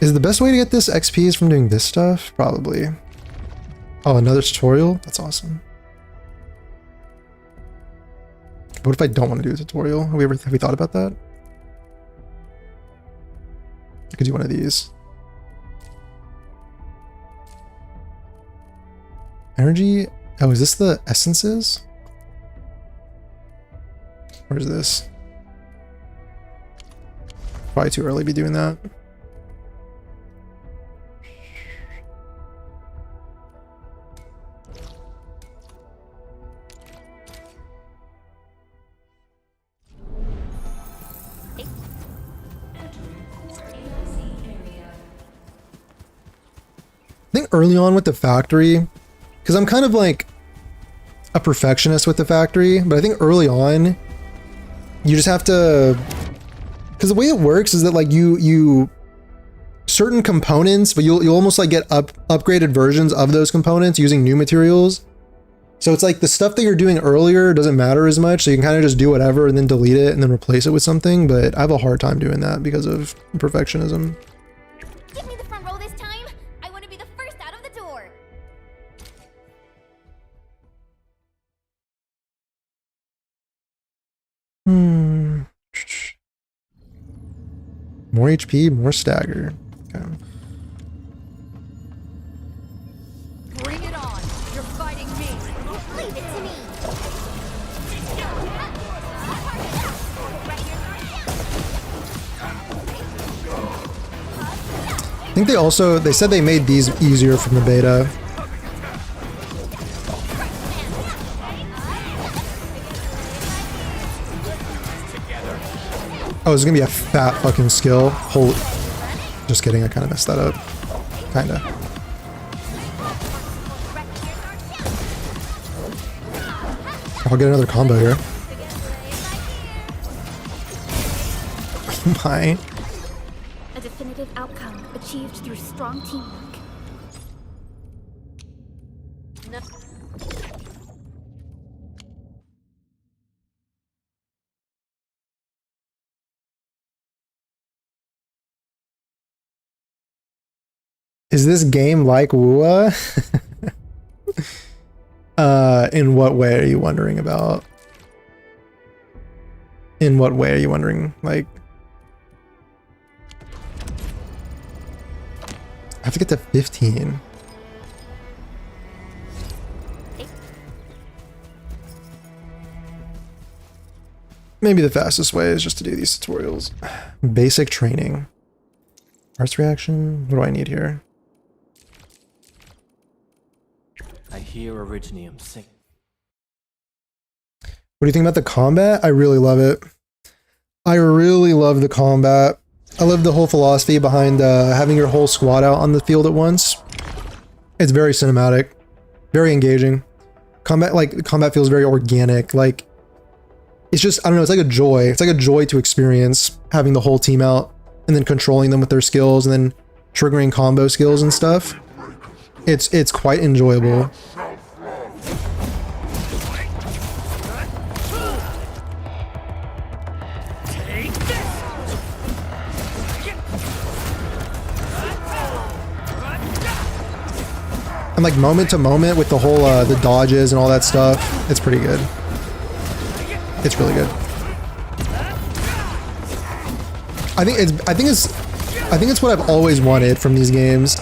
Is the best way to get this XP is from doing this stuff? Probably. Oh, another tutorial? That's awesome. What if I don't want to do a tutorial? Have we thought about that? I could do one of these. Energy? Oh, is this the essences? Or is this? Probably too early to be doing that. I think early on with the factory, because I'm kind of like a perfectionist with the factory, but I think early on, you just have to, because the way it works is that like you certain components, but you'll almost like get upgraded versions of those components using new materials. So it's like the stuff that you're doing earlier doesn't matter as much, so you can kind of just do whatever and then delete it and then replace it with something, but I have a hard time doing that because of perfectionism. Give me the front row this time. I want to be the first out of the door. More HP, more stagger. Okay. Bring it on. You're fighting me. Leave it to me. I think they said they made these easier from the beta. Oh, it's gonna be a fat fucking skill. Just kidding, I kind of messed that up. Kinda. I'll get another combo here. Oh my. A definitive outcome achieved through strong teamwork. Is this game like Wua? In what way are you wondering about? In what way are you wondering? Like, I have to get to 15. Maybe the fastest way is just to do these tutorials. Basic training. Arts reaction. What do I need here? I hear Originium sing. What do you think about the combat? I really love it. I really love the combat. I love the whole philosophy behind having your whole squad out on the field at once. It's very cinematic, very engaging. Combat feels very organic. Like, it's just, I don't know, it's like a joy. It's like a joy to experience having the whole team out and then controlling them with their skills and then triggering combo skills and stuff. It's quite enjoyable. And like moment to moment with the whole the dodges and all that stuff, it's pretty good. It's really good. I think it's what I've always wanted from these games.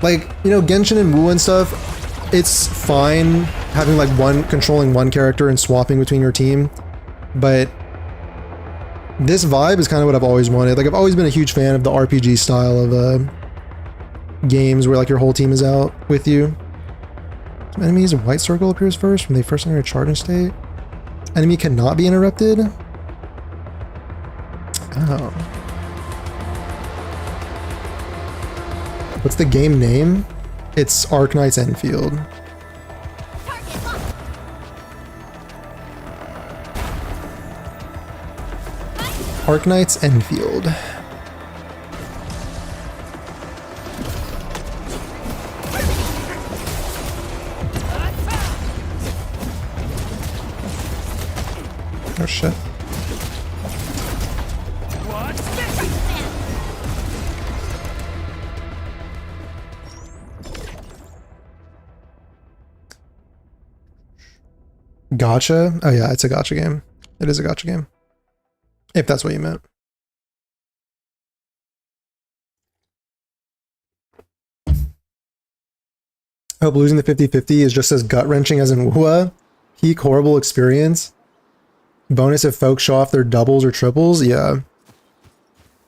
Like, you know, Genshin and Wu and stuff, it's fine having like controlling one character and swapping between your team, but this vibe is kind of what I've always wanted. Like, I've always been a huge fan of the RPG style of games where like your whole team is out with you. Some enemies, a white circle appears first when they first enter a charging state. Enemy cannot be interrupted. Oh. What's the game name? It's Arknights Endfield. Arknights Endfield. Oh shit. Gotcha? Oh yeah, it's a gotcha game. It is a gotcha game. If that's what you meant. I hope losing the 50-50 is just as gut-wrenching as in Wua. Peak horrible experience. Bonus if folks show off their doubles or triples. Yeah.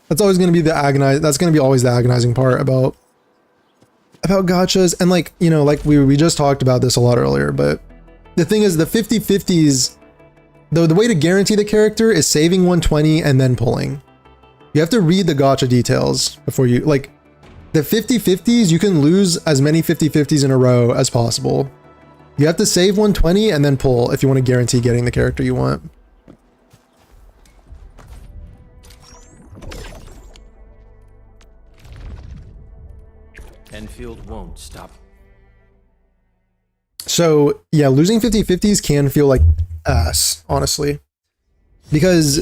That's always going to be that's going to be always the agonizing part about gachas. And like, you know, like we just talked about this a lot earlier, but the thing is the 50-50s, though, the way to guarantee the character is saving 120 and then pulling. You have to read the gacha details before you, like, the 50-50s, you can lose as many 50-50s in a row as possible. You have to save 120 and then pull if you want to guarantee getting the character you want. Enfield won't stop. So yeah, losing 50-50s can feel like ass, honestly, because,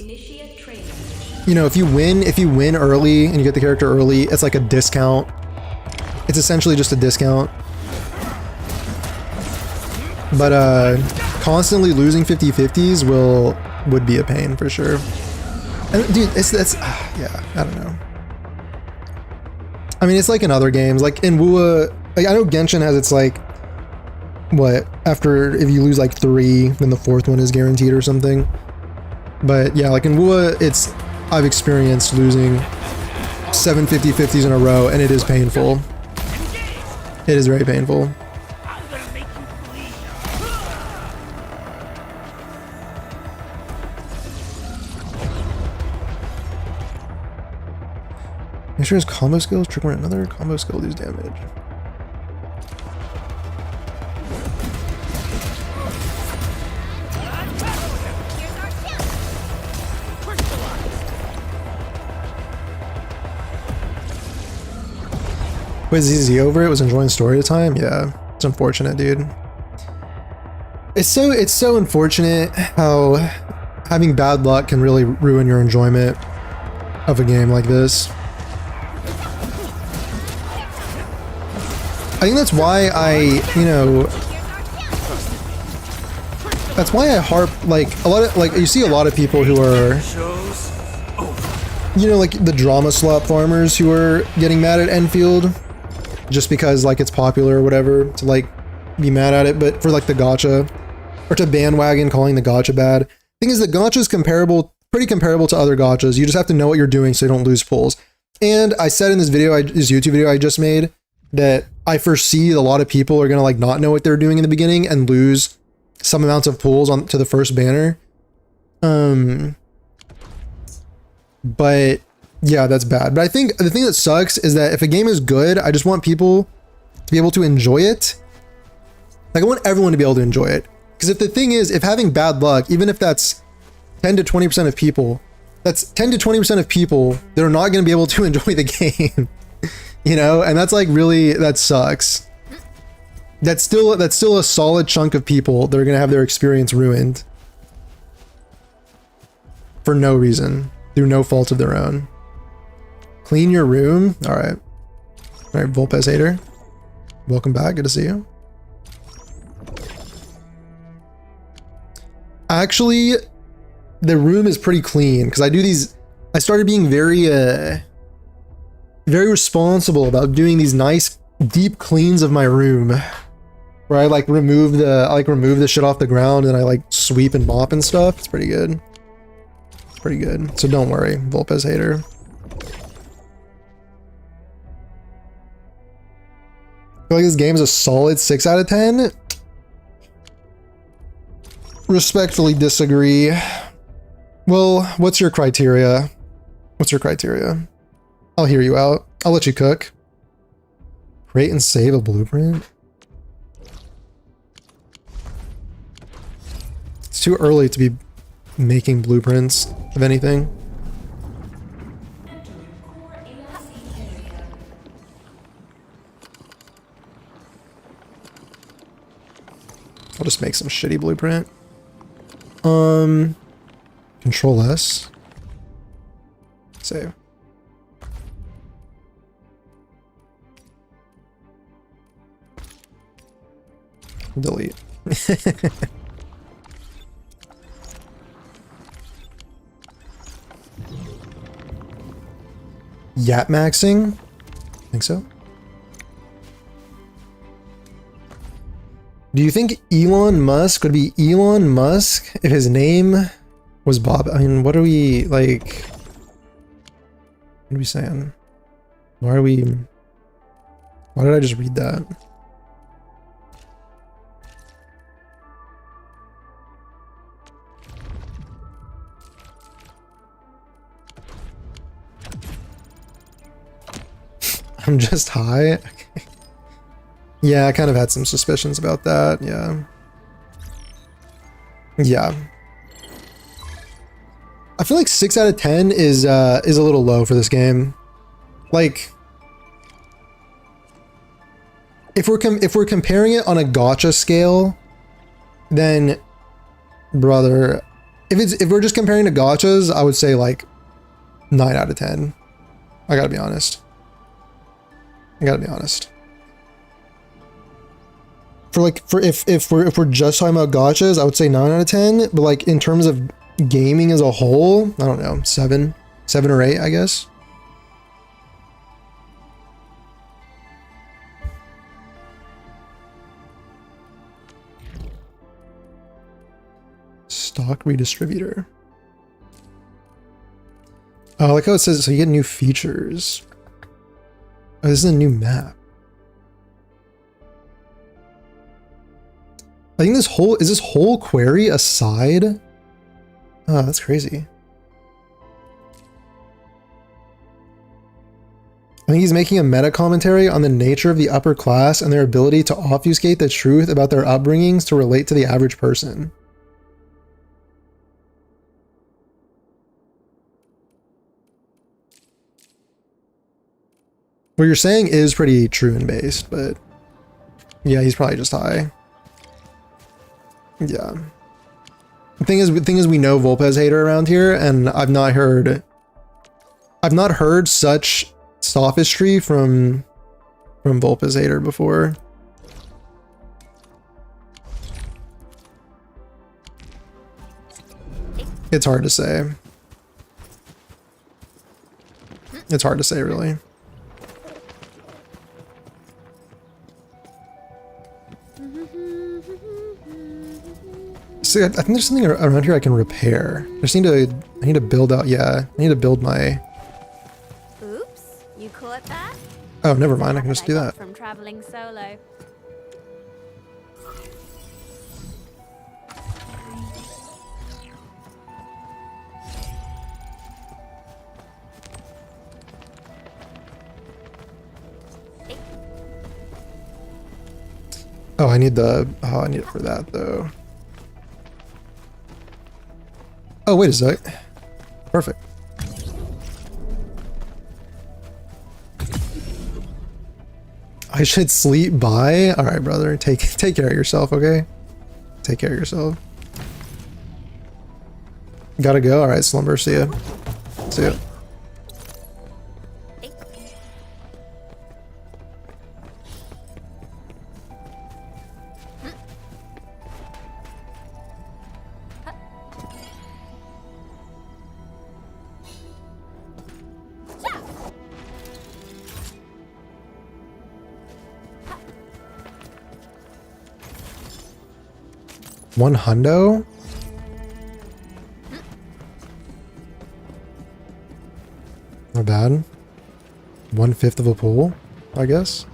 you know, if you win early and you get the character early, it's like a discount. It's essentially just a discount. But constantly losing 50-50s would be a pain for sure. And dude, yeah, I don't know. I mean, it's like in other games, like in Wua, like I know Genshin has its like, what, after, if you lose like 3, then the 4th one is guaranteed or something. But yeah, like in Wua, I've experienced losing 7 50-50s in a row, and it is painful. It is very painful. Make sure his combo skills trigger another combo skill deals damage. Wait, is he over it? Was enjoying story time? Yeah, it's unfortunate, dude. It's so unfortunate how having bad luck can really ruin your enjoyment of a game like this. I think that's why that's why I harp, like, a lot of, like, you see a lot of people who are, like the drama slop farmers who are getting mad at Enfield just because, like, it's popular or whatever, to, like, be mad at it, but for, like, the gacha, or to bandwagon calling the gacha bad. Thing is, the gacha is pretty comparable to other gachas. You just have to know what you're doing so you don't lose pulls. And I said in this video, this YouTube video I just made, that I foresee a lot of people are gonna, like, not know what they're doing in the beginning and lose some amounts of pulls on to the first banner. But yeah, that's bad. But I think the thing that sucks is that if a game is good, I just want people to be able to enjoy it. Like, I want everyone to be able to enjoy it. Because if the thing is, if having bad luck, even if that's 10 to 20% of people, that's 10 to 20% of people that are not going to be able to enjoy the game. And that's like, really, that sucks. That's still a solid chunk of people that are going to have their experience ruined for no reason, through no fault of their own. Clean your room. All right, Vulpes hater, welcome back. Good to see you. Actually, the room is pretty clean because I started being very responsible about doing these nice deep cleans of my room, where I like remove the shit off the ground and I like sweep and mop and stuff. It's pretty good. It's pretty good. So don't worry, Vulpes hater. I feel like this game is a solid 6 out of 10. Respectfully disagree. Well, what's your criteria? What's your criteria? I'll hear you out. I'll let you cook. Create and save a blueprint? It's too early to be making blueprints of anything. I'll just make some shitty blueprint. Control S. Save. Delete. Yap maxing? Think so? Do you think Elon Musk would be Elon Musk if his name was Bob? I mean, what are we, like... What are we saying? Why did I just read that? I'm just high? Okay. Yeah, I kind of had some suspicions about that, yeah. Yeah. I feel like 6 out of 10 is a little low for this game. Like, if we're comparing it on a gacha scale, then, brother, if we're just comparing to gachas, I would say like 9 out of 10. I gotta be honest. If we're just talking about gachas, I would say 9 out of 10. But like in terms of gaming as a whole, I don't know, 7 or 8, I guess. Stock redistributor. Oh, I like how it says, so you get new features. Oh, this is a new map. I think is this whole query a side? Oh, that's crazy. I think he's making a meta commentary on the nature of the upper class and their ability to obfuscate the truth about their upbringings to relate to the average person. What you're saying is pretty true and based, but yeah, he's probably just high. Yeah. The thing is we know Volpez hater around here, and I've not heard such sophistry from Volpez hater before. It's hard to say. It's hard to say, really. See, I think there's something around here I can repair. I need to build out. Yeah, I need to build my. Oops, you caught that? Oh, never mind. I can just do that. From traveling solo. Oh, I need the. Oh, I need it for that though. Oh, wait a sec. Perfect. I should sleep by? Alright, brother. Take care of yourself, okay? Take care of yourself. Gotta go? Alright, slumber. See ya. See ya. $100? Not bad. 1/5 of a pool, I guess.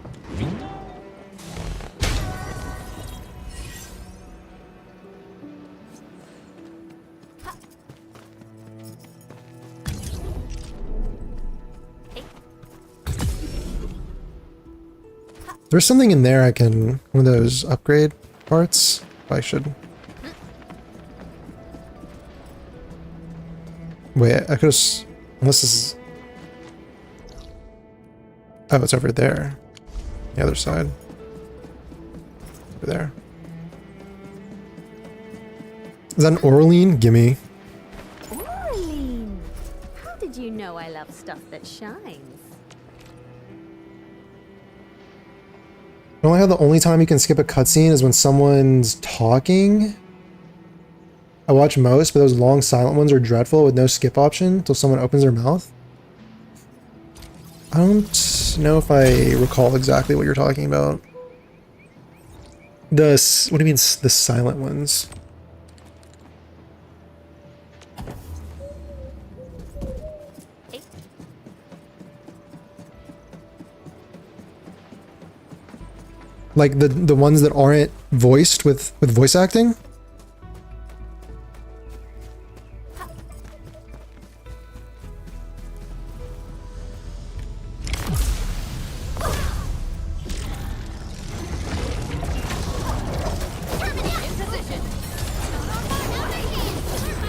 There's something in there I can, one of those upgrade parts. I should. Wait, I could have, unless this is, oh, it's over there. The other side. Over there. Is that an Orlean? Gimme. Orlean! How did you know I love stuff that shines? I don't like how the only time you can skip a cutscene is when someone's talking. I watch most, but those long silent ones are dreadful with no skip option until someone opens their mouth. I don't know if I recall exactly what you're talking about. What do you mean, the silent ones? Like the ones that aren't voiced with voice acting?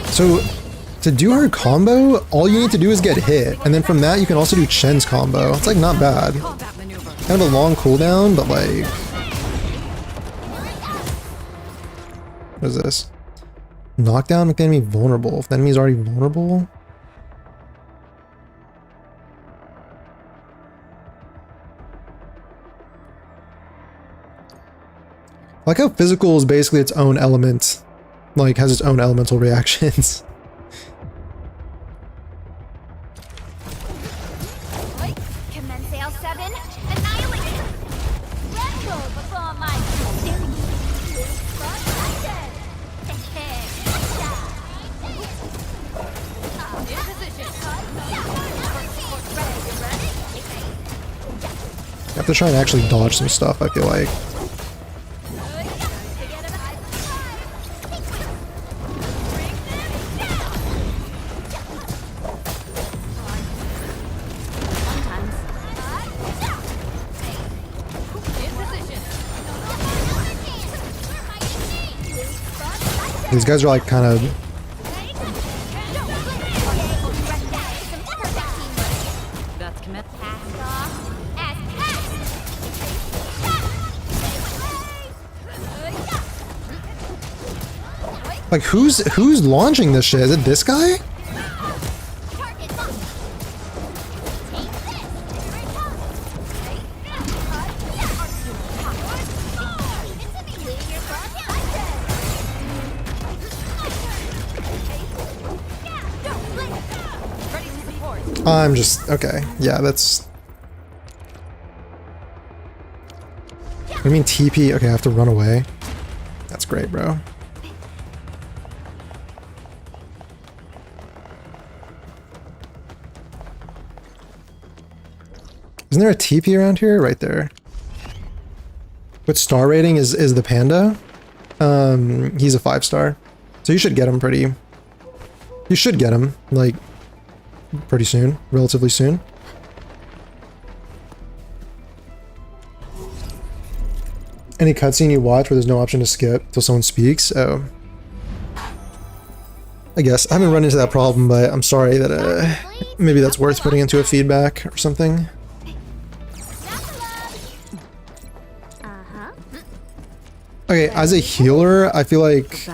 So to do her combo, all you need to do is get hit, and then from that you can also do Chen's combo. It's like not bad. Kind of a long cooldown, but like, what is this? Knockdown make the enemy vulnerable. If the enemy is already vulnerable. I like how physical is basically its own element. Like, has its own elemental reactions. I have to try and actually dodge some stuff, I feel like. These guys are like kind of... Like, who's launching this shit? Is it this guy? I'm just, okay, yeah, that's... What do you mean TP? Okay, I have to run away. That's great, bro. Isn't there a TP around here? Right there. What star rating is the panda? He's a 5-star. So you should get him pretty... You should get him, like, pretty soon. Relatively soon. Any cutscene you watch where there's no option to skip till someone speaks? Oh. I guess. I haven't run into that problem, but I'm sorry that maybe that's worth putting into a feedback or something. Okay, as a healer, I feel like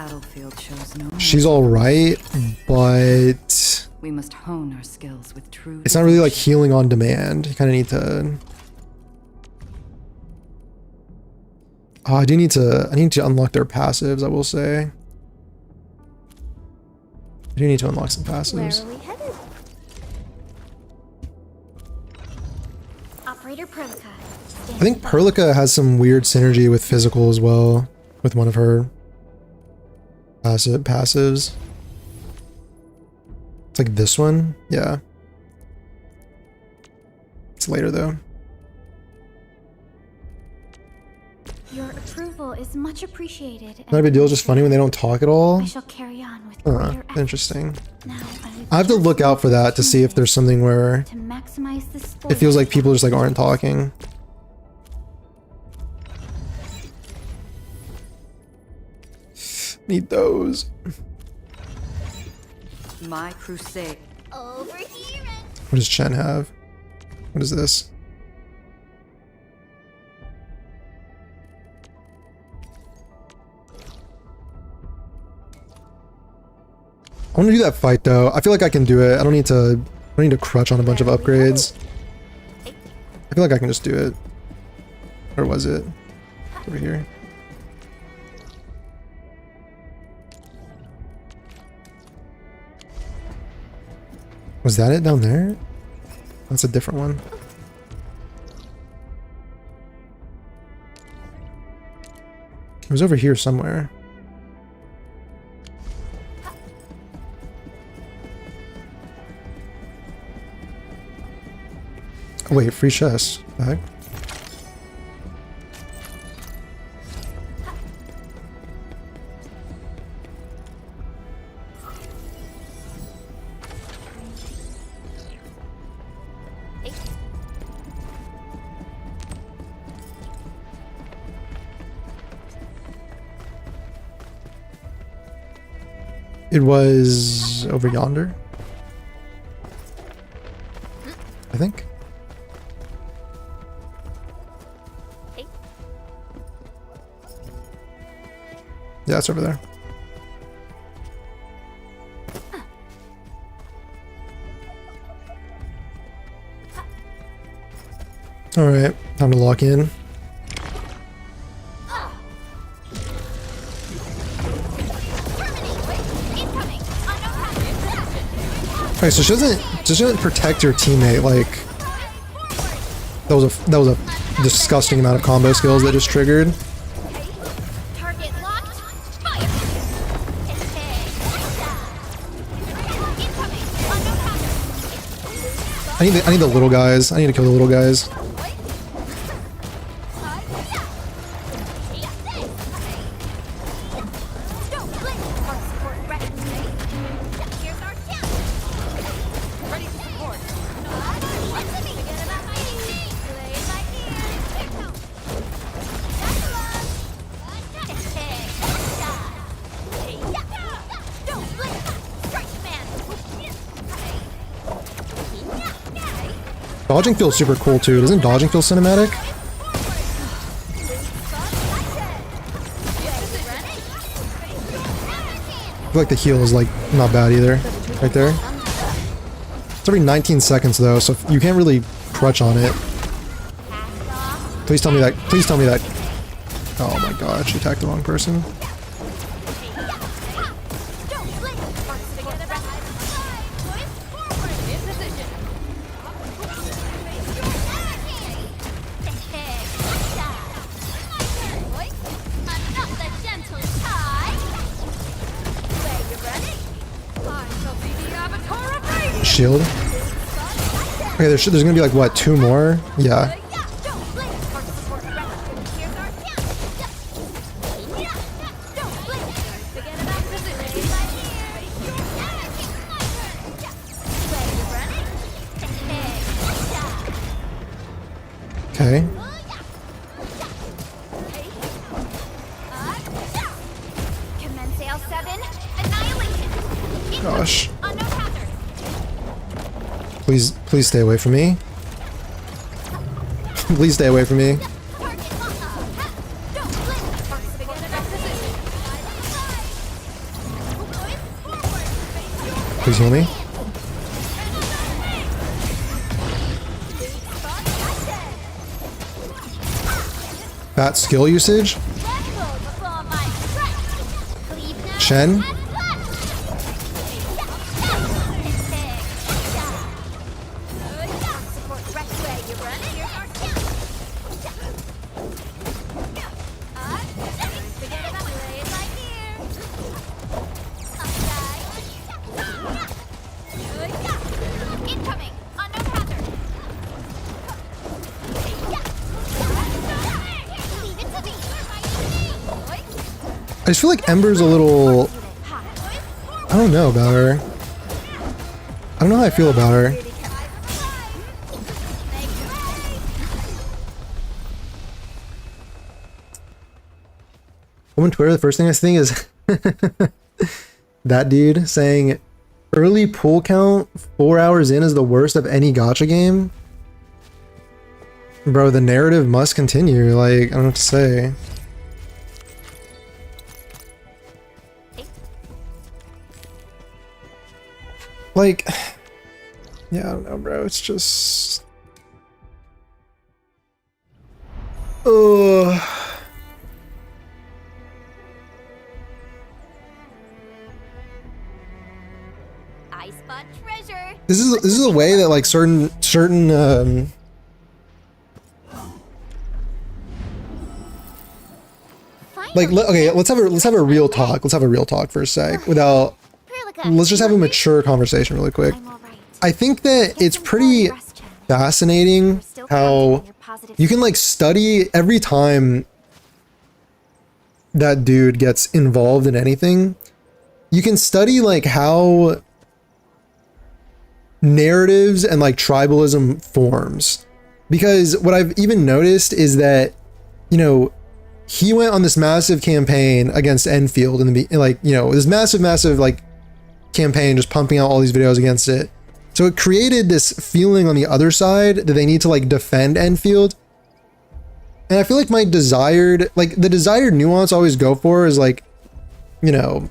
she's alright, but we must hone our skills with true. It's not really like healing on demand. You kind of need to. Oh, I need to unlock their passives, I will say. I do need to unlock some passives. Where are we headed? Operator Protocol. I think Perlica has some weird synergy with physical as well, with one of her passives. It's like this one, yeah. It's later though. Your approval is much appreciated. Not a big deal, just funny when they don't talk at all. I shall carry on with greater interesting. Now, I have to look out for that to see if there's something where to maximize the it feels like people just like aren't talking. Need those. My crusade. Over here. What does Chen have? What is this? I want to do that fight though. I feel like I can do it. I don't need to crutch on a bunch of upgrades. I feel like I can just do it. Where was it? Over here. Was that it down there? That's a different one. It was over here somewhere. Oh wait, free chest. What the heck? It was over yonder, I think. Yeah, it's over there. All right, time to lock in. Okay, so she doesn't protect your teammate. Like that was a disgusting amount of combo skills that just triggered. I need the little guys. I need to kill the little guys. Dodging feels super cool too. Doesn't dodging feel cinematic? feel like the heal is like not bad either. Right there. It's every 19 seconds though, so you can't really crutch on it. Please tell me that. Please tell me that. Oh my god, she attacked the wrong person. Shield. Okay, there's gonna be like what, 2 more? Yeah. Okay. Gosh. Please stay away from me. Please stay away from me. Please heal me. That skill usage. Shen. I just feel like Ember's a little... I don't know about her. I don't know how I feel about her. On Twitter, the first thing I think is that dude saying early pool count 4 hours in is the worst of any gacha game. Bro, the narrative must continue. Like, I don't know what to say. Like, yeah, I don't know, bro. It's just... Ugh. I spot treasure. This is a way that like certain like okay, let's have a real talk. Let's have a real talk for a sec without. Let's just have a mature conversation really quick. I think that it's pretty fascinating how you can like study every time that dude gets involved in anything. You can study like how narratives and like tribalism forms. Because what I've even noticed is that, you know, he went on this massive campaign against Endfield in the like, you know, this massive like campaign, just pumping out all these videos against it. So it created this feeling on the other side that they need to like defend Endfield. And I feel like my desired, like the desired nuance I always go for is like, you know,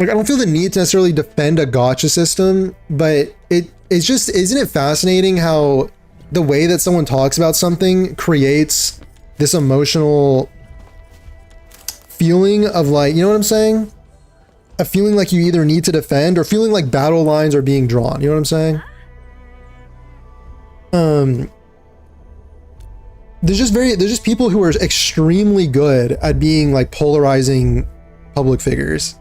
like I don't feel the need to necessarily defend a gacha system, but it's just, isn't it fascinating how the way that someone talks about something creates this emotional feeling of like, you know what I'm saying? A feeling like you either need to defend or feeling like battle lines are being drawn. You know what I'm saying? There's just people who are extremely good at being like polarizing public figures.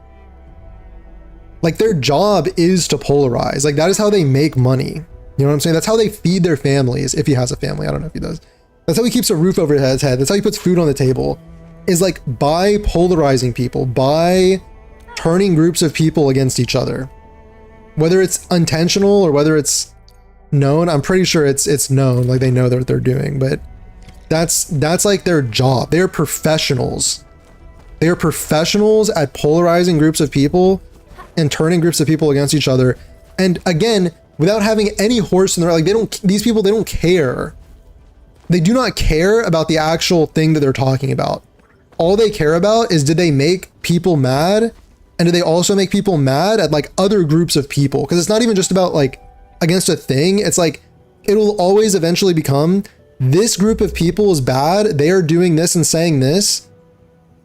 Like their job is to polarize. Like that is how they make money. You know what I'm saying? That's how they feed their families. If he has a family, I don't know if he does. That's how he keeps a roof over his head. That's how he puts food on the table. Is like by polarizing people, by turning groups of people against each other. Whether it's intentional or whether it's known, I'm pretty sure it's known, like they know what they're doing, but that's like their job. They're professionals. They are professionals at polarizing groups of people and turning groups of people against each other. And again, without having any horse in their, like these people, they don't care. They do not care about the actual thing that they're talking about. all they care about is, did they make people mad? And do they also make people mad at like other groups of people? Because it's not even just about like against a thing. It's like, it'll always eventually become, this group of people is bad. They are doing this and saying this.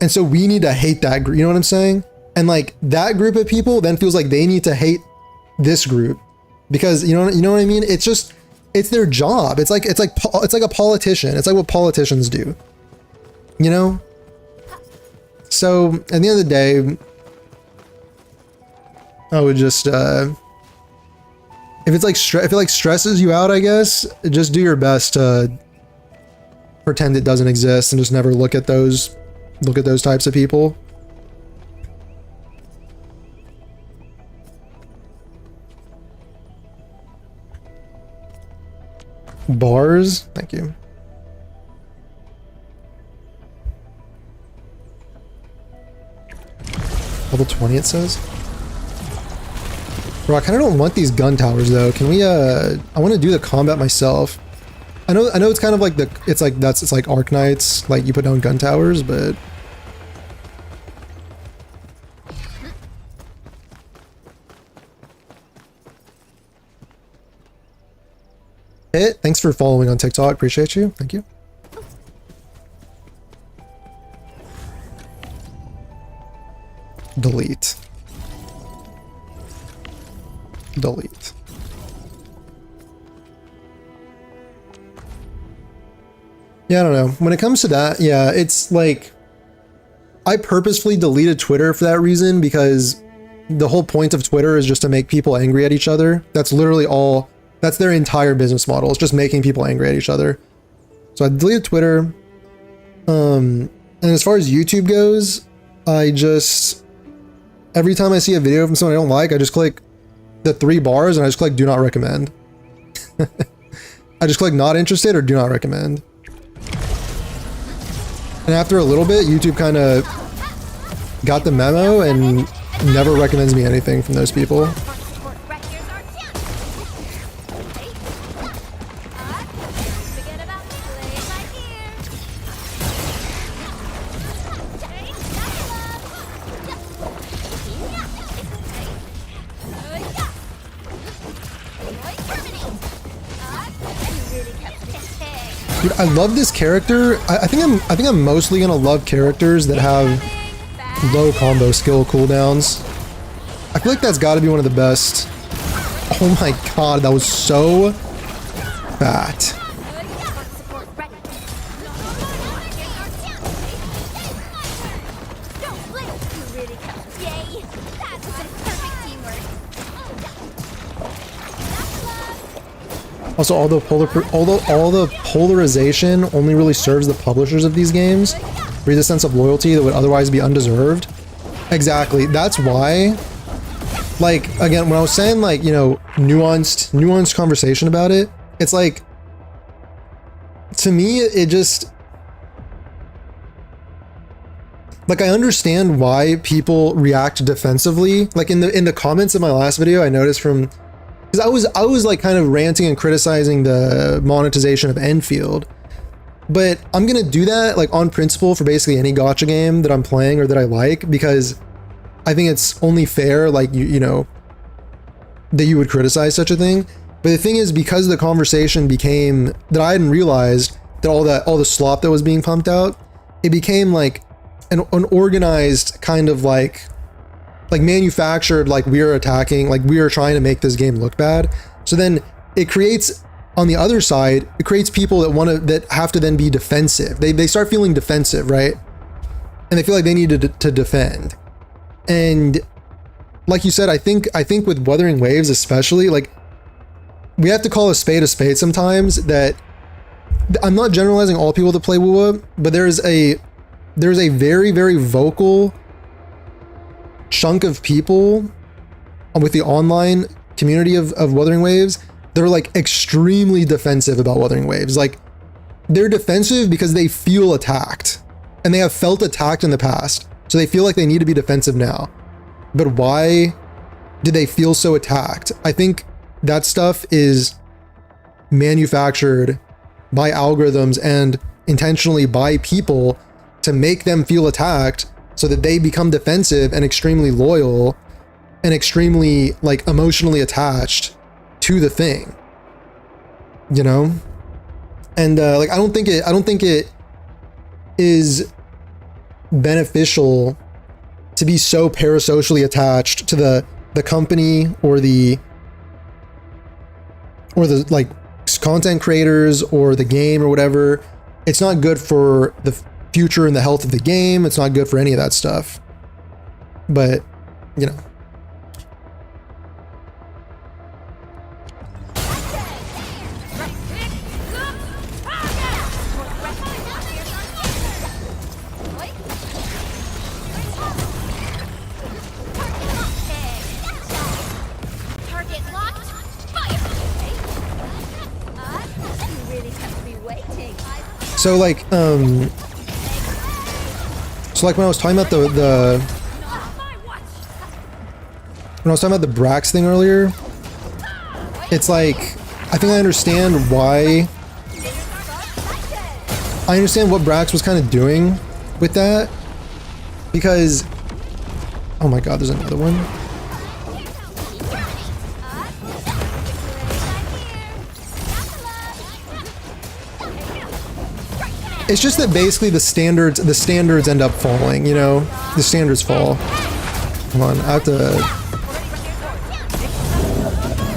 And so we need to hate that group. You know what I'm saying? And like that group of people then feels like they need to hate this group because you know what I mean? It's just, it's their job. It's like a politician. It's like what politicians do, you know? So at the end of the day, I would just, if it's like, if it like stresses you out, I guess, just do your best to pretend it doesn't exist and just never look at those types of people. Bars, thank you. Level 20 it says. Bro, I kind of don't want these gun towers though. Can we I want to do the combat myself. I know it's kind of like it's like Arknights, like you put down gun towers, but thanks for following on TikTok. Appreciate you. Thank you. Delete. Delete. Yeah, I don't know. When it comes to that, yeah, it's like I purposefully deleted Twitter for that reason because the whole point of Twitter is just to make people angry at each other. That's literally all. That's their entire business model. It's just making people angry at each other. So I deleted Twitter. And as far as YouTube goes, I just, every time I see a video from someone I don't like, I just click the 3 bars and I just click do not recommend. I just click not interested or do not recommend. And after a little bit, YouTube kind of got the memo and never recommends me anything from those people. Dude, I love this character. I think I'm mostly gonna love characters that have low combo skill cooldowns. I feel like that's got to be one of the best. Oh my god, that was so fat. Also, all the polarization only really serves the publishers of these games, breeds a sense of loyalty that would otherwise be undeserved. Exactly. That's why, like, again, when I was saying, like, you know, nuanced conversation about it, it's like, to me, it just, like, I understand why people react defensively. Like in the comments of my last video, I noticed from, because I was like kind of ranting and criticizing the monetization of Endfield, but I'm gonna do that like on principle for basically any gacha game that I'm playing or that I like, because I think it's only fair, like you know, that you would criticize such a thing. But the thing is, because the conversation became that I hadn't realized that all the slop that was being pumped out, it became like an organized kind of like manufactured, like we are attacking, like we are trying to make this game look bad. So then it creates, on the other side, it creates people that have to then be defensive. They start feeling defensive, right? And they feel like they need to defend. And like you said, I think with Wuthering Waves especially, like we have to call a spade sometimes. That I'm not generalizing all people that play WoW, but there's a very, very vocal chunk of people with the online community of Wuthering Waves. They're like extremely defensive about Wuthering Waves. Like they're defensive because they feel attacked and they have felt attacked in the past. So they feel like they need to be defensive now. But why did they feel so attacked? I think that stuff is manufactured by algorithms and intentionally by people to make them feel attacked so that they become defensive and extremely loyal and extremely like emotionally attached to the thing, you know? And like I don't think it is beneficial to be so parasocially attached to the company or the like content creators or the game or whatever. It's not good for the future and the health of the game. It's not good for any of that stuff. But, you know. So like, when I was talking about the Brax thing earlier, it's like, I think I understand why. I understand what Brax was kind of doing with that, because, oh my god, there's another one. It's just that basically the standards end up falling, you know? The standards fall. Come on, I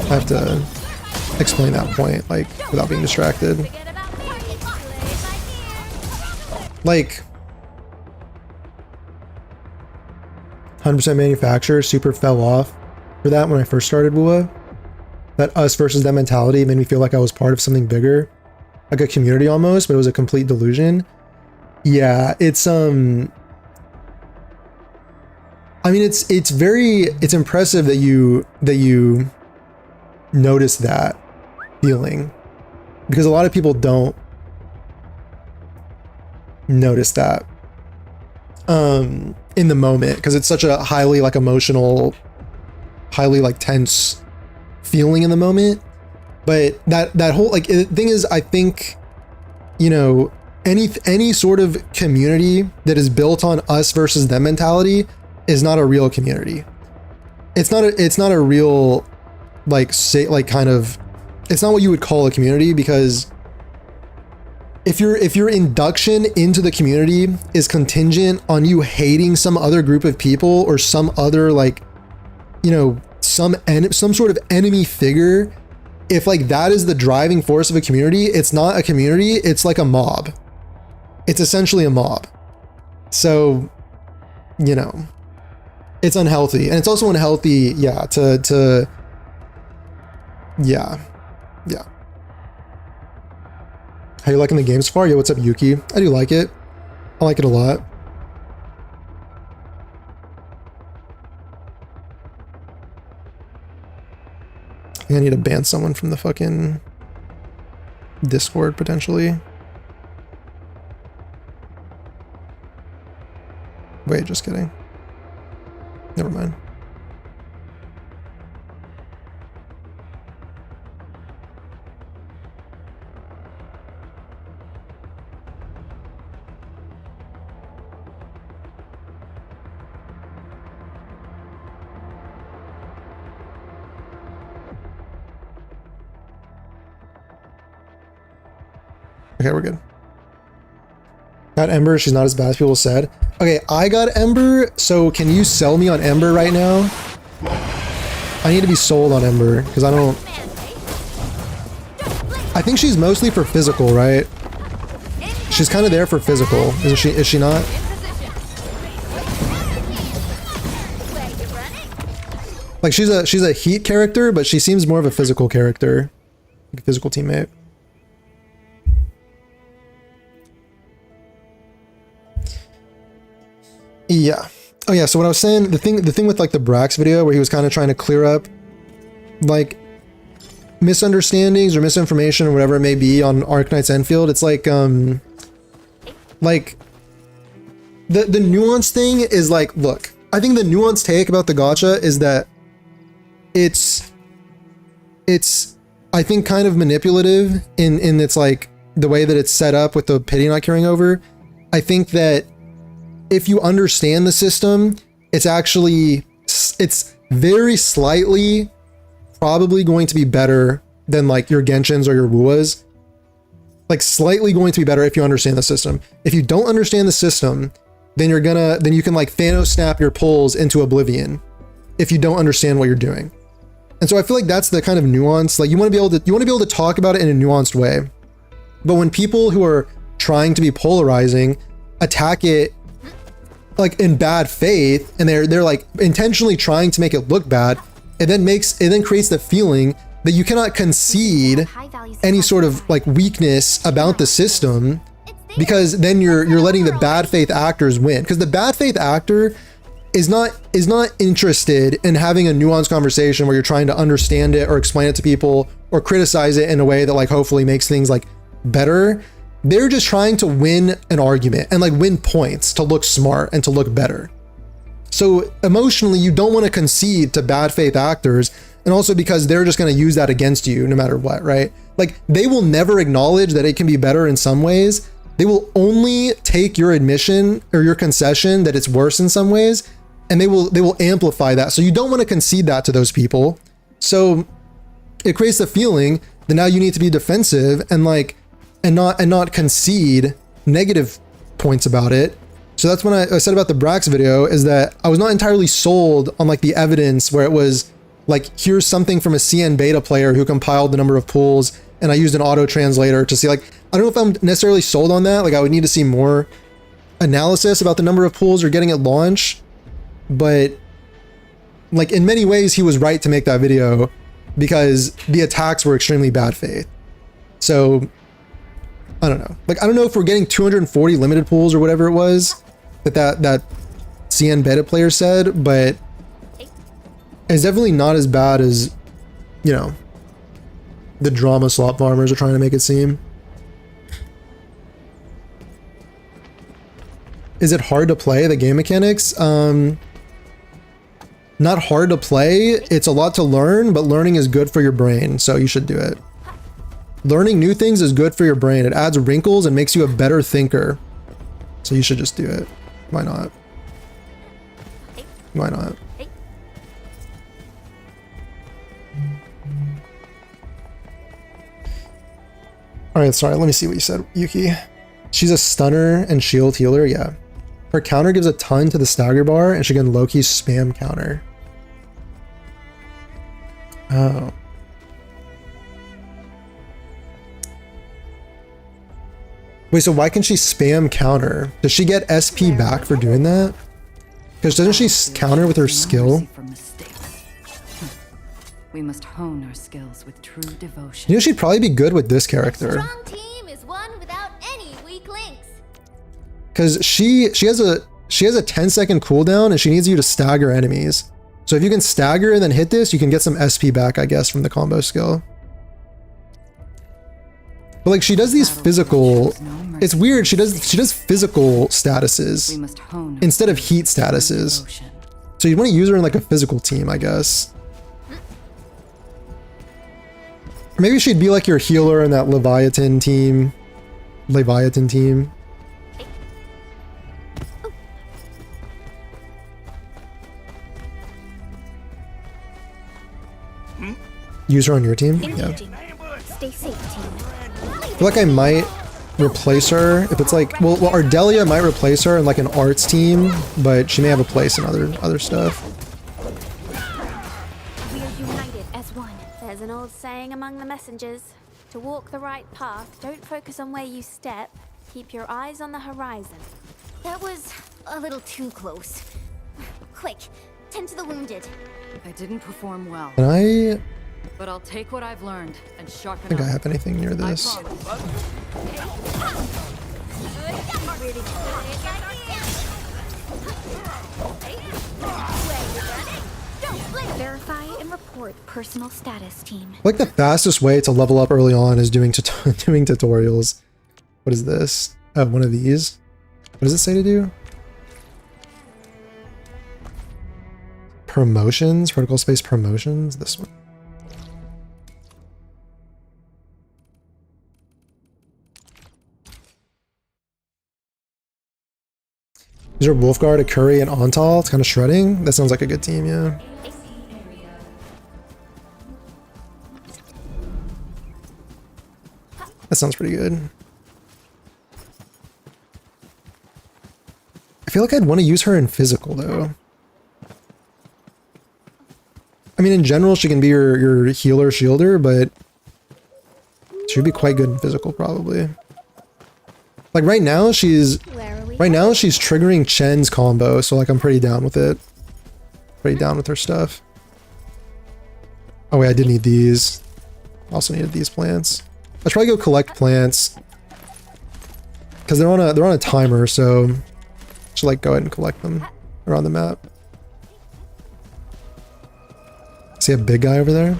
have to explain that point, like, without being distracted. Like, 100% manufacturer super fell off for that when I first started WUA. That us versus them mentality made me feel like I was part of something bigger. Like a community almost, but it was a complete delusion. Yeah, it's I mean, it's impressive that you notice that feeling, because a lot of people don't notice that in the moment, because it's such a highly like emotional, highly like tense feeling in the moment. But that whole, like, the thing is, I think, you know, any sort of community that is built on us versus them mentality is not a real community. It's not a real, like, say, like, kind of, it's not what you would call a community, because if your induction into the community is contingent on you hating some other group of people or some other, like, you know, some sort of enemy figure, if like that is the driving force of a community, it's not a community, it's like a mob. It's essentially a mob. So, you know, it's unhealthy. And it's also unhealthy, yeah, yeah. How you liking the game so far? Yo, what's up, Yuki? I do like it. I like it a lot. I need to ban someone from the fucking Discord, potentially. Wait, just kidding. Never mind. Okay, we're good. Got Ember, she's not as bad as people said. Okay, I got Ember, so can you sell me on Ember right now? I need to be sold on Ember, because I don't... I think she's mostly for physical, right? She's kind of there for physical, isn't she? Is she not? Like, she's a heat character, but she seems more of a physical character. Like a physical teammate. Yeah. Oh yeah, so what I was saying, the thing with like the Brax video where he was kind of trying to clear up like misunderstandings or misinformation or whatever it may be on Arknights Endfield, it's like the nuance thing is like, look, I think the nuanced take about the gacha is that it's I think kind of manipulative in its like the way that it's set up with the pity not carrying over. I think that if you understand the system, it's actually, it's very slightly probably going to be better than like your Genshins or your Wuas. Like slightly going to be better if you understand the system. If you don't understand the system, then then you can like Thanos snap your pulls into oblivion if you don't understand what you're doing. And so I feel like that's the kind of nuance, like you want to be able to talk about it in a nuanced way. But when people who are trying to be polarizing attack it like in bad faith, and they're like intentionally trying to make it look bad, it then creates the feeling that you cannot concede any sort of like weakness about the system, because then you're letting the bad faith actors win. Because the bad faith actor is not interested in having a nuanced conversation where you're trying to understand it or explain it to people or criticize it in a way that like hopefully makes things like better. They're just trying to win an argument and like win points to look smart and to look better. So emotionally, you don't want to concede to bad faith actors, and also because they're just going to use that against you no matter what, right? Like they will never acknowledge that it can be better in some ways. They will only take your admission or your concession that it's worse in some ways, and they will amplify that. So you don't want to concede that to those people. So it creates the feeling that now you need to be defensive and like and not concede negative points about it. So that's when I said about the Brax video, is that I was not entirely sold on like the evidence where it was like, here's something from a CN beta player who compiled the number of pulls, and I used an auto translator to see, like, I don't know if I'm necessarily sold on that. Like I would need to see more analysis about the number of pulls you're getting at launch, but like in many ways he was right to make that video because the attacks were extremely bad faith. So I don't know. Like, I don't know if we're getting 240 limited pulls or whatever it was that CN beta player said, but it's definitely not as bad as, you know, the drama slop farmers are trying to make it seem. Is it hard to play the game mechanics? Not hard to play. It's a lot to learn, but learning is good for your brain, so you should do it. Learning new things is good for your brain. It adds wrinkles and makes you a better thinker. So you should just do it. Why not? Why not? Alright, sorry, let me see what you said, Yuki. She's a stunner and shield healer, yeah. Her counter gives a ton to the stagger bar, and she can low-key spam counter. Oh. Wait, so why can she spam counter? Does she get SP back for doing that? Because doesn't she counter with her skill? We must hone our skills with true devotion. You know, she'd probably be good with this character. A strong team is one without any weak links. Because she has a 10-second cooldown and she needs you to stagger enemies. So if you can stagger and then hit this, you can get some SP back, I guess, from the combo skill. But like she does these physical, it's weird, she does physical statuses instead of heat statuses. So you want to use her in like a physical team, I guess. Or maybe she'd be like your healer in that Leviathan team. Use her on your team? Yeah. Stay safe, team. I feel like I might replace her if it's like, well, Ardelia might replace her in like an arts team, but she may have a place in other stuff. We are united as one. There's an old saying among the messengers: to walk the right path, don't focus on where you step, keep your eyes on the horizon. That was a little too close. Quick, tend to the wounded. I didn't perform well. Can I? But I'll take what I've learned and sharpen I think I have anything near this. Verify and report personal status, team. Like the fastest way to level up early on is doing doing tutorials. What is this? Oh, one of these. What does it say to do? Promotions, protocol space promotions. This one. These are Wolfguard, a Curry, and Ontal. It's kind of shredding. That sounds like a good team, yeah. That sounds pretty good. I feel like I'd want to use her in physical, though. I mean, in general, she can be your healer, shielder, but she'd be quite good in physical, probably. Like, right now, she's triggering Chen's combo, so, like, I'm pretty down with it. Pretty down with her stuff. Oh, wait, I did need these. Also needed these plants. I should probably go collect plants. Because they're on a timer, so I should, like, go ahead and collect them around the map. See a big guy over there?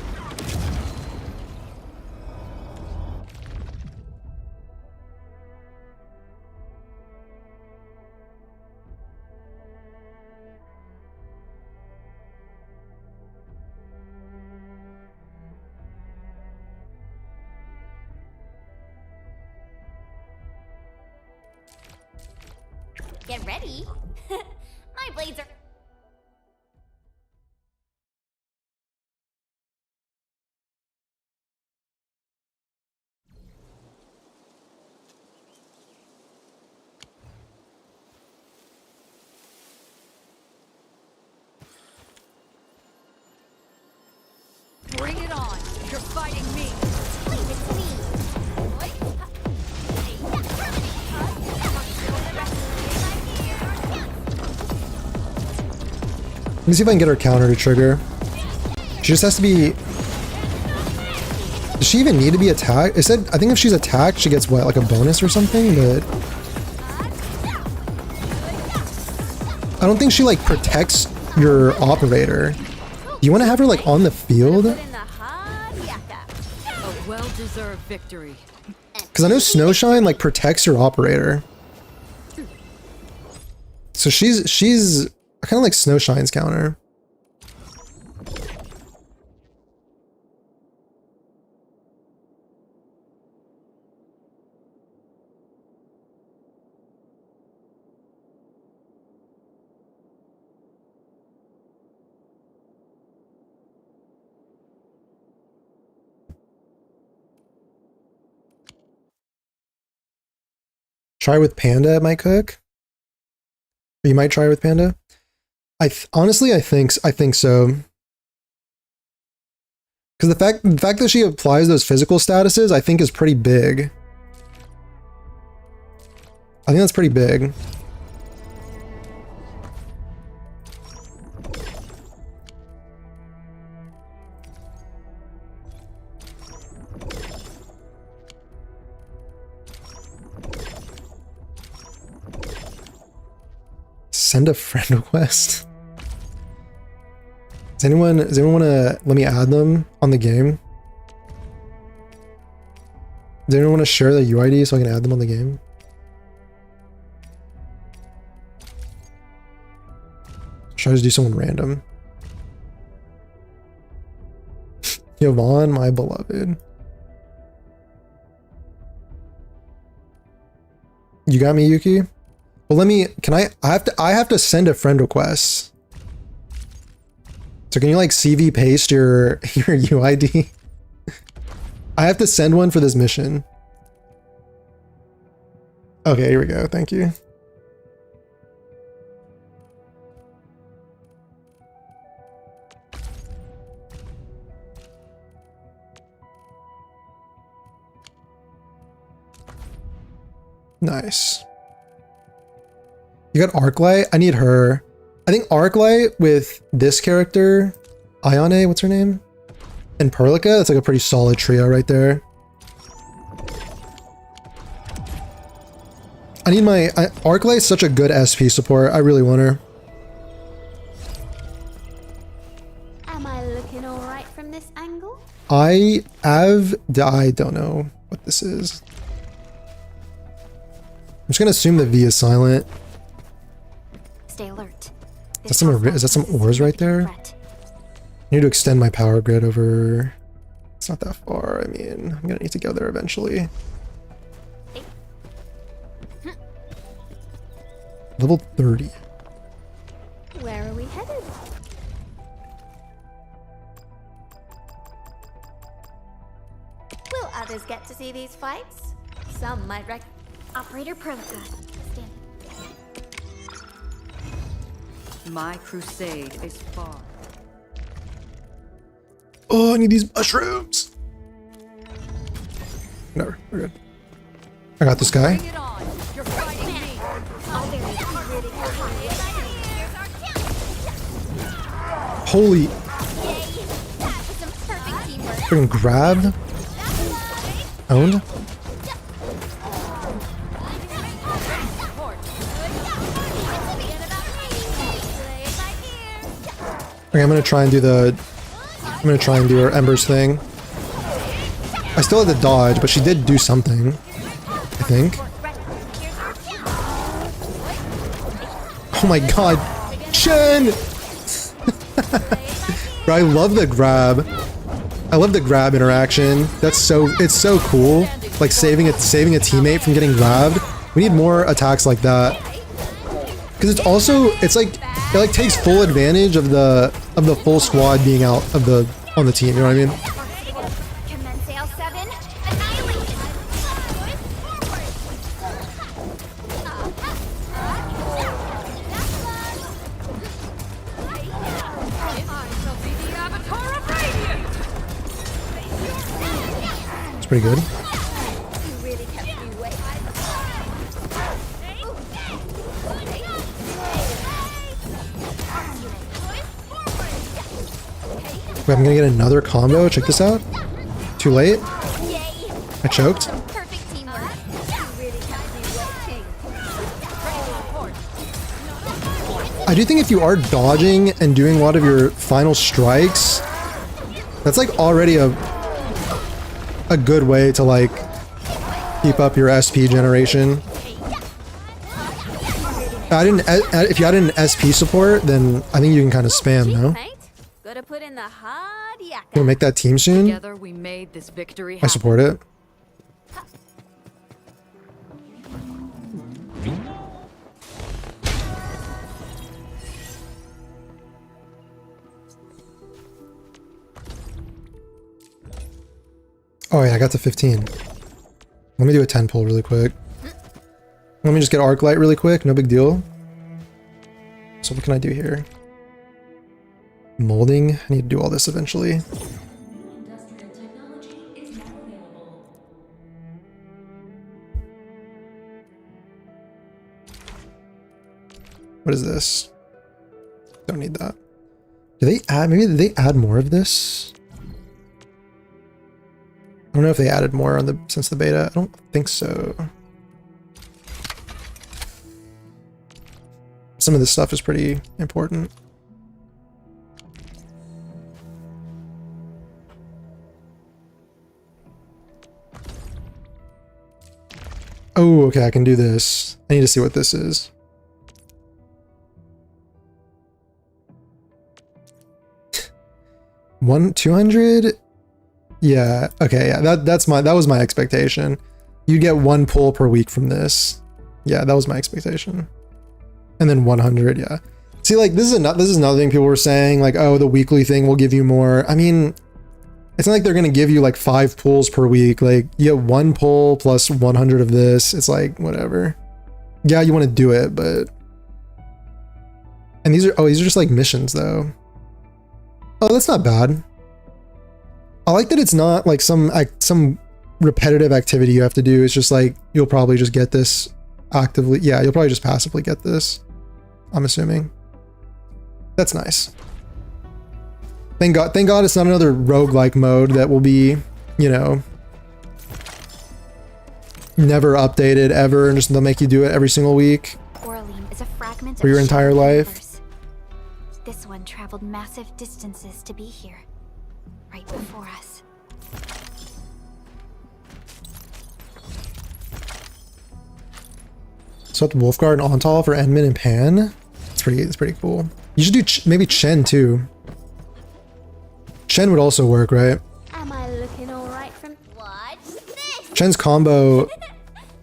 Get ready. My blades are... Bring it on. You're fighting me. Leave it to me. Let me see if I can get her counter to trigger. She just has to be... Does she even need to be attacked? It said, I think if she's attacked, she gets what, like a bonus or something, but... I don't think she, like, protects your operator. Do you want to have her, like, on the field? A well-deserved victory. Because I know Snowshine, like, protects your operator. So she's kind of like Snowshine's counter. Try with Panda, it might cook. Or you might try with Panda. Honestly, I think so. Because the fact that she applies those physical statuses, I think is pretty big. I think that's pretty big. Send a friend request. Does anyone want to let me add them on the game? Does anyone want to share the UID so I can add them on the game? Should I just do someone random? Yvonne, my beloved. You got me, Yuki? Well, let me, I have to send a friend request. So can you like CV paste your UID? I have to send one for this mission. Okay, here we go. Thank you. Nice. You got Arklight? I need her. I think Arklight with this character, Ione, what's her name? And Perlica, that's like a pretty solid trio right there. I need my... Arklight's such a good SP support. I really want her. Am I looking alright from this angle? I don't know what this is. I'm just gonna assume that V is silent. Stay alert. Is that some ores right there? I need to extend my power grid over... It's not that far. I mean, I'm gonna need to go there eventually. Level 30. Where are we headed? Will others get to see these fights? Some might Operator Prolica. Stand. My crusade is far. Oh, I need these mushrooms. Whatever, we're good. I got this guy. Holy. Freaking grab. Owned. Okay, I'm gonna try and do her Embers thing. I still had to dodge, but she did do something, I think. Oh my god, Chen! Bro, I love the grab. I love the grab interaction. It's so cool. Like saving a teammate from getting grabbed. We need more attacks like that. Because it like takes full advantage of the full squad being out on the team, you know what I mean? It's pretty good. Wait, I'm gonna get another combo. Check this out. Too late. I choked. I do think if you are dodging and doing a lot of your final strikes, that's like already a good way to like keep up your SP generation. If you added an SP support, then I think you can kind of spam, no? Gotta put in the hard yak. We'll make that team soon. Together we made this victory happen. I support it. Oh yeah, I got to 15. Let me do a 10 pull really quick. Let me just get Arclight really quick, no big deal. So what can I do here? Molding, I need to do all this eventually. What is this? Don't need that. Do they add, maybe they add more of this? I don't know if they added more on since the beta. I don't think so. Some of this stuff is pretty important. Oh, okay, I can do this. I need to see what this is. One 200? Yeah, okay, yeah, that was my expectation. You get 1 pull per week from this. Yeah, that was my expectation. And then 100, yeah. See, like, this is another thing people were saying, like, oh, the weekly thing will give you more. I mean, it's not like they're gonna give you like 5 pulls per week. Like, you get 1 pull plus 100 of this. It's like, whatever. Yeah, you want to do it, but... And these are just like missions, though. Oh, that's not bad. I like that it's not like some repetitive activity you have to do. It's just like, you'll probably just get this actively. Yeah, you'll probably just passively get this, I'm assuming. That's nice. Thank God it's not another roguelike mode that will be, you know, never updated ever, and just they'll make you do it every single week Is a fragment for your of entire life. This one traveled massive distances to be here, right before us. So it's Wolfguard and Ontal for Endman and Pan. It's pretty cool. You should do maybe Chen too. Chen would also work, right? Am I looking alright from... Watch this! Chen's combo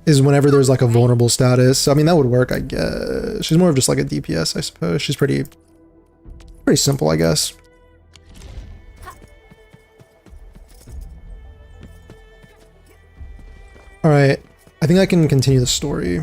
is whenever there's like a vulnerable status. So, I mean, that would work, I guess. She's more of just like a DPS, I suppose. She's pretty simple, I guess. All right, I think I can continue the story.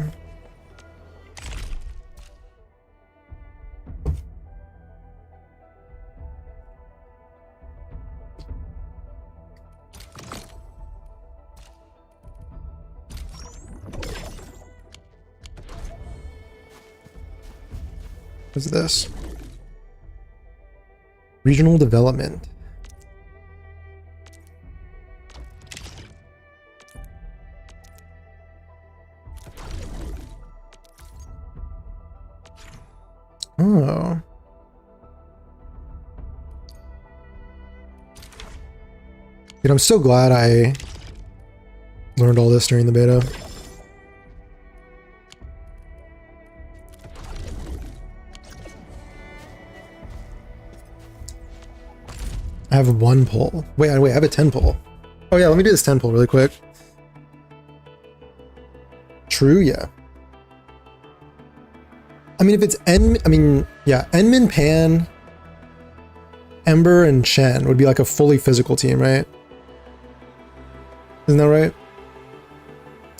What's this? Regional development. Oh. Dude, I'm so glad I learned all this during the beta. I have 1 pull. Wait, I have a 10 pull. Oh yeah, let me do this 10 pull really quick. True, yeah. I mean, if it's Enmin, Pan, Ember, and Shen would be like a fully physical team, right? Isn't that right?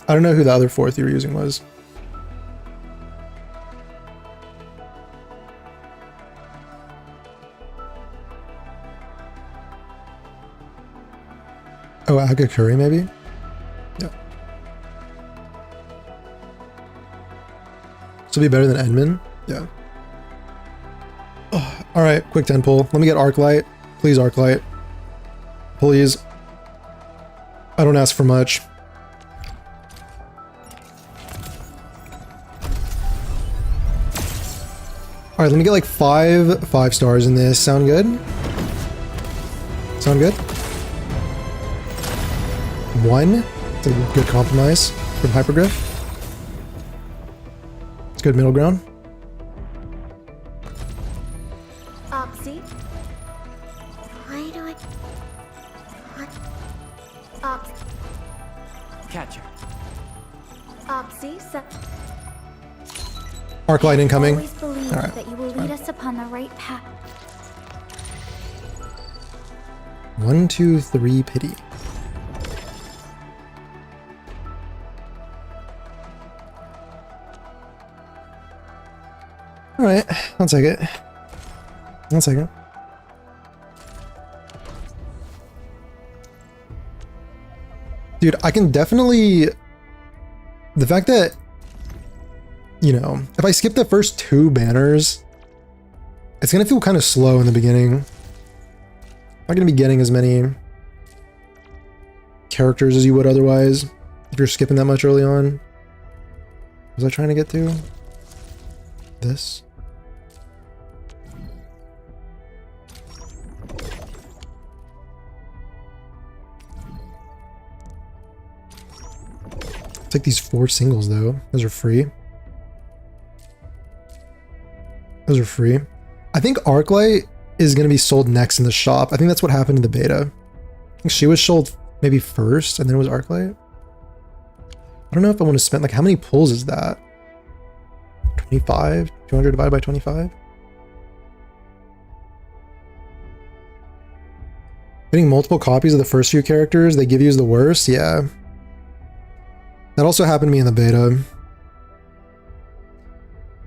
I don't know who the other 4th you were using was. Oh, Agakuri maybe? Yeah. This will be better than Edmund? Yeah. Oh, alright, quick 10 pull. Let me get Arclight. Please, Arclight. Please. I don't ask for much. Alright, let me get like 5 stars in this. Sound good? Sound good? 1. It's a good compromise from Hypergriff. It's good middle ground. Oxy. Why do I... Ox... Catcher. Oxy, Arclight incoming. Always believe All right. that you will lead us upon the right path. 1, 2, 3, pity. Alright, I'll take it. I'll take it. Dude, I can definitely... The fact that, you know, if I skip the first 2 banners, it's gonna feel kind of slow in the beginning. I'm not gonna be getting as many characters as you would otherwise if you're skipping that much early on. What was I trying to get to? This? Take these 4 singles though. Those are free. Those are free. I think Arclight is going to be sold next in the shop. I think that's what happened in the beta. I think she was sold maybe first and then it was Arclight. I don't know if I want to spend, like, how many pulls is that? 25? 200 divided by 25? Getting multiple copies of the first few characters they give you is the worst? Yeah. That also happened to me in the beta.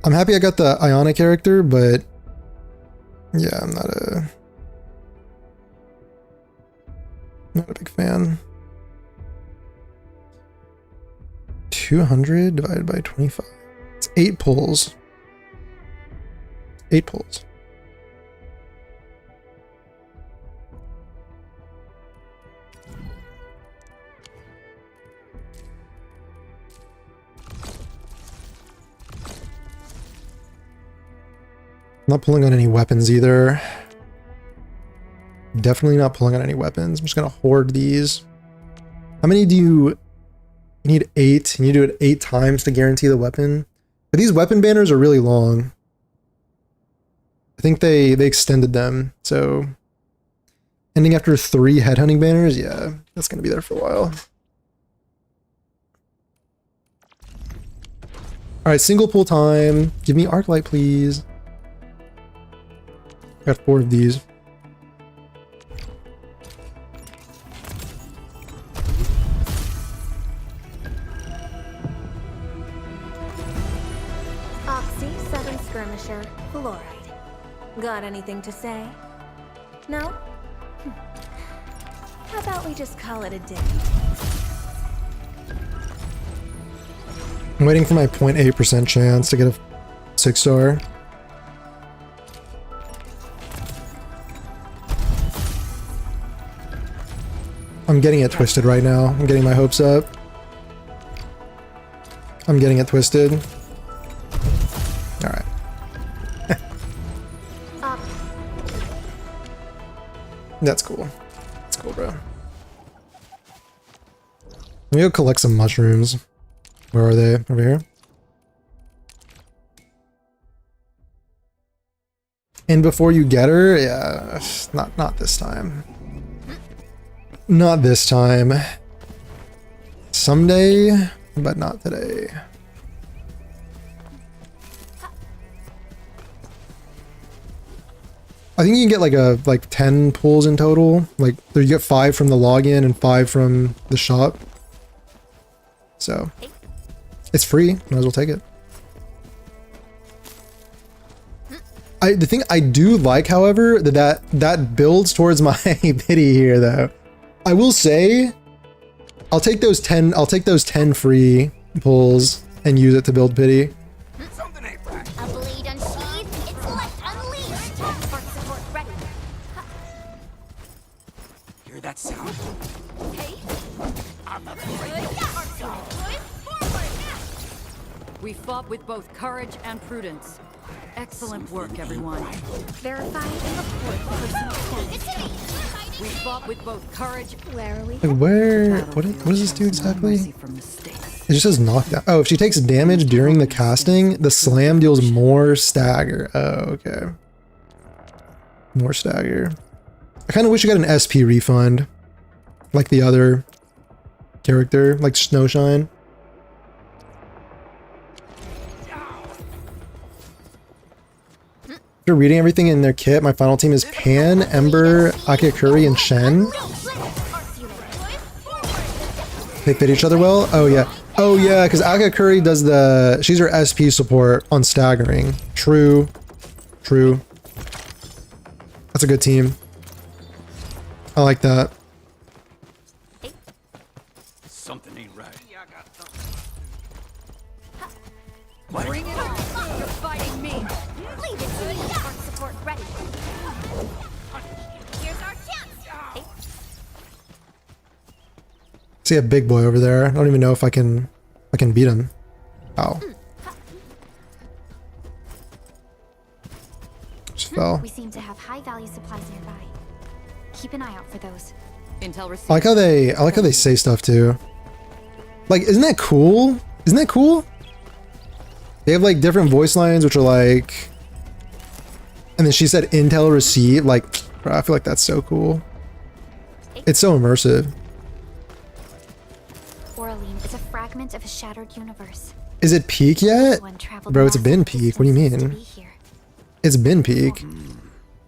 I'm happy I got the Iona character, but yeah, I'm not a big fan. 200 divided by 25. It's 8 pulls. 8 pulls. Not pulling on any weapons either. Definitely not pulling on any weapons. I'm just gonna hoard these. How many do you need? 8. You need to do it 8 times to guarantee the weapon. But these weapon banners are really long. I think they extended them. So ending after 3 headhunting banners, yeah, that's gonna be there for a while. All right, single pull time. Give me Arclight, please. Got 4 of these. Oxy, 7 Skirmisher, Fluoride. Got anything to say? No? How about we just call it a day? I'm waiting for my 0.8% chance to get a 6-star. I'm getting it twisted right now. I'm getting my hopes up. I'm getting it twisted. Alright. That's cool. That's cool, bro. Let me go collect some mushrooms. Where are they? Over here? And before you get her? Yeah, not this time. Not this time. Someday, but not today. I think you can get like 10 pulls in total. Like you get 5 from the login and 5 from the shop. So it's free. Might as well take it. The thing I do like, however, that builds towards my pity here, though. I will say, I'll take those 10 free pulls and use it to build pity. A blade unsheathed, its light unleashed. Spark support ready. Hear that sound? We fought with both courage and prudence. Excellent work, everyone. Verify and report personal status. We fought with both courage. Where are we? Like where? What does this do exactly? It just says knockdown. Oh, if she takes damage during the casting, the slam deals more stagger. Oh, okay. More stagger. I kind of wish I got an SP refund, like the other character, like Snowshine. After reading everything in their kit, my final team is Pan, Ember, Akakuri, and Shen. They fit each other well? Oh yeah. Oh yeah, because Akakuri does she's her SP support on staggering. True. True. That's a good team. I like that. Something ain't right. Bring it on! You're fighting me! Leave it to me. Spark support ready. Here's our chance. See a big boy over there. I don't even know if I can beat him. Ow. Just fell. We seem to have high value supplies nearby. Keep an eye out for those. Intel received. I like how they say stuff too. Like, isn't that cool? Isn't that cool? They have like different voice lines which are like, and then she said intel received. Like, bro, I feel like that's so cool. It's so immersive. Oraline is a fragment of a shattered universe. Is it peak yet? Bro, it's been peak. What do you mean? It's been peak.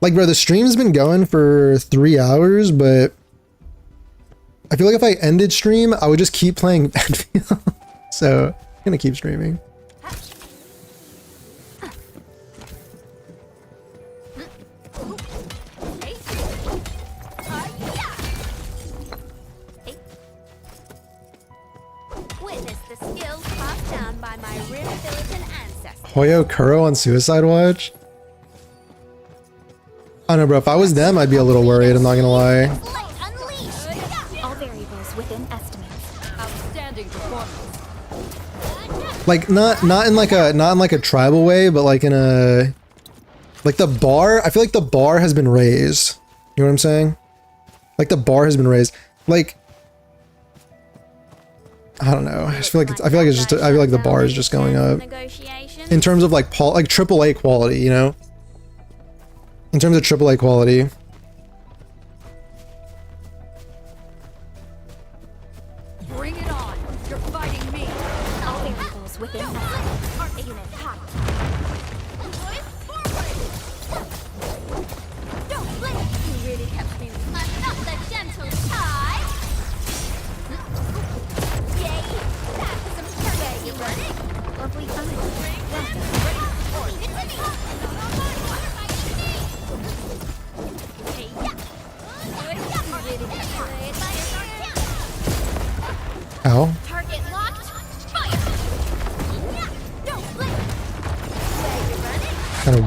Like, bro, the stream's been going for 3 hours, but I feel like if I ended stream, I would just keep playing Endfield. So, I'm gonna keep streaming. Witness the skills passed down by my Rim-Militant ancestors. Hoyo Kuro on Suicide Watch? I don't know, bro. If I was them, I'd be a little worried. I'm not gonna lie. All variables within estimates. Outstanding performance. Like not in like a tribal way, but like in a like the bar. I feel like the bar has been raised. You know what I'm saying? Like the bar has been raised. Like I don't know. I just feel like I feel like the bar is just going up in terms of like AAA quality. You know, in terms of AAA quality. Bring it on! You're fighting me! All variables within estimates.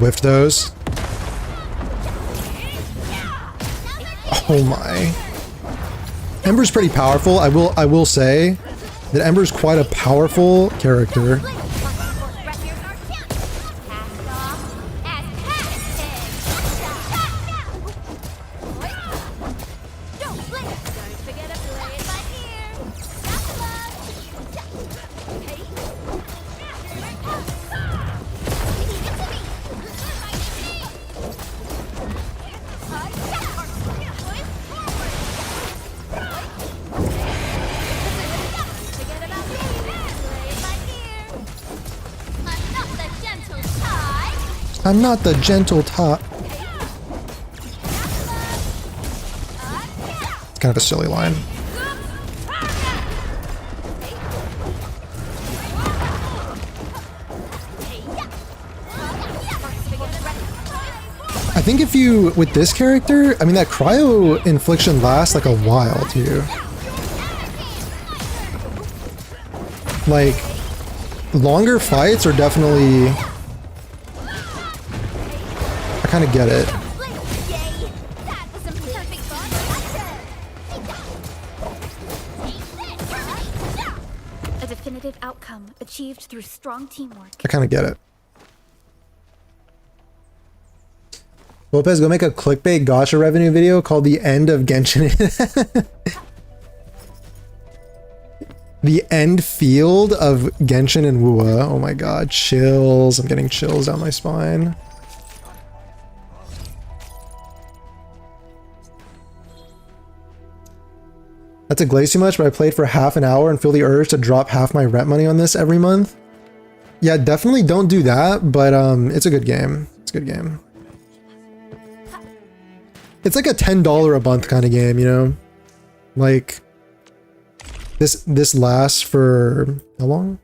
whiffed those. Oh my. Ember's pretty powerful. I will say that Ember's quite a powerful character. I'm not the gentle top. It's kind of a silly line. I think if you, with this character, I mean that cryo infliction lasts like a while too. Like, longer fights are definitely... I kind of get it. A definitive outcome achieved through strong teamwork. I kind of get it. Lopez, go make a clickbait gacha revenue video called The End of Genshin. The Endfield of Genshin and Wuwa. Oh my god, chills. I'm getting chills down my spine. Not to glaze too much, but I played for half an hour and feel the urge to drop half my rent money on this every month. Yeah, definitely don't do that, but it's a good game. It's a good game. It's like a $10 a month kind of game, you know? Like, this lasts for how long?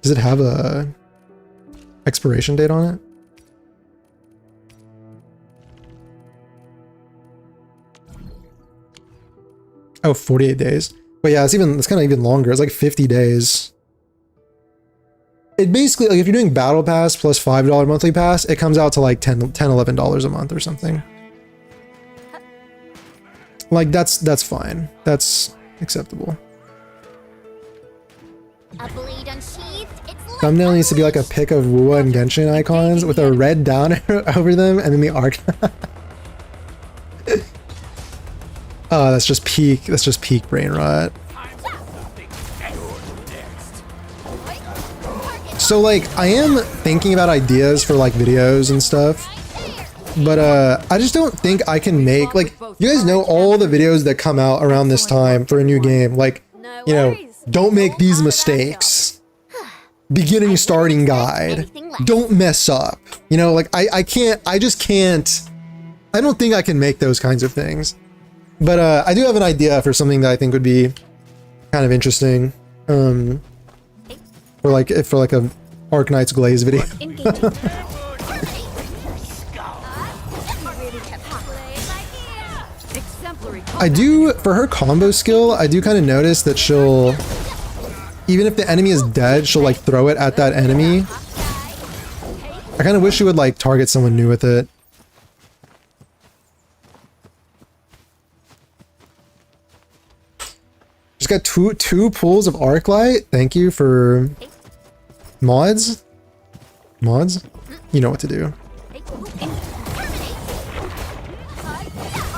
Does it have a expiration date on it? Oh, 48 days. But yeah, it's kind of even longer. It's like 50 days. It basically, like if you're doing Battle Pass plus $5 monthly pass, it comes out to like $11 a month or something. Like that's fine. That's acceptable. Thumbnail needs to be like a pic of Wuwa and Genshin icons with a red down arrow over them and then the arc. Oh, that's just peak brain rot. So like, I am thinking about ideas for like videos and stuff, but I just don't think I can make, like, you guys know all the videos that come out around this time for a new game, like, you know, don't make these mistakes, beginning starting guide, don't mess up, you know, like I just can't, I don't think I can make those kinds of things. But I do have an idea for something that I think would be kind of interesting, for like a Arknights Glaze video. I do, for her combo skill, I do kind of notice that she'll, even if the enemy is dead, she'll like throw it at that enemy. I kind of wish she would like target someone new with it. Just got two pools of Arklight. Thank you for mods. Mods? You know what to do.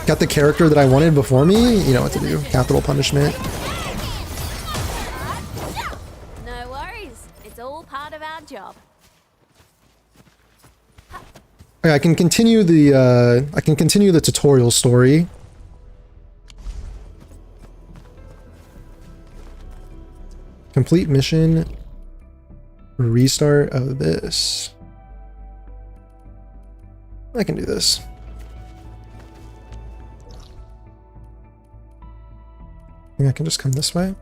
Got the character that I wanted before me. You know what to do. Capital punishment. No worries. It's all part of our job. Okay, I can continue the tutorial story. Complete mission, restart of this. I can do this. I think I can just come this way.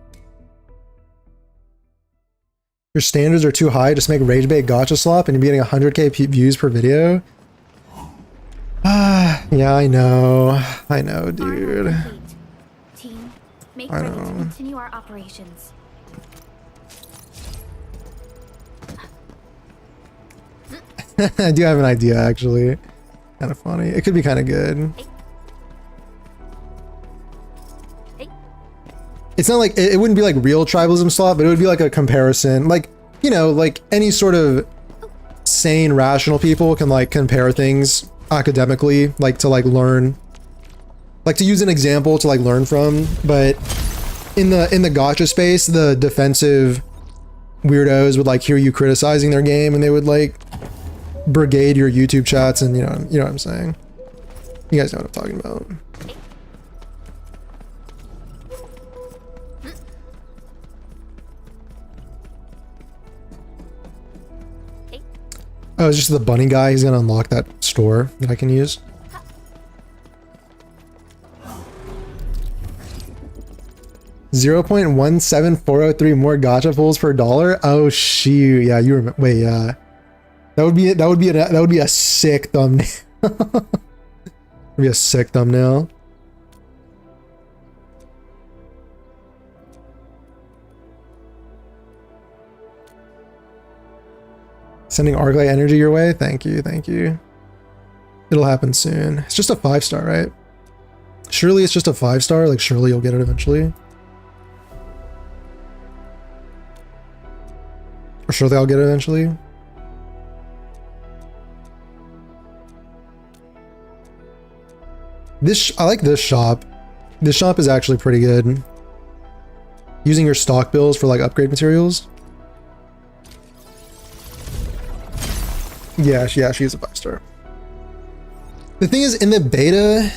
Your standards are too high, just make rage bait gacha slop and you're getting 100k views per video. Ah, yeah, I know, dude. Team, make I ready to know. continue our operations. I do have an idea, actually. Kind of funny. It could be kind of good. It's not like, it wouldn't be like real tribalism Slop, but it would be like a comparison. Like, you know, like any sort of sane, rational people can like compare things academically, like to like learn, like to use an example to like learn from. But in the gacha space, the defensive weirdos would like hear you criticizing their game and they would like brigade your YouTube chats, and you know what I'm saying. You guys know what I'm talking about. Oh, it's just the bunny guy. He's gonna unlock that store that I can use. $0.17403 more gacha pulls per dollar. Oh shoot! Yeah, you remember? Wait, yeah. That would be a sick thumbnail. That'd be a sick thumbnail. Sending Arknight energy your way. Thank you, thank you. It'll happen soon. It's just a 5-star, right? Surely it's just a 5-star. Like surely you'll get it eventually. Or surely I'll get it eventually. I like this shop. This shop is actually pretty good. Using your stock bills for like upgrade materials. Yeah, she's a 5-star. The thing is, in the beta,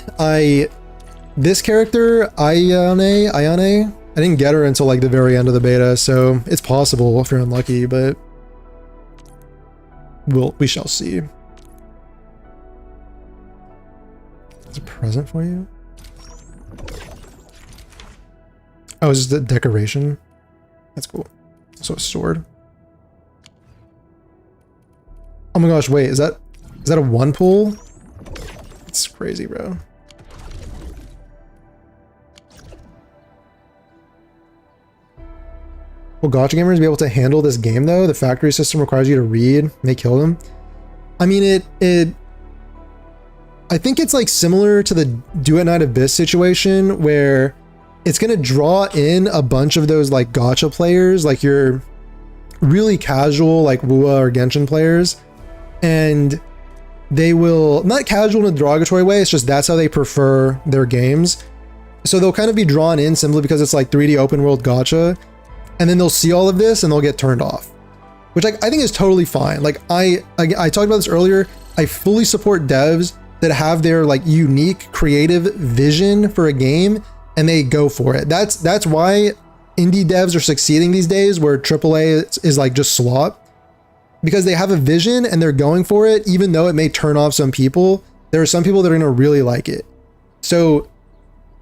this character, Ayane, I didn't get her until like the very end of the beta, so it's possible if you're unlucky, but we shall see. It's a present for you? Oh, it's just a decoration? That's cool. So a sword. Oh my gosh, wait, is that a 1 pull? It's crazy, bro. Will gacha gamers be able to handle this game though? The factory system requires you to read, may kill them. I mean, I think it's like similar to the Do at Night Abyss situation where it's gonna draw in a bunch of those like gacha players, like your really casual like WoA or Genshin players, and they will, not casual in a derogatory way, it's just that's how they prefer their games. So they'll kind of be drawn in simply because it's like 3D open world gacha, and then they'll see all of this and they'll get turned off, which I think is totally fine. Like I talked about this earlier, I fully support devs that have their like unique creative vision for a game and they go for it. That's why indie devs are succeeding these days, where AAA is like just slop. Because they have a vision and they're going for it, even though it may turn off some people. There are some people that are gonna really like it. So,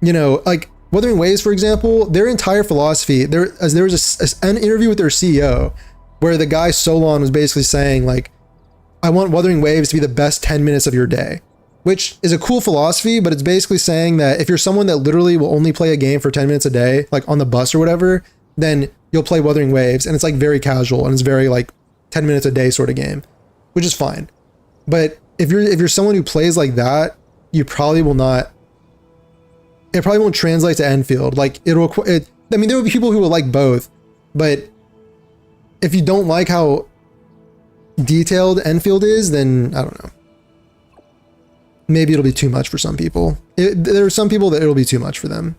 you know, like Wuthering Waves, for example, their entire philosophy, there was an interview with their CEO where the guy Solon was basically saying like, I want Wuthering Waves to be the best 10 minutes of your day, which is a cool philosophy, but it's basically saying that if you're someone that literally will only play a game for 10 minutes a day, like on the bus or whatever, then you'll play Wuthering Waves, and it's like very casual and it's very like 10 minutes a day sort of game, which is fine. But if you're someone who plays like that, you probably will not, it probably won't translate to Endfield. Like I mean, there will be people who will like both, but if you don't like how detailed Endfield is, then I don't know. Maybe it'll be too much for some people. There are some people that it'll be too much for them.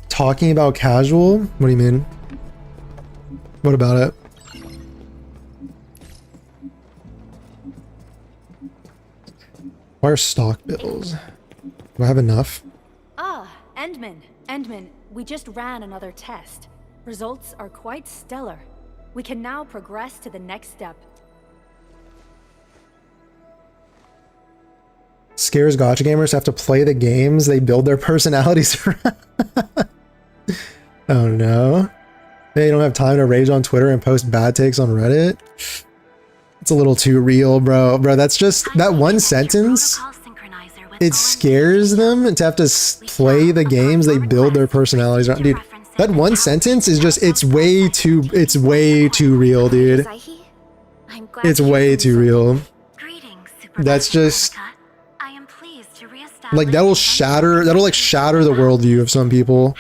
Talking about casual? What do you mean? What about it? Why are stock bills? Do I have enough? Ah, Endman, we just ran another test. Results are quite stellar. We can now progress to the next step. Scares gacha gamers to have to play the games they build their personalities around. Oh no. They don't have time to rage on Twitter and post bad takes on Reddit. It's a little too real, bro. Bro, that's just that one sentence. It scares them to have to play the games they build their personalities around. Dude, that one sentence is just, it's way too real, dude. It's way too real. That's just, like, that'll like shatter the worldview of some people.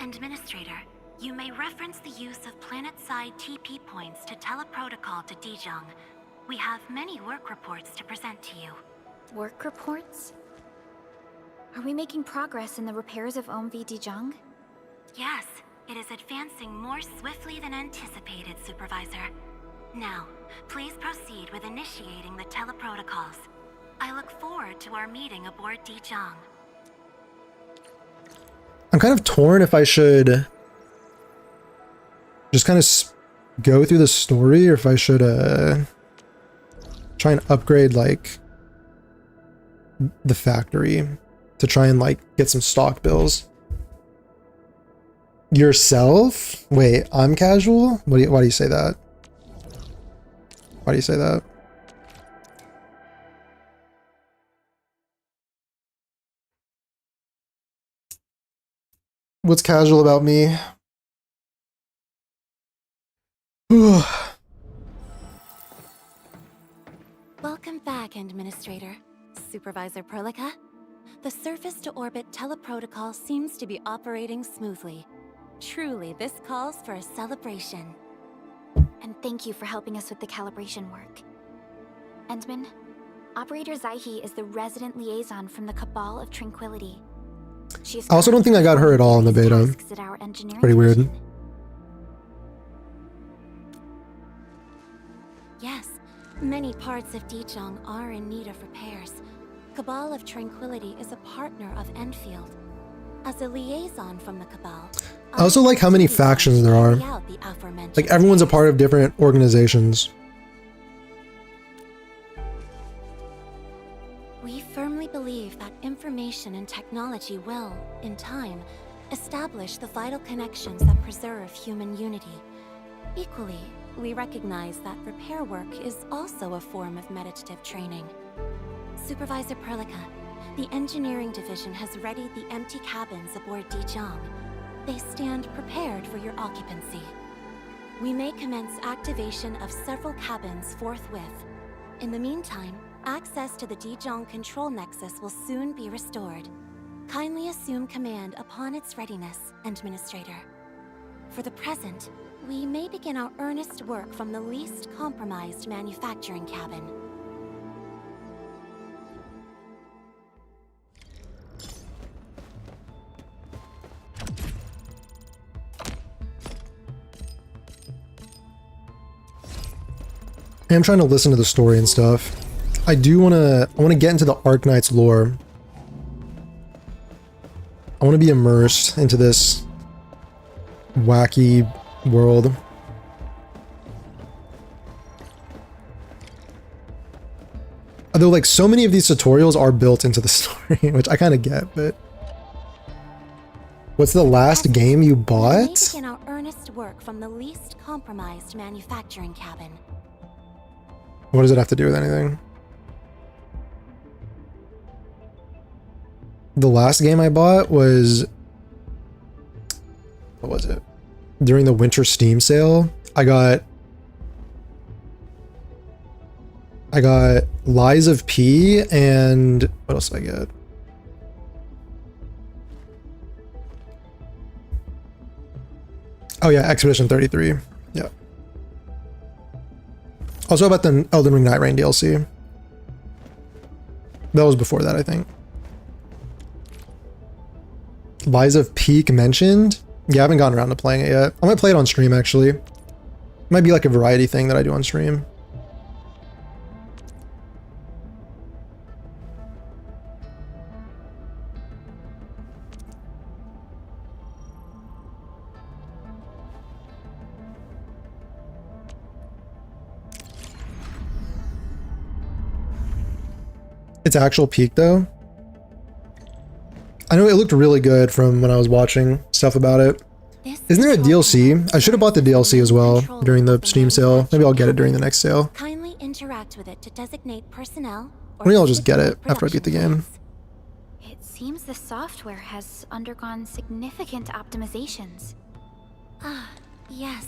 Administrator, you may reference the use of planet-side TP points to teleprotocol to Dijong. We have many work reports to present to you. Work reports? Are we making progress in the repairs of OMV Dijong? Yes, it is advancing more swiftly than anticipated, Supervisor. Now, please proceed with initiating the teleprotocols. I look forward to our meeting aboard Dijong. I'm kind of torn if I should just kind of go through the story or if I should try and upgrade like the factory to try and like get some stock bills. Yourself? Wait, I'm casual? Why do you say that? Why do you say that? What's casual about me? Welcome back, Administrator. Supervisor Perlica. The surface-to-orbit teleprotocol seems to be operating smoothly. Truly, this calls for a celebration. And thank you for helping us with the calibration work. Endman, Operator Zaihi is the resident liaison from the Cabal of Tranquility. I also don't think I got her at all in the beta. Pretty weird. Yes, many parts of Dijong are in need of repairs. Cabal of Tranquility is a partner of Endfield. As a liaison from the Cabal, I also like how many factions there are. Like everyone's a part of different organizations. We firmly believe that information and technology will, in time, establish the vital connections that preserve human unity. Equally, we recognize that repair work is also a form of meditative training. Supervisor Perlica, the engineering division has readied the empty cabins aboard Dijong. They stand prepared for your occupancy. We may commence activation of several cabins forthwith. In the meantime, access to the Dijong control nexus will soon be restored. Kindly assume command upon its readiness, Administrator. For the present, we may begin our earnest work from the least compromised manufacturing cabin. I'm trying to listen to the story and stuff. I want to get into the Arknights lore. I want to be immersed into this wacky world. Although like so many of these tutorials are built into the story, which I kind of get, but what's the last game you bought? We may begin our earnest work from the least compromised manufacturing cabin. What does it have to do with anything? The last game I bought was... what was it? During the winter Steam sale, I got Lies of P and... what else did I get? Oh yeah, Expedition 33. Yeah. Also about the Elden Ring Night Rain DLC. That was before that, I think. Lies of Peak mentioned? Yeah, I haven't gotten around to playing it yet. I might play it on stream, actually. It might be like a variety thing that I do on stream. It's actual Peak, though. I know it looked really good from when I was watching stuff about it. This Isn't there a DLC? I should have bought the DLC as well during the Steam sale. Maybe I'll get it during the next sale. Kindly interact with it to designate personnel. Maybe I'll just get it after I beat the game. It seems the software has undergone significant optimizations. Ah, yes.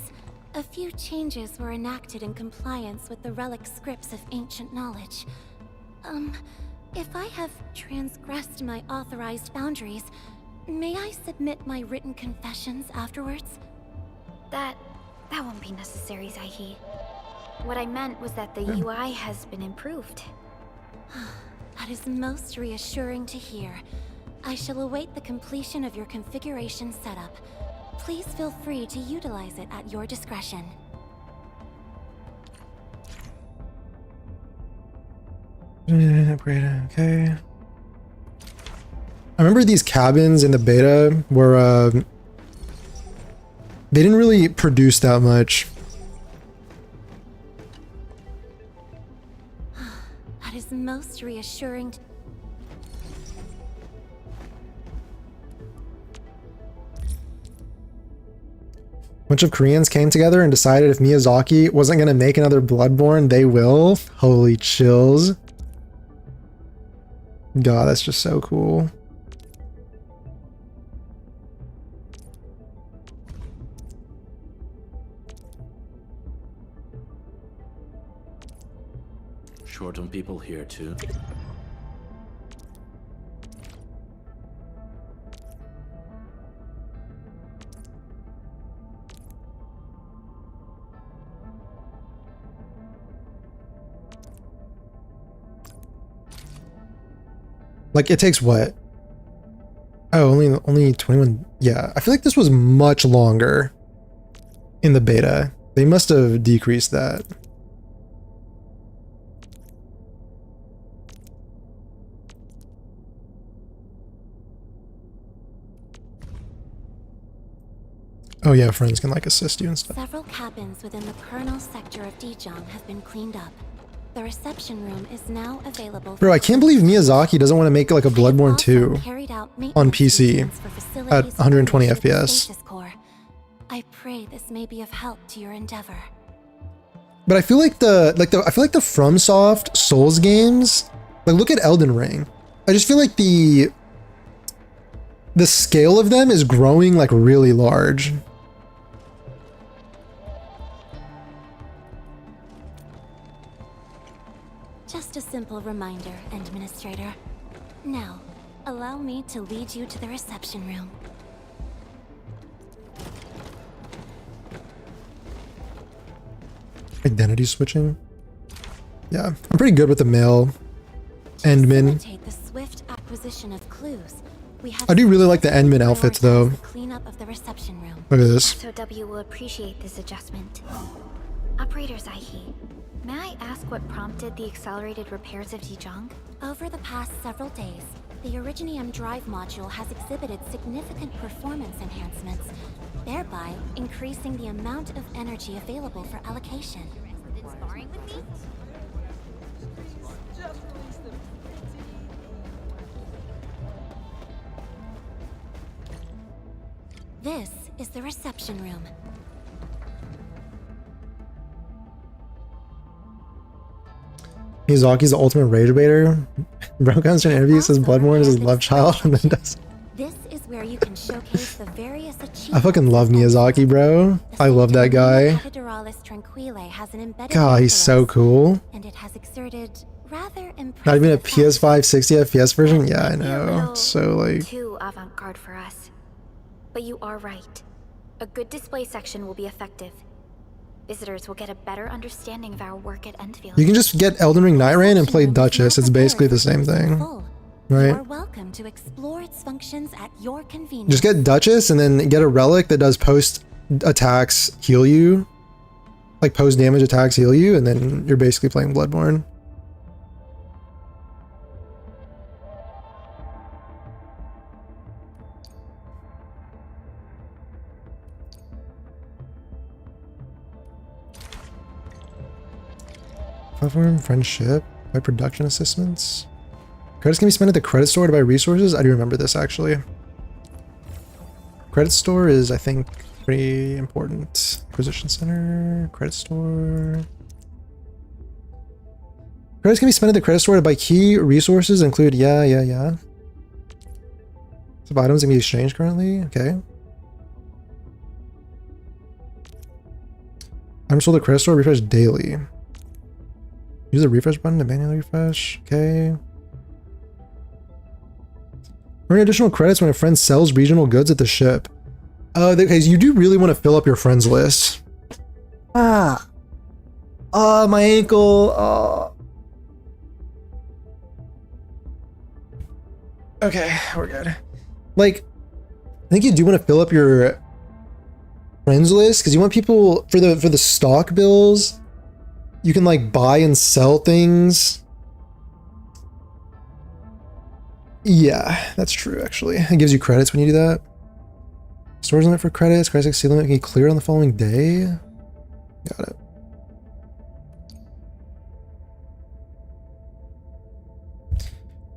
A few changes were enacted in compliance with the relic scripts of ancient knowledge. If I have transgressed my authorized boundaries, may I submit my written confessions afterwards? That won't be necessary, Zaihi. What I meant was that the UI has been improved. That is most reassuring to hear. I shall await the completion of your configuration setup. Please feel free to utilize it at your discretion. Upgrade, okay. I remember these cabins in the beta were, they didn't really produce that much. That is most reassuring. A bunch of Koreans came together and decided if Miyazaki wasn't going to make another Bloodborne, they will. Holy chills. God, that's just so cool. Short on people here too. Like, it takes what? Oh, only 21. Yeah, I feel like this was much longer in the beta. They must have decreased that. Oh yeah, friends can like assist you and stuff. Several cabins within the kernel sector of Dijong have been cleaned up. The reception room is now available. Bro, I can't believe Miyazaki doesn't want to make like a Bloodborne 2 on PC at 120 FPS. I pray this may be of help to your endeavor. But I feel like the FromSoft Souls games, like look at Elden Ring. I just feel like the scale of them is growing like really large. Just a simple reminder, Administrator. Now, allow me to lead you to the reception room. Identity switching? Yeah, I'm pretty good with the male Endmin. The swift acquisition of clues. I do really like the Endmin outfits though. Cleanup of the reception room. Look at this. SOW will appreciate this adjustment. Operator Zaihi, may I ask what prompted the accelerated repairs of Dijong? Over the past several days, the Originium drive module has exhibited significant performance enhancements, thereby increasing the amount of energy available for allocation. This is the reception room. Miyazaki's the ultimate rage baiter. Bro comes to an interview, says Bloodborne is his love child, and then does. This is where you can showcase the various achievements. I fucking love Miyazaki, bro. I love that guy. God, he's so cool. And it has exerted rather impressive. Not even a PS5 60 FPS version? Yeah, I know. So like too avant-garde for us. But you are right. A good display section will be effective. Visitors will get a better understanding of our work at Endfield. you can just get Elden Ring Nightrain and play Duchess. It's basically the same thing. Right? You're welcome to explore its functions at your convenience. Just get Duchess and then get a relic that does post attacks heal you. Like post damage attacks heal you, and then you're basically playing Bloodborne. Platform, friendship, by production assistance. Credits can be spent at the credit store to buy resources. I do remember this actually. Credit store is, I think, Pretty important. Acquisition center, credit store. Credits can be spent at the credit store to buy key resources include yeah. Some items can be exchanged currently. Okay. Items sold at the credit store refresh daily. Use the refresh button to manually refresh. Okay. Earn additional credits when a friend sells regional goods at the ship. Okay, so you do really want to fill up your friends list. My ankle. Okay, we're good. Like, I think you do want to fill up your friends list because you want people for the stock bills. You can like buy and sell things. Yeah, that's true actually. It gives you credits when you do that. Storage limit for credits. Credits exceed limit can be cleared on the following day. Got it.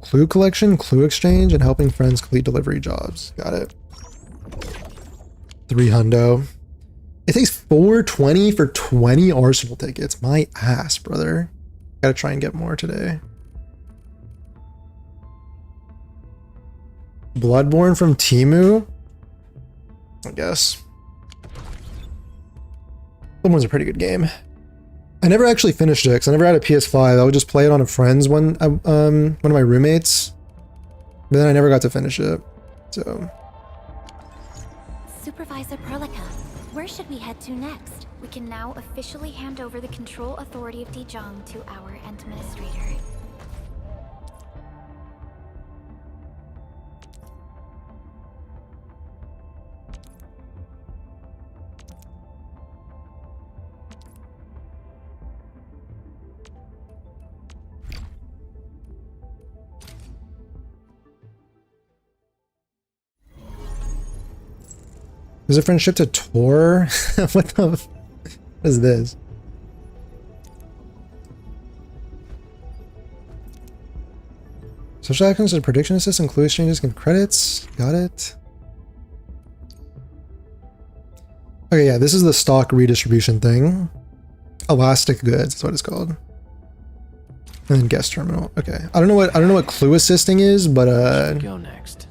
Clue collection, clue exchange, and helping friends complete delivery jobs. Got it. 3 hundo. It takes 420 for 20 Arsenal tickets. My ass, brother. Gotta try and get more today. Bloodborne from Temu? I guess. Bloodborne's a pretty good game. I never actually finished it because I never had a PS5. I would just play it on a friend's one of my roommates. But then I never got to finish it. So. Supervisor Perlica, where should we head to next? We can now officially hand over the control authority of Dijon to our administrator. Is a friendship to Tor? What the f is this? Social actions and prediction assist and clue exchanges and credits. Got it. Okay, yeah, this is the stock redistribution thing. Elastic goods, that's what it's called. And then guest terminal. Okay. I don't know what clue assisting is, but Go next.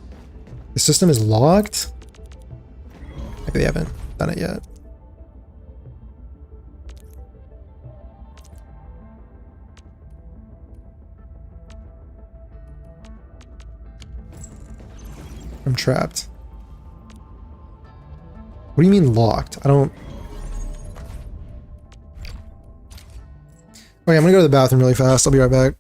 The system is locked. Maybe they haven't done it yet. I'm trapped. What do you mean locked? I don't... Okay, I'm gonna go to the bathroom really fast. I'll be right back.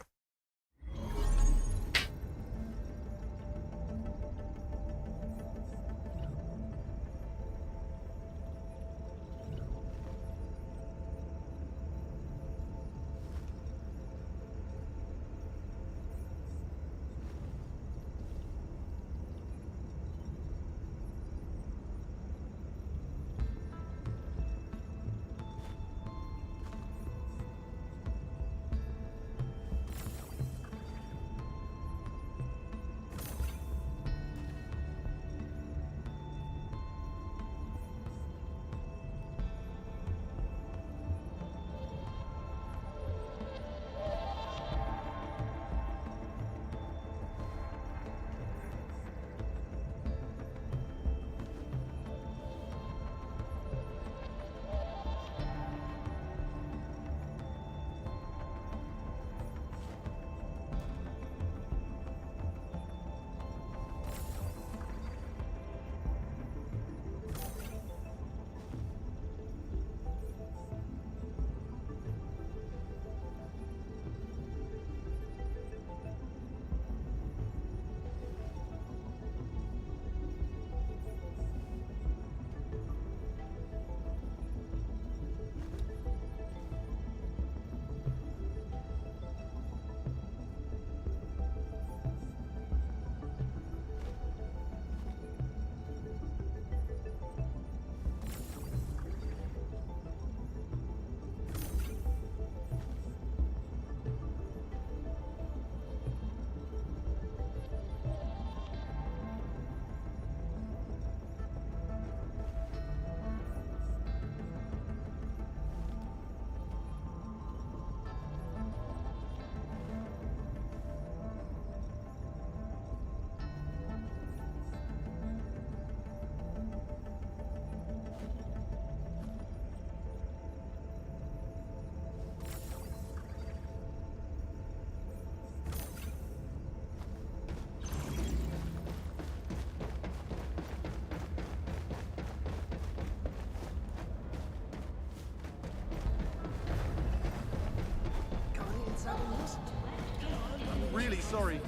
I'm really sorry.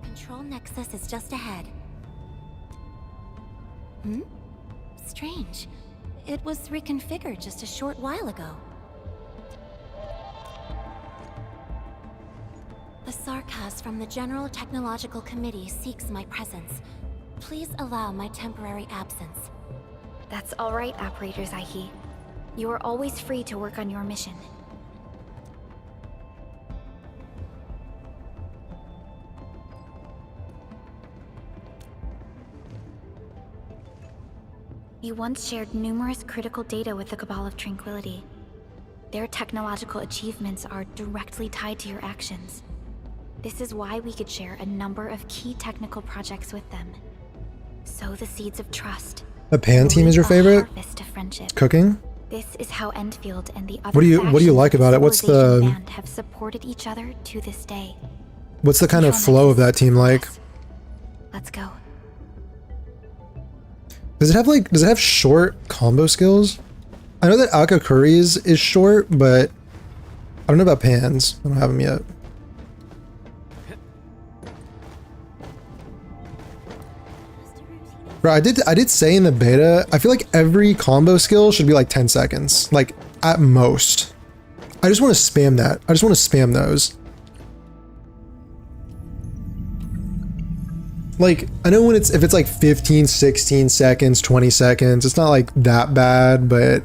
Control Nexus is just ahead. Hmm? Strange. It was reconfigured just a short while ago. The Sarkaz from the General Technological Committee seeks my presence. Please allow my temporary absence. That's all right, Operator Zaihi. You are always free to work on your mission. You once shared numerous critical data with the Cabal of Tranquility. Their technological achievements are directly tied to your actions. This is why we could share a number of key technical projects with them. Sow the seeds of trust. The Pan team is your favorite? Harvest of friendship. Cooking? This is how Endfield and the other What do you like about it? What's the band have supported each other to this day. what's the kind of flow of that team like? Let's go. Does it have short combo skills? I know that Akakuri's is short, but I don't know about Pan's. I don't have them yet. Bro, I did say in the beta, I feel like every combo skill should be like 10 seconds, like at most. I just want to spam that. I just want to spam those. Like, I know when if it's like 15, 16 seconds, 20 seconds, it's not like that bad, but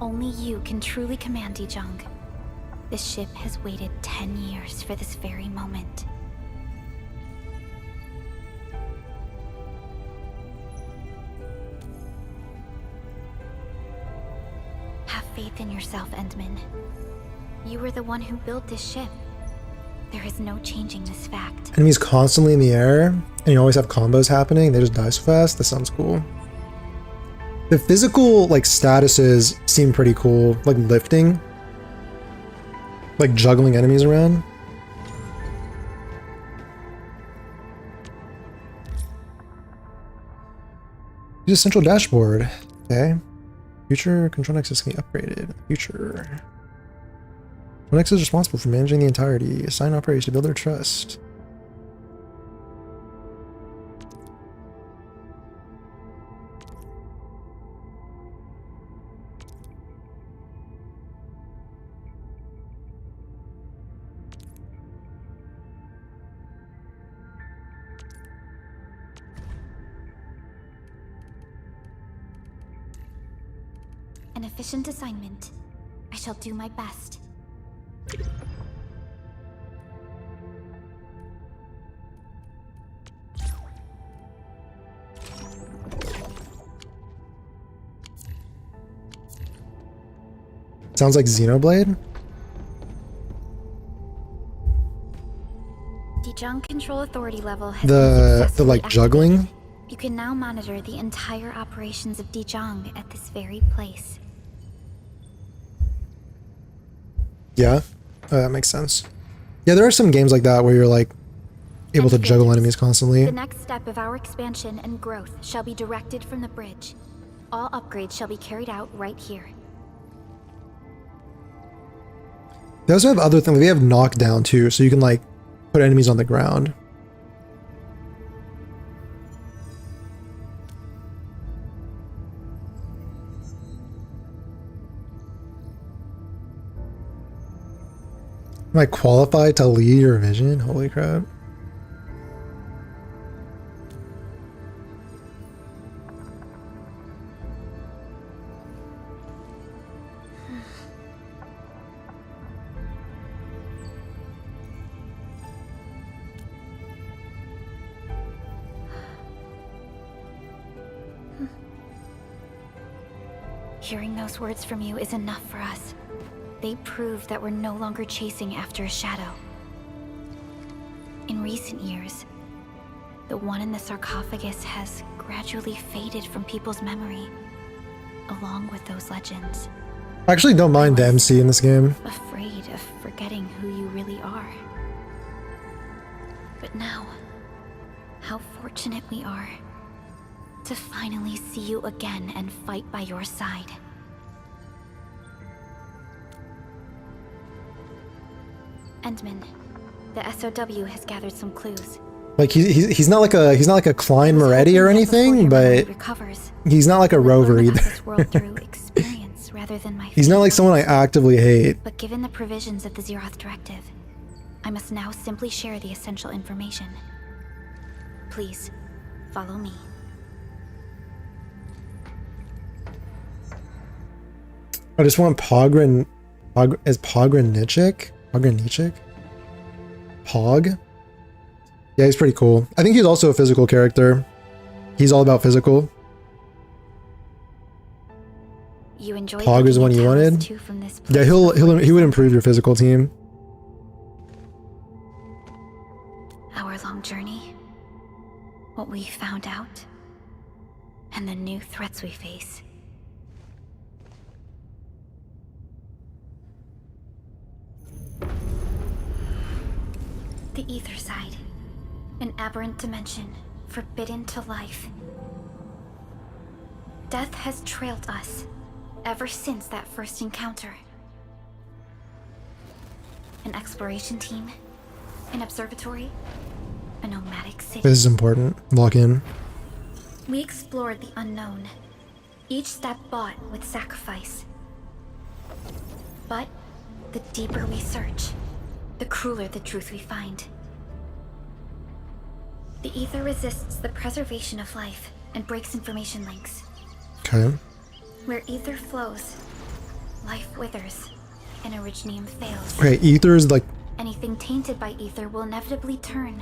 Only you can truly command Dijong. This ship has waited 10 years for this very moment. Have faith in yourself, Endman. You were the one who built this ship. There is no changing this fact. enemies constantly in the air, and you always have combos happening, they just die so fast. That sounds cool. The physical, like, statuses seem pretty cool, like lifting. Like juggling enemies around. Use a central dashboard. Okay. Future control nexus can be upgraded. Future. Control nexus is responsible for managing the entirety. Assign operators to build their trust. An efficient assignment. I shall do my best. Sounds like Xenoblade. Dijong Control Authority level has The like juggling. You can now monitor the entire operations of Dijong at this very place. Yeah, that makes sense. Yeah, there are some games like that where you're like able to juggle enemies constantly. The next step of our expansion and growth shall be directed from the bridge. All upgrades shall be carried out right here. They also have other things. They have knockdown too, so you can like put enemies on the ground. Am I qualified to lead your vision? Holy crap. Hearing those words from you is enough for us. They prove that we're no longer chasing after a shadow. In recent years, the one in the sarcophagus has gradually faded from people's memory, along with those legends. I actually don't mind the MC in this game. Afraid of forgetting who you really are. But now, How fortunate we are to finally see you again and fight by your side. Endman, the SOW has gathered some clues. Like he's not like a Klein Moretti or anything, but he's not like a rover either. He's not like someone I actively hate. But given the provisions of the Zeroth Directive, I must now simply share the essential information. Please, follow me. I just want is Pogranichik? Pog? Yeah, he's pretty cool. I think he's also a physical character. He's all about physical. You enjoy Pog is the one you wanted? Yeah, he would improve your physical team. Our long journey, what we found out, and the new threats we face. The Ether Side, an aberrant dimension forbidden to life. Death has trailed us ever since that first encounter. An exploration team, an observatory, a nomadic city. This is important. Log in. We explored the unknown, each step bought with sacrifice. But the deeper we search, the crueler the truth we find. The Ether resists the preservation of life and breaks information links. Okay. Where Ether flows, life withers, and Originium fails. Okay, Ether is like... Anything tainted by Ether will inevitably turn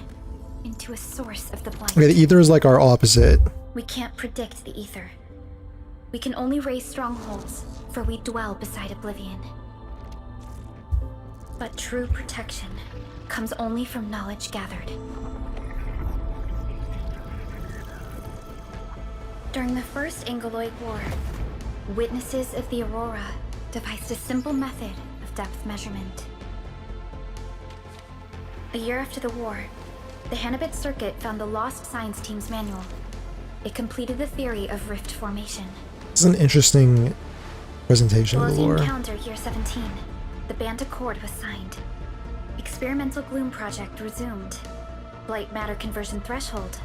into a source of the blight. Okay, the Ether is like our opposite. We can't predict the Ether. We can only raise strongholds, for we dwell beside oblivion. But true protection comes only from knowledge gathered. During the First Angoloid War, witnesses of the Aurora devised a simple method of depth measurement. A year after the war, the Hannibit Circuit found the lost science team's manual. It completed the theory of rift formation. This is an interesting presentation of the lore. Encounter year 17, the Band Accord was signed. Experimental Gloom Project resumed. Blight matter conversion threshold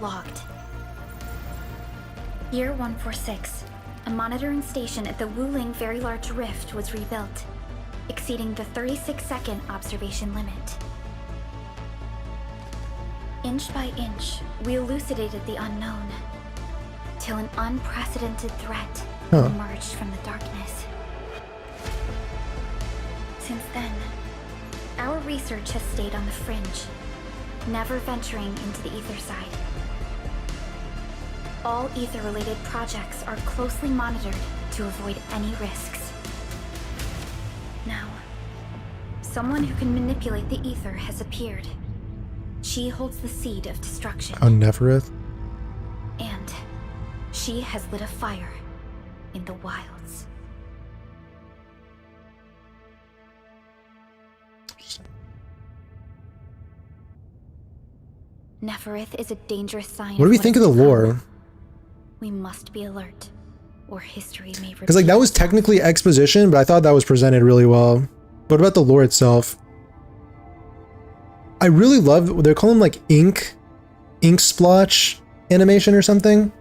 logged. Year 146, a monitoring station at the Wuling Very Large Rift was rebuilt, exceeding the 36-second observation limit. Inch by inch, we elucidated the unknown, till an unprecedented threat emerged from the darkness. Since then, our research has stayed on the fringe, never venturing into the Ether Side. All Ether-related projects are closely monitored to avoid any risks. Now, someone who can manipulate the Ether has appeared. She holds the seed of destruction. On Nefereth? And she has lit a fire in the wilds. Nefereth is a dangerous sign. What do we think of the lore? We must be alert, or history may repeat. Because like that was technically exposition, but I thought that was presented really well. What about the lore itself? I really love, they're calling them like ink splotch animation or something.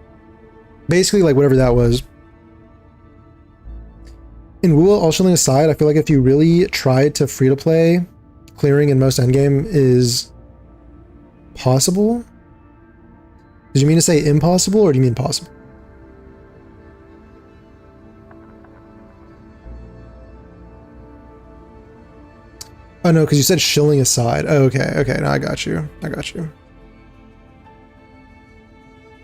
Basically like whatever that was. In WoW, all shilling aside, I feel like if you really tried to free to play, clearing in most endgame is possible. Did you mean to say impossible or do you mean possible? Oh no, because you said shilling aside. Oh, okay, no, I got you.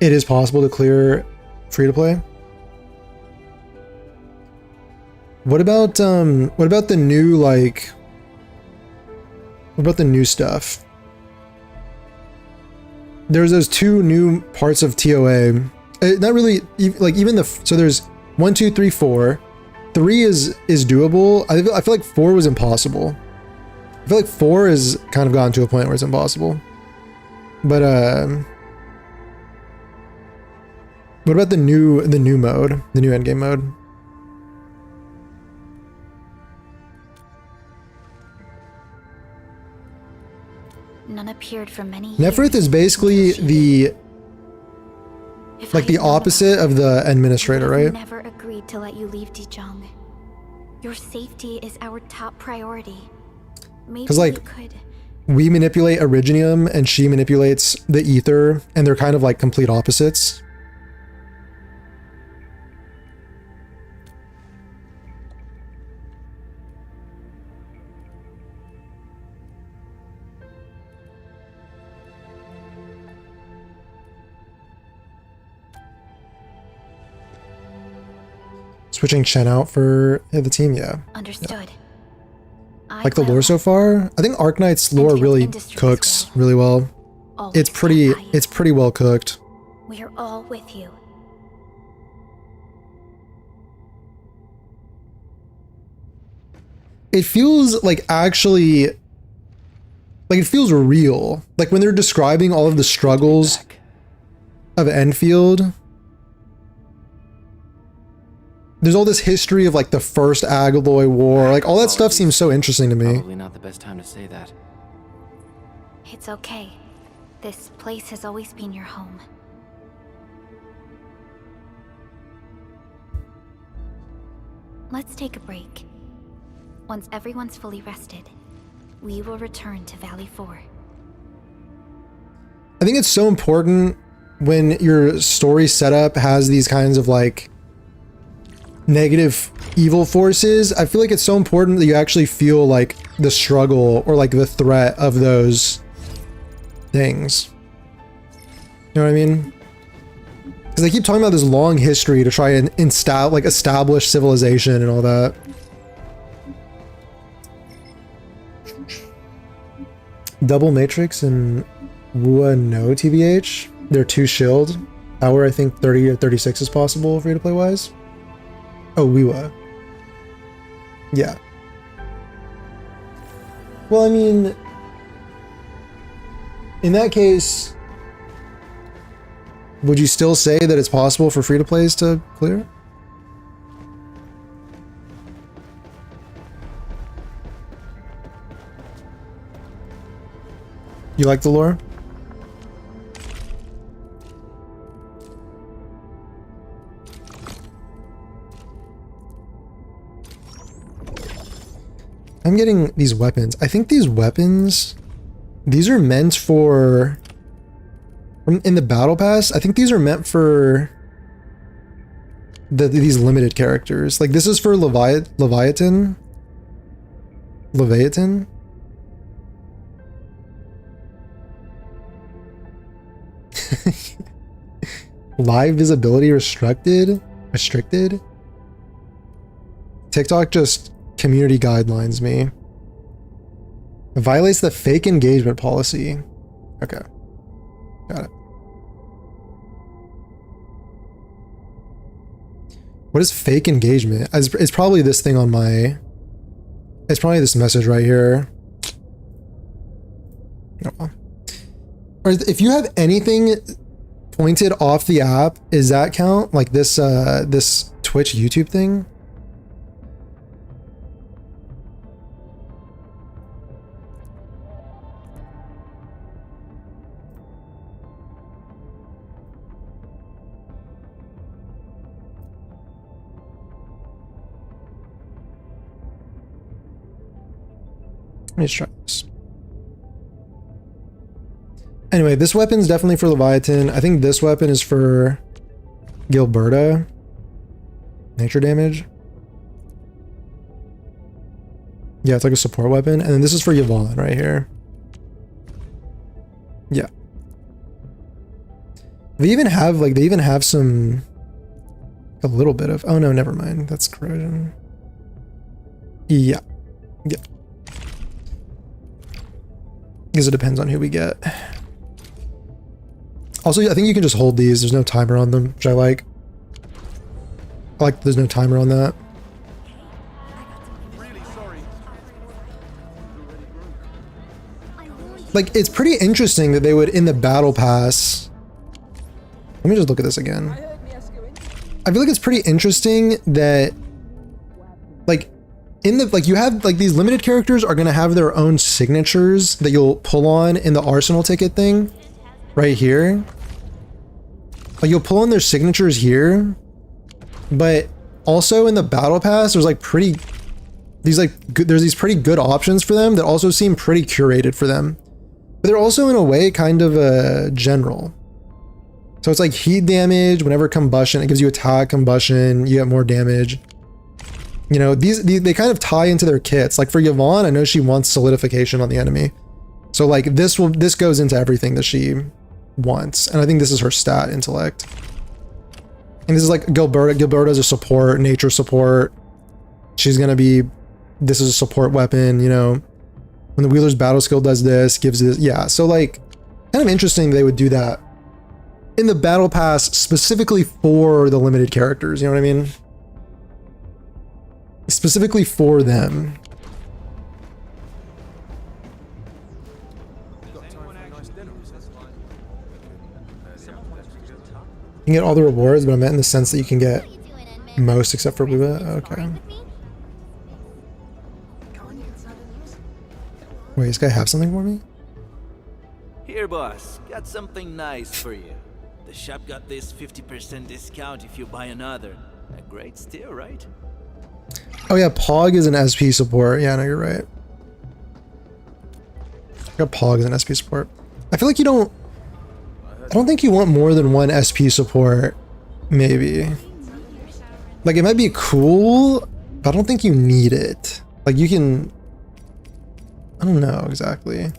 It is possible to clear free to play. What about the new like? What about the new stuff? There's those two new parts of TOA. Not really, like even the, so there's 1, 2, 3, 4. 3 is doable. I feel like 4 was impossible. I feel like 4 has kind of gotten to a point where it's impossible. But What about the new mode, the new endgame mode? None appeared for many years. Neferth is basically the opposite of the administrator, right? Never agreed to let you leave Dijon. Your safety is our top priority. Maybe Because like you could. we manipulate Originium and she manipulates the ether, and they're kind of like complete opposites. Switching Chen out for the team, yeah. Understood. Yeah. Like the lore so far, I think Arknights lore really cooks really well. It's pretty well cooked. We are all with you. It feels like actually, like it feels real. Like when they're describing all of the struggles of Endfield, there's all this history of like the first Agaloy War, like all that stuff seems so interesting to me. Probably not the best time to say that. It's okay. This place has always been your home. Let's take a break. Once everyone's fully rested, we will return to Valley 4. I think it's so important when your story setup has these kinds of like negative evil forces. I feel like it's so important that you actually feel like the struggle or like the threat of those things. You know what I mean? Because they keep talking about this long history to try and establish civilization and all that. Double Matrix and Wua no TBH. They're 2 shield. Power I think 30 or 36 is possible free to play wise. Oh, Wiwa. Yeah. Well, I mean, in that case, would you still say that it's possible for free to plays to clear? You like the lore? I'm getting these weapons. I think these weapons, these are meant for, in the battle pass, I think these are meant for these limited characters. Like this is for Leviathan. Live visibility restricted. TikTok just community guidelines me. It violates the fake engagement policy. Okay. Got it. What is fake engagement? It's probably this thing on my... It's probably this message right here. Oh. Or if you have anything pointed off the app, is that count? Like this this Twitch YouTube thing? Let me just try this. Anyway, this weapon's definitely for Leviathan. I think this weapon is for Gilberta. Nature damage. Yeah, it's like a support weapon. And then this is for Yvonne right here. Yeah. They even have some, a little bit of, oh no, never mind. That's corrosion. Yeah. Yeah. Because it depends on who we get. Also, I think you can just hold these. There's no timer on them, which I like. I like there's no timer on that. Like, it's pretty interesting that they would, in the battle pass... Let me just look at this again. I feel like it's pretty interesting that like in the like you have like these limited characters are gonna have their own signatures that you'll pull on in the arsenal ticket thing right here. Like you'll pull on their signatures here, but also in the battle pass there's like there's these pretty good options for them that also seem pretty curated for them, but they're also in a way kind of general. So it's like heat damage, whenever combustion, it gives you attack, combustion, you get more damage. You know, these they kind of tie into their kits. Like for Yvonne, I know she wants solidification on the enemy. So like this goes into everything that she wants. And I think this is her stat, intellect. And this is like Gilberta. Gilberta's a support, nature support. She's gonna be, this is a support weapon, you know. When the Wheeler's battle skill does this, gives this, yeah. So like, kind of interesting they would do that in the battle pass specifically for the limited characters, you know what I mean? Specifically for them. You can get all the rewards, but I meant in the sense that you can get most except for Blue. Okay. Wait, this guy have something for me? Here, boss. Got something nice for you. The shop got this 50% discount if you buy another. A great steal, right? Oh yeah, Pog is an SP support. Yeah, no, you're right. I got Pog as an SP support. I feel like I don't think you want more than one SP support, maybe. Like it might be cool, but I don't think you need it. Like you can, I don't know exactly.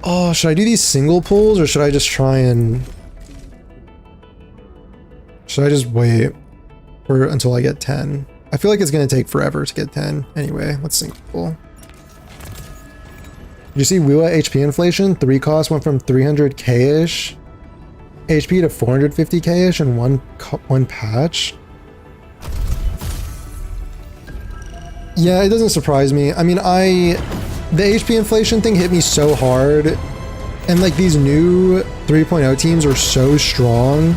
Oh, should I do these single pulls or should I just try and... Should I just wait until I get 10? I feel like it's going to take forever to get 10. Anyway, let's single pull. Did you see Wua HP inflation? 3 costs went from 300k-ish HP to 450k-ish in one patch. Yeah, it doesn't surprise me. I mean, the HP inflation thing hit me so hard, and like these new 3.0 teams are so strong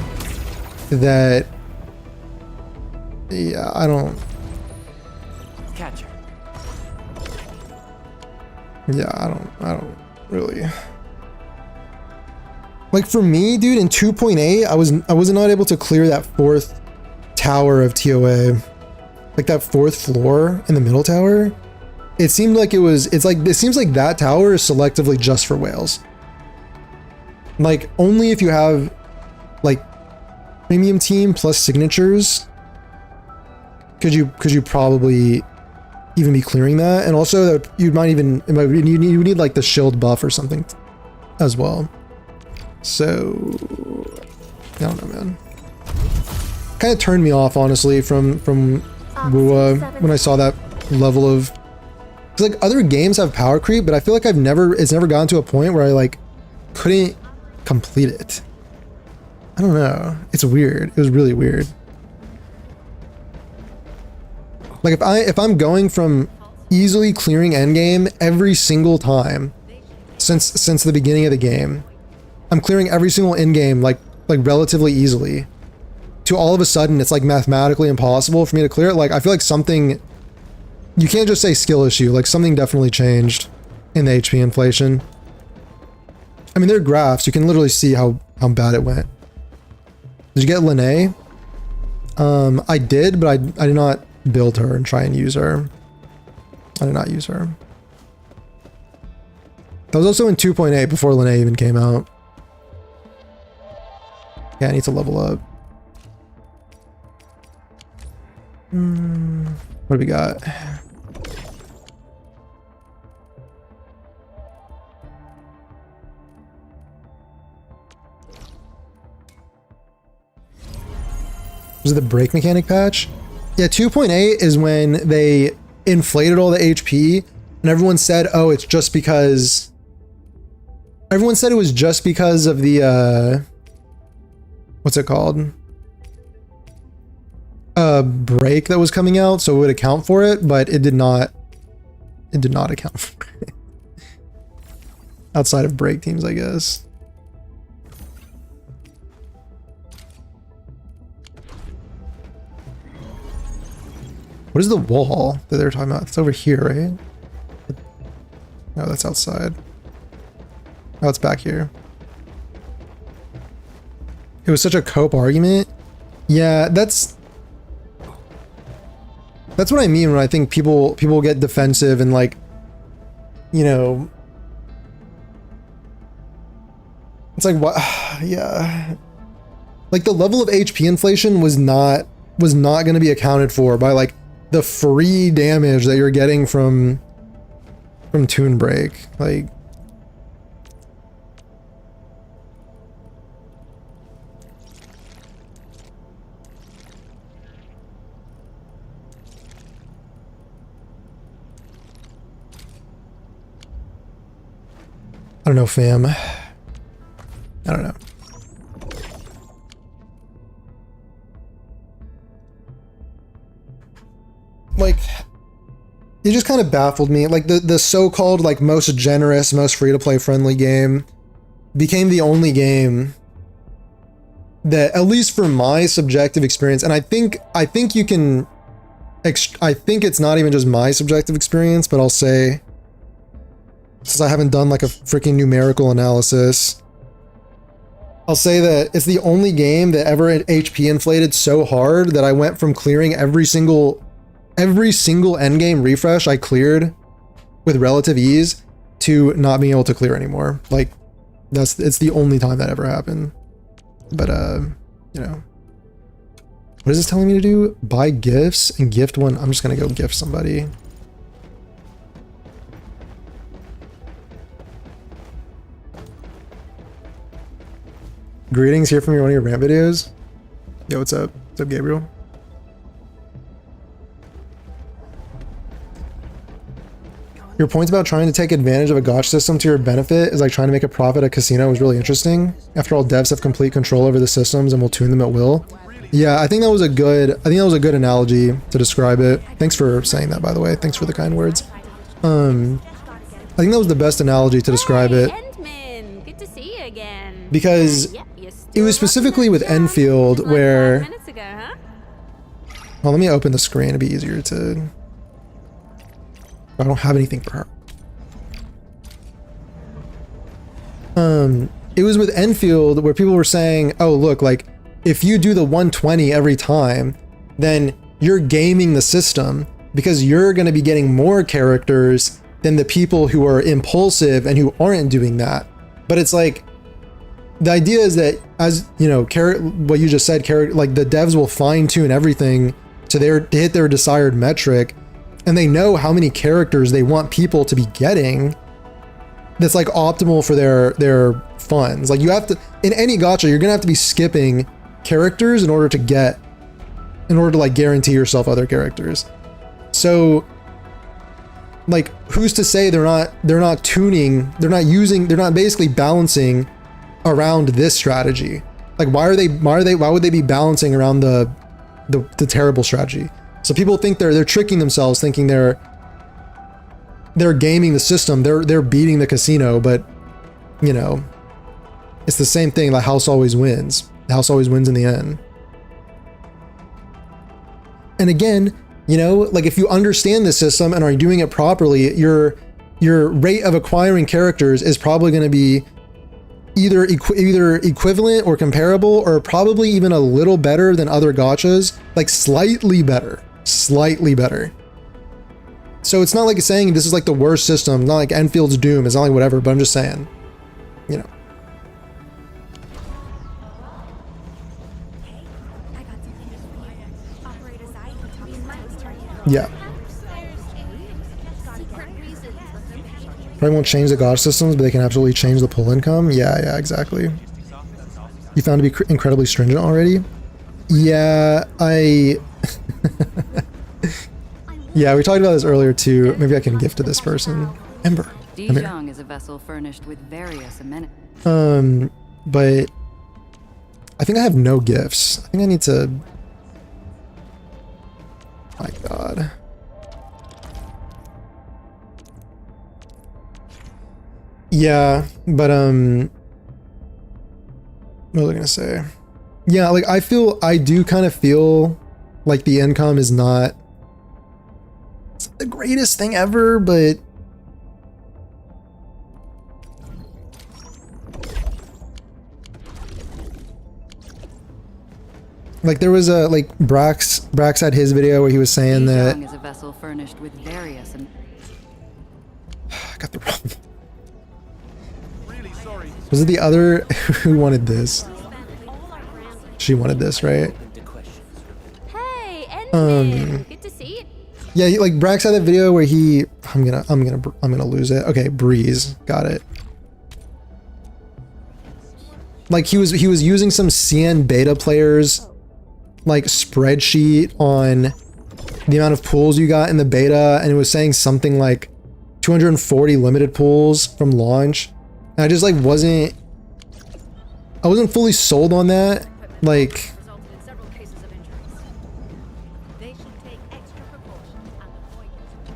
that, yeah, I don't. Catcher. Yeah, I don't really. Like for me, dude, in 2.8, I was not able to clear that 4th tower of TOA, like that 4th floor in the middle tower. It seemed like it seems like that tower is selectively just for whales. Like only if you have like premium team plus signatures could you probably even be clearing that. And also that you need like the shield buff or something as well. So I don't know, man. Kind of turned me off honestly from Wua when I saw that level of. Cause like other games have power creep, but I feel like it's never gotten to a point where I like couldn't complete it. I don't know. It's weird. It was really weird. Like if I'm going from easily clearing endgame every single time since the beginning of the game, I'm clearing every single endgame like relatively easily, to all of a sudden it's like mathematically impossible for me to clear it. Like I feel like something. You can't just say skill issue, like something definitely changed in the HP inflation. I mean, there are graphs, you can literally see how bad it went. Did you get Lene? I did, but I did not build her and try and use her. I did not use her. That was also in 2.8 before Lene even came out. Yeah, I need to level up. What do we got? Was it the brake mechanic patch? Yeah, 2.8 is when they inflated all the HP and everyone said, oh, it's just because... Everyone said it was just because of the, what's it called? Brake that was coming out, so it would account for it, but it did not account for it. Outside of brake teams, I guess. What is the wall that they're talking about? It's over here, right? No, that's outside. Oh, it's back here. It was such a cope argument. Yeah, that's what I mean when I think people get defensive and like, you know, it's like what? Yeah, like the level of HP inflation was not going to be accounted for by like the free damage that you're getting from Toon Break. Like, I don't know, fam. I don't know. Like, it just kind of baffled me. Like, the so-called, like, most generous, most free-to-play friendly game became the only game that, at least for my subjective experience, and I think you can... I think it's not even just my subjective experience, but I'll say... since I haven't done like a freaking numerical analysis, I'll say that it's the only game that ever HP inflated so hard that I went from clearing every single endgame refresh I cleared with relative ease to not being able to clear anymore. Like, it's the only time that ever happened. But you know, what is this telling me to do? Buy gifts and gift one. I'm just gonna go gift somebody. Greetings, here from one of your rant videos. Yo, what's up? What's up, Gabriel? Your points about trying to take advantage of a gotcha system to your benefit is like trying to make a profit at a casino was really interesting. After all, devs have complete control over the systems and will tune them at will. Yeah, I think that was a good analogy to describe it. Thanks for saying that, by the way. Thanks for the kind words. I think that was the best analogy to describe it. Endman, good to see you again. Because it was specifically with Endfield where... Well, let me open the screen. It'd be easier to... I don't have anything for her. It was with Endfield where people were saying, oh, look, like, if you do the 120 every time, then you're gaming the system because you're going to be getting more characters than the people who are impulsive and who aren't doing that. But it's like, the idea is that, as you know, what you just said, like the devs will fine tune everything to hit their desired metric, and they know how many characters they want people to be getting. That's like optimal for their funds. Like, you have to, in any gacha, you're gonna have to be skipping characters in order to like guarantee yourself other characters. So, like, who's to say they're not basically balancing around this strategy? Like, why would they be balancing around the terrible strategy? So people think they're tricking themselves, thinking they're gaming the system, they're beating the casino, but you know, it's the same thing. The house always wins. The house always wins in the end. And again, you know, like, if you understand the system and are doing it properly, your rate of acquiring characters is probably going to be either equivalent or comparable, or probably even a little better than other gachas, like slightly better. So it's not like it's saying this is like the worst system, not like Enfield's Doom, it's not like whatever, but I'm just saying, you know. Yeah. Probably won't change the gacha systems, but they can absolutely change the pull income. Yeah, exactly. You found to be incredibly stringent already? Yeah, yeah, we talked about this earlier too. Maybe I can gift to this person. Ember. Dijon is a vessel furnished with various amenities. But I think I have no gifts. I think I need to... My God. Yeah, but what was I gonna say? Yeah, like I do kind of feel like the income is not it's not the greatest thing ever, but like there was a like Brax had his video where he was saying that is a vessel furnished with various and I got the wrong. Was it the other who wanted this? She wanted this, right? Hey, Endfield. Good to see you. Yeah, like Brax had that video where he I'm gonna lose it. Okay, Breeze. Got it. Like he was using some CN beta players like spreadsheet on the amount of pools you got in the beta, and it was saying something like 240 limited pools from launch. And I just like wasn't fully sold on that. Like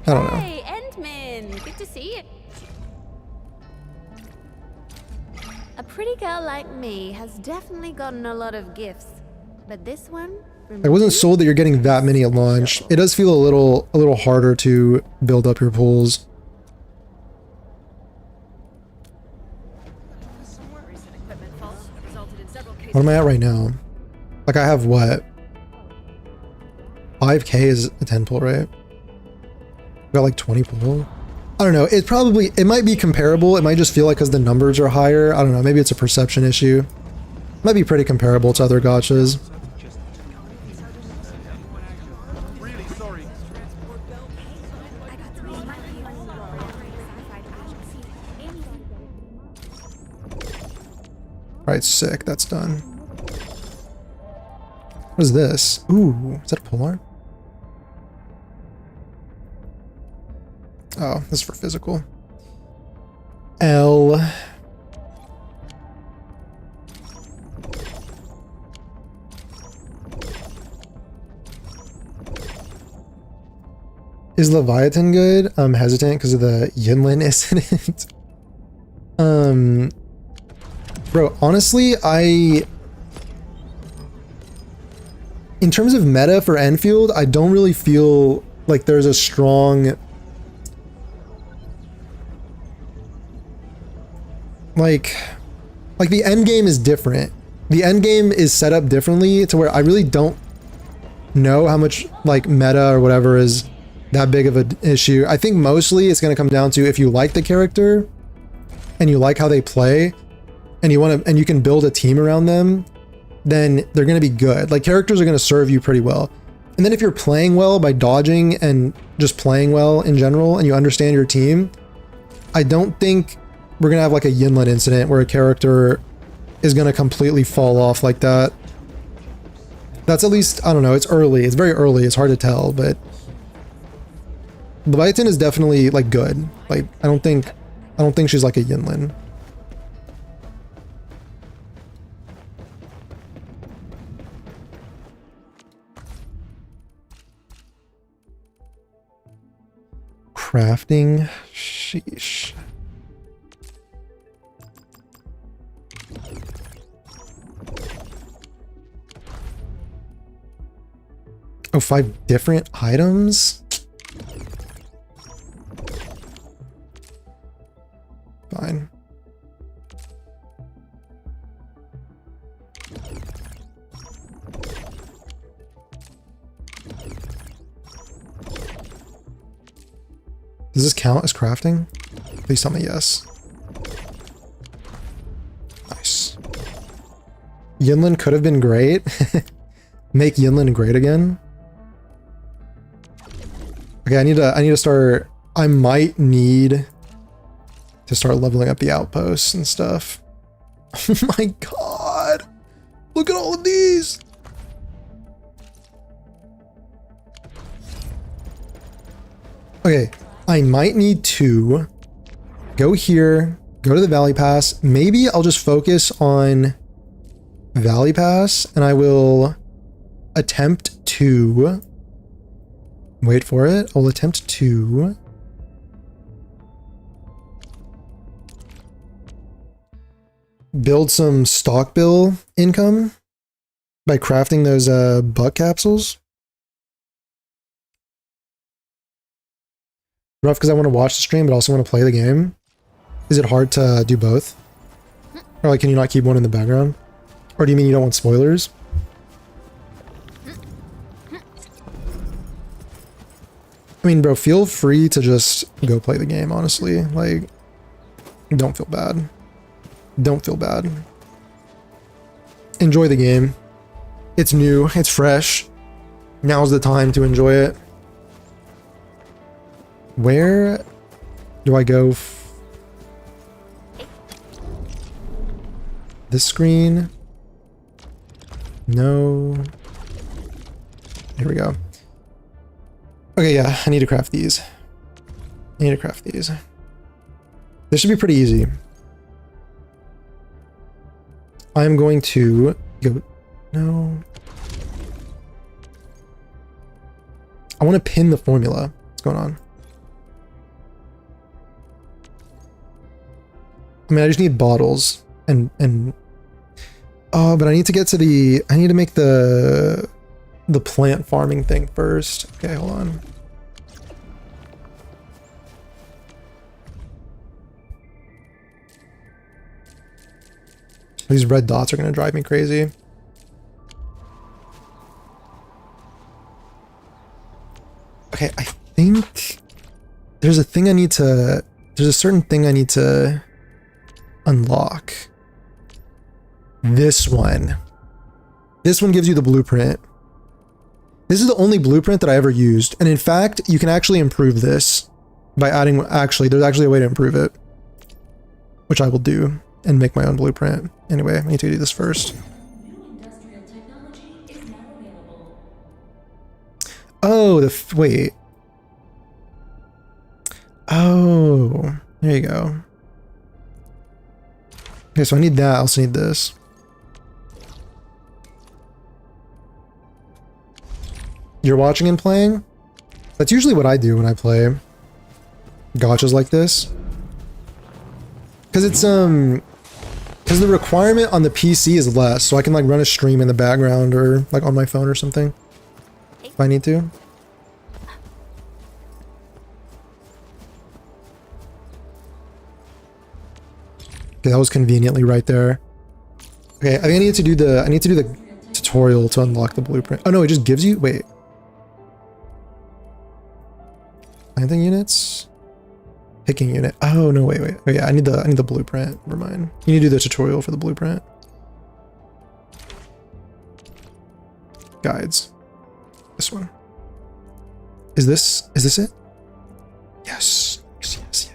I don't know. Hey, Endman. Good to see you. A pretty girl like me has definitely gotten a lot of gifts, but this one. I wasn't sold that you're getting that many at launch. It does feel a little harder to build up your pools. What am I at right now? Like I have what? 5k is a 10 pull, right? Got like 20 pull. I don't know. It might be comparable. It might just feel like because the numbers are higher. I don't know. Maybe it's a perception issue. Might be pretty comparable to other gachas. Alright, sick. That's done. What is this? Ooh, is that a polearm? Oh, this is for physical. L. Is Leviathan good? I'm hesitant because of the Yinlin, isn't it? Bro, honestly, in terms of meta for Endfield, I don't really feel like there's a strong like the end game is different. The end game is set up differently to where I really don't know how much like meta or whatever is that big of an issue. I think mostly it's going to come down to if you like the character and you like how they play and you can build a team around them, then they're going to be good. Like characters are going to serve you pretty well. And then if you're playing well by dodging and just playing well in general and you understand your team, I don't think we're going to have like a Yinlin incident where a character is going to completely fall off like that. That's at least, I don't know, it's early. It's very early. It's hard to tell, but Leviathan is definitely like good. Like I don't think she's like a Yinlin. Crafting, sheesh. Oh, 5 different items? Fine. Does this count as crafting? Please tell me yes. Nice. Yinlin could have been great. Make Yinlin great again. Okay, I need to start. I might need to start leveling up the outposts and stuff. Oh my god! Look at all of these! Okay, I might need to go here, go to the Valley Pass. Maybe I'll just focus on Valley Pass and I will attempt to wait for it. I'll attempt to build some stock bill income by crafting those buck capsules. rough because I want to watch the stream but also want to play the game? Is it hard to do both? Or like, can you not keep one in the background? Or do you mean you don't want spoilers? I mean, bro, feel free to just go play the game, honestly. Like, don't feel bad. Don't feel bad. Enjoy the game. It's new, it's fresh. Now's the time to enjoy it. Where do I go? This screen? No. Here we go. Okay, yeah, I need to craft these. I need to craft these. This should be pretty easy. I'm going to go... No. I want to pin the formula. What's going on? I mean, I just need bottles and oh, but I need to get to the, I need to make the plant farming thing first. Okay, hold on. These red dots are going to drive me crazy. Okay, I think there's a thing I need to, there's a certain thing I need to unlock. This one. This one gives you the blueprint. This is the only blueprint that I ever used. And in fact, you can actually improve this by adding, actually, there's actually a way to improve it, which I will do and make my own blueprint. Anyway, I need to do this first. Oh, wait. Oh, there you go. Okay, so I need that. I also need this. You're watching and playing? That's usually what I do when I play gachas like this. Because it's, because the requirement on the PC is less, so I can like run a stream in the background or like on my phone or something if I need to. Okay, that was conveniently right there. Okay, I think I need to do the tutorial to unlock the blueprint. Oh no, it just gives you, wait. Planting units? Picking unit. Oh no, wait. Oh yeah, I need the blueprint. Never mind. You need to do the tutorial for the blueprint. Guides. This one. Is this it? Yes. Yes.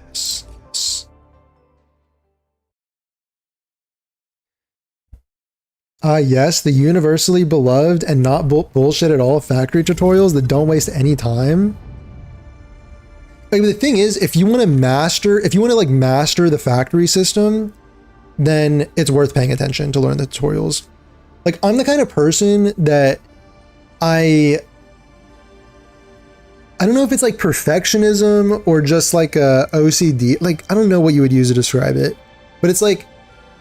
Yes, the universally beloved and not bullshit at all factory tutorials that don't waste any time. Like, the thing is, if you want to master the factory system, then it's worth paying attention to learn the tutorials. Like, I'm the kind of person that I don't know if it's like perfectionism or just like a OCD. Like, I don't know what you would use to describe it, but it's like,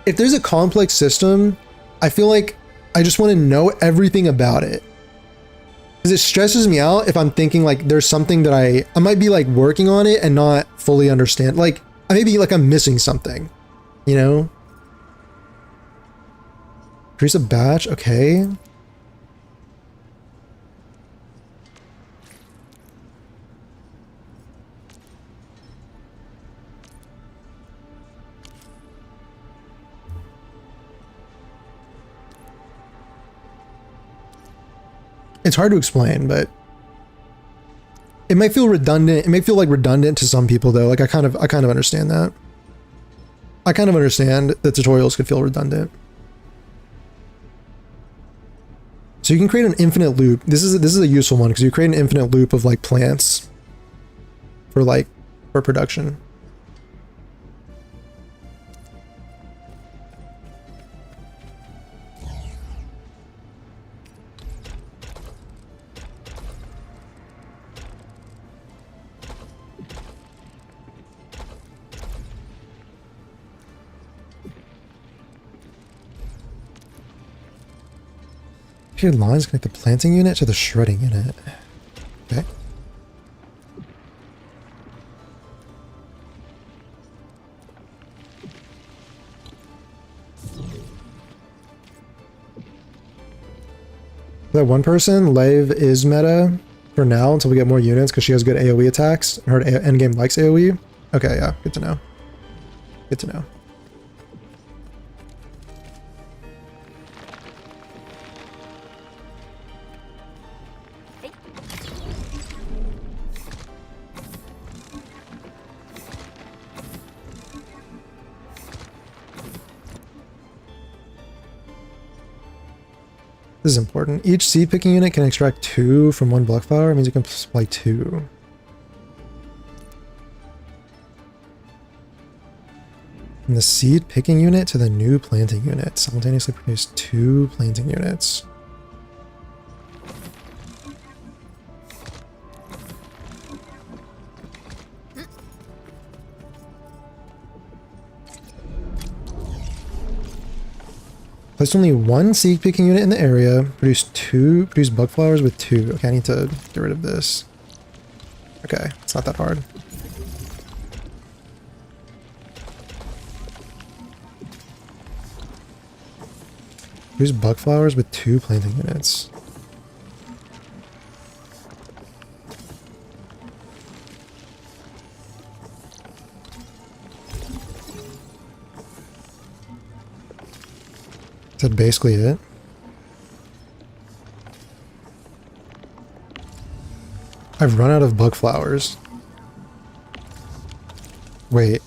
if there's a complex system, I feel like I just want to know everything about it. Because it stresses me out if I'm thinking like there's something that I might be like working on it and not fully understand. Like, I maybe like I'm missing something, you know? Increase a batch, okay. It's hard to explain, but it might feel redundant. It may feel like redundant to some people though. Like I kind of understand that. I kind of understand that tutorials could feel redundant. So you can create an infinite loop. This is a useful one because you create an infinite loop of like plants for production. Your lines connect the planting unit to the shredding unit. Okay. That one person, Lave is meta for now until we get more units because she has good AoE attacks. Her endgame likes AoE. Okay, yeah, good to know. Good to know. This is important. Each seed picking unit can extract 2 from one block flower. It means you can supply 2. From the seed picking unit to the new planting unit. Simultaneously produce 2 planting units. Place only 1 seed picking unit in the area. Produce bug flowers with 2. Okay, I need to get rid of this. Okay, it's not that hard. Produce bug flowers with 2 planting units. Is that basically it? I've run out of bug flowers. Wait.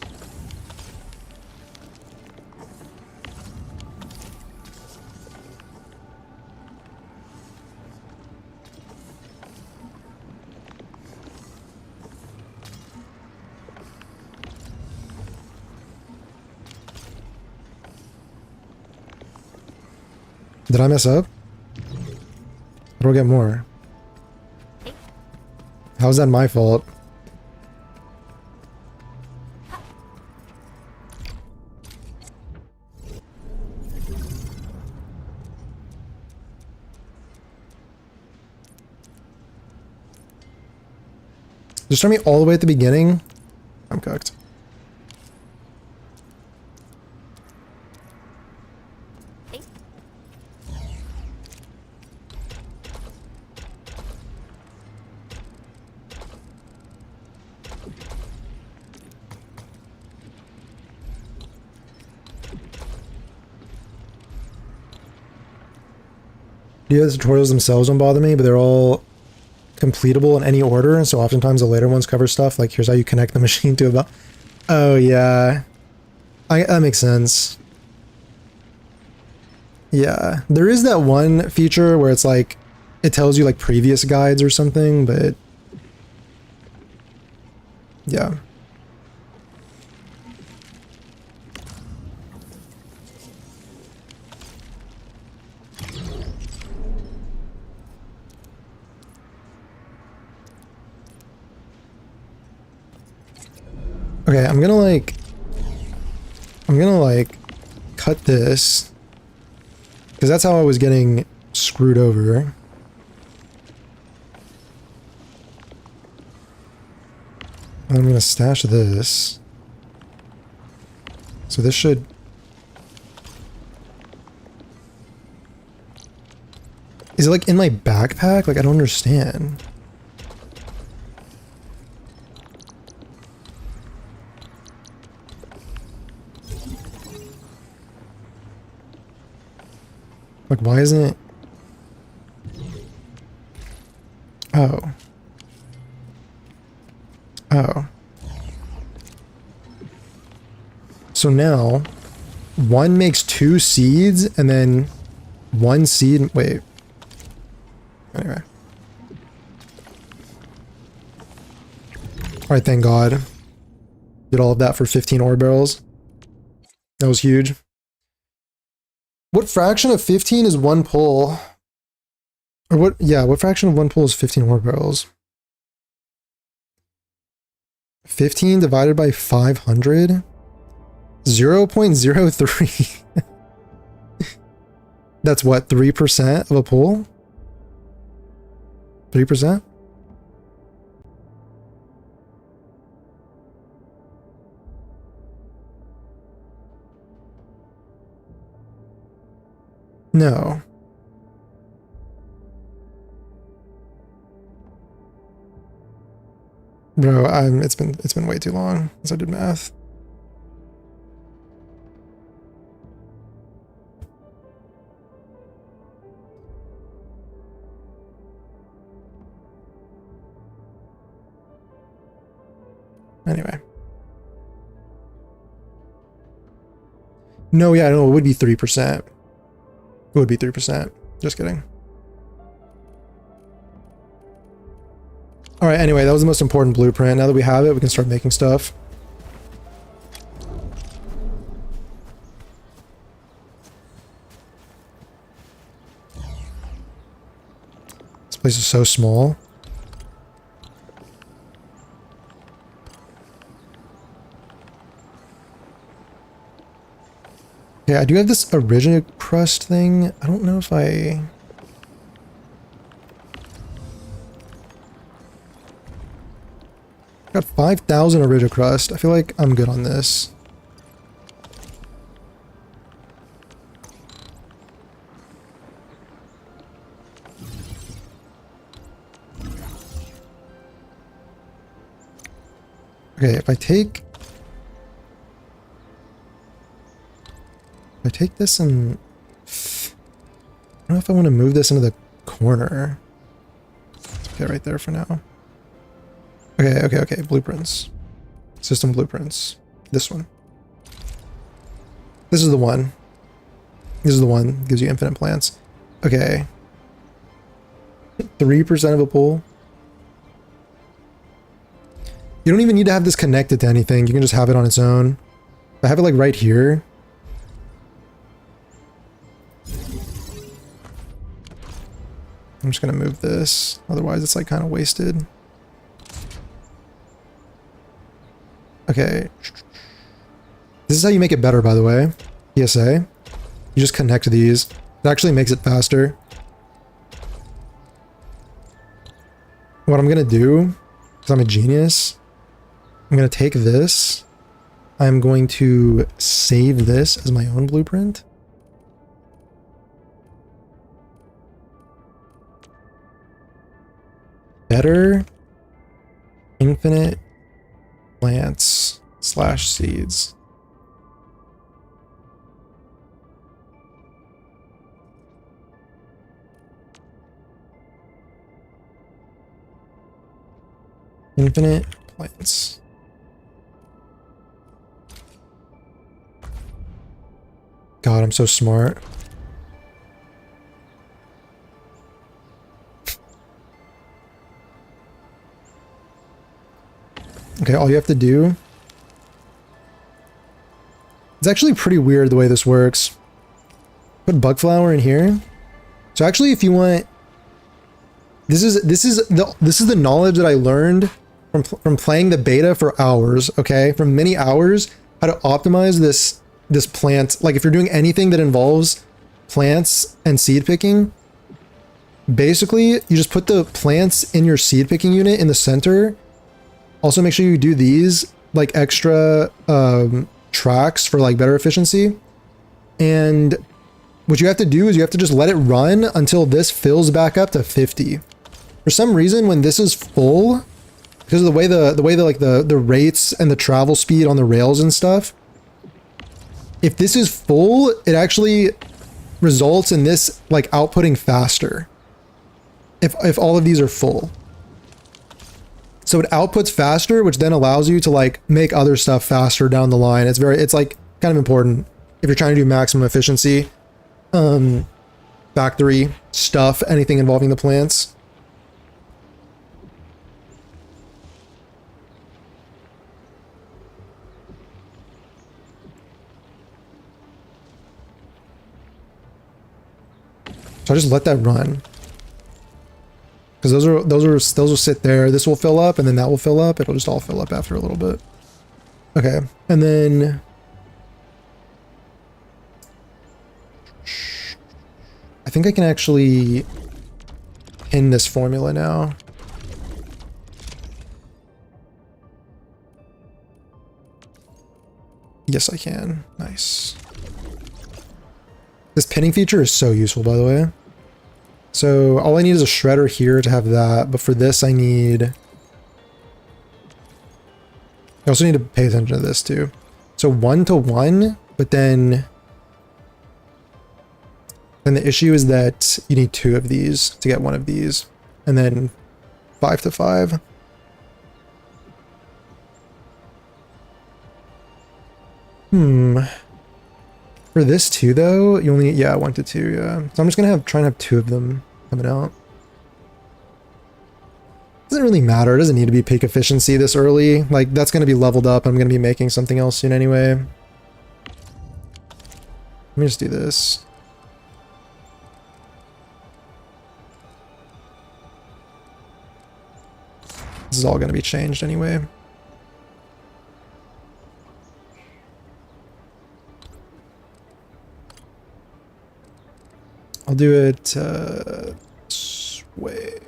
Did I mess up? How do I get more? How's that my fault? Just start me all the way at the beginning? I'm cooked. The tutorials themselves don't bother me, but they're all completable in any order, so oftentimes the later ones cover stuff like here's how you connect the machine to a Oh yeah. That makes sense. Yeah. There is that one feature where it's like it tells you like previous guides or something, but yeah. Okay, I'm gonna like cut this because that's how I was getting screwed over. And I'm gonna stash this. So this should... Is it like in my backpack? Like I don't understand. Like, why isn't it? Oh. Oh. So now, 1 makes 2 seeds, and then 1 seed... Wait. Anyway. Alright, thank God. Did all of that for 15 ore barrels. That was huge. What fraction of 15 is 1 pull? Or what? Yeah, what fraction of 1 pull is 15 ore barrels? 15 divided by 500? 0.03. That's what, 3% of a pull? 3%? No. Bro, it's been way too long since I did math. Anyway. No, yeah, no, it would be 3%. It would be 3%. Just kidding. Alright, anyway, that was the most important blueprint. Now that we have it, we can start making stuff. This place is so small. Yeah, I do have this original crust thing. I don't know if I... Got 5,000 original crust. I feel like I'm good on this. Okay, if I take this and... I don't know if I want to move this into the corner. Okay, right there for now. Okay. Blueprints. System blueprints. This one. This is the one. This is the one. Gives you infinite plants. Okay. 3% of a pool. You don't even need to have this connected to anything. You can just have it on its own. I have it like right here. I'm just gonna move this. Otherwise it's like kind of wasted. Okay. This is how you make it better, by the way. PSA. You just connect these. It actually makes it faster. What I'm gonna do, because I'm a genius, I'm gonna take this. I'm going to save this as my own blueprint. Better infinite plants / seeds. Infinite plants. God, I'm so smart. Okay, all you have to do... It's actually pretty weird the way this works. Put bug flower in here. So actually, if you want... This is the knowledge that I learned from playing the beta for hours, okay? For many hours, how to optimize this plant. Like if you're doing anything that involves plants and seed picking, basically you just put the plants in your seed picking unit in the center. Also make sure you do these like extra tracks for like better efficiency. And what you have to do is you have to just let it run until this fills back up to 50. For some reason, when this is full, because of the way the rates and the travel speed on the rails and stuff, if this is full, it actually results in this like outputting faster. If all of these are full. So it outputs faster, which then allows you to like make other stuff faster down the line. It's like kind of important if you're trying to do maximum efficiency. Factory stuff, anything involving the plants. So I just let that run. Because those will sit there. This will fill up and then that will fill up. It'll just all fill up after a little bit. Okay. And then I think I can actually pin this formula now. Yes, I can. Nice. This pinning feature is so useful, by the way. So all I need is a shredder here to have that, but for this I need I also need to pay attention to this too. So 1 to 1, but then the issue is that you need 2 of these to get 1 of these, and then 5 to 5. For this too, though, you only, yeah, 1 to 2, yeah. So I'm just gonna try and have 2 of them coming out. Doesn't really matter. It doesn't need to be peak efficiency this early. Like, that's gonna be leveled up. I'm gonna be making something else soon anyway. Let me just do this. This is all gonna be changed anyway. I'll do it this way.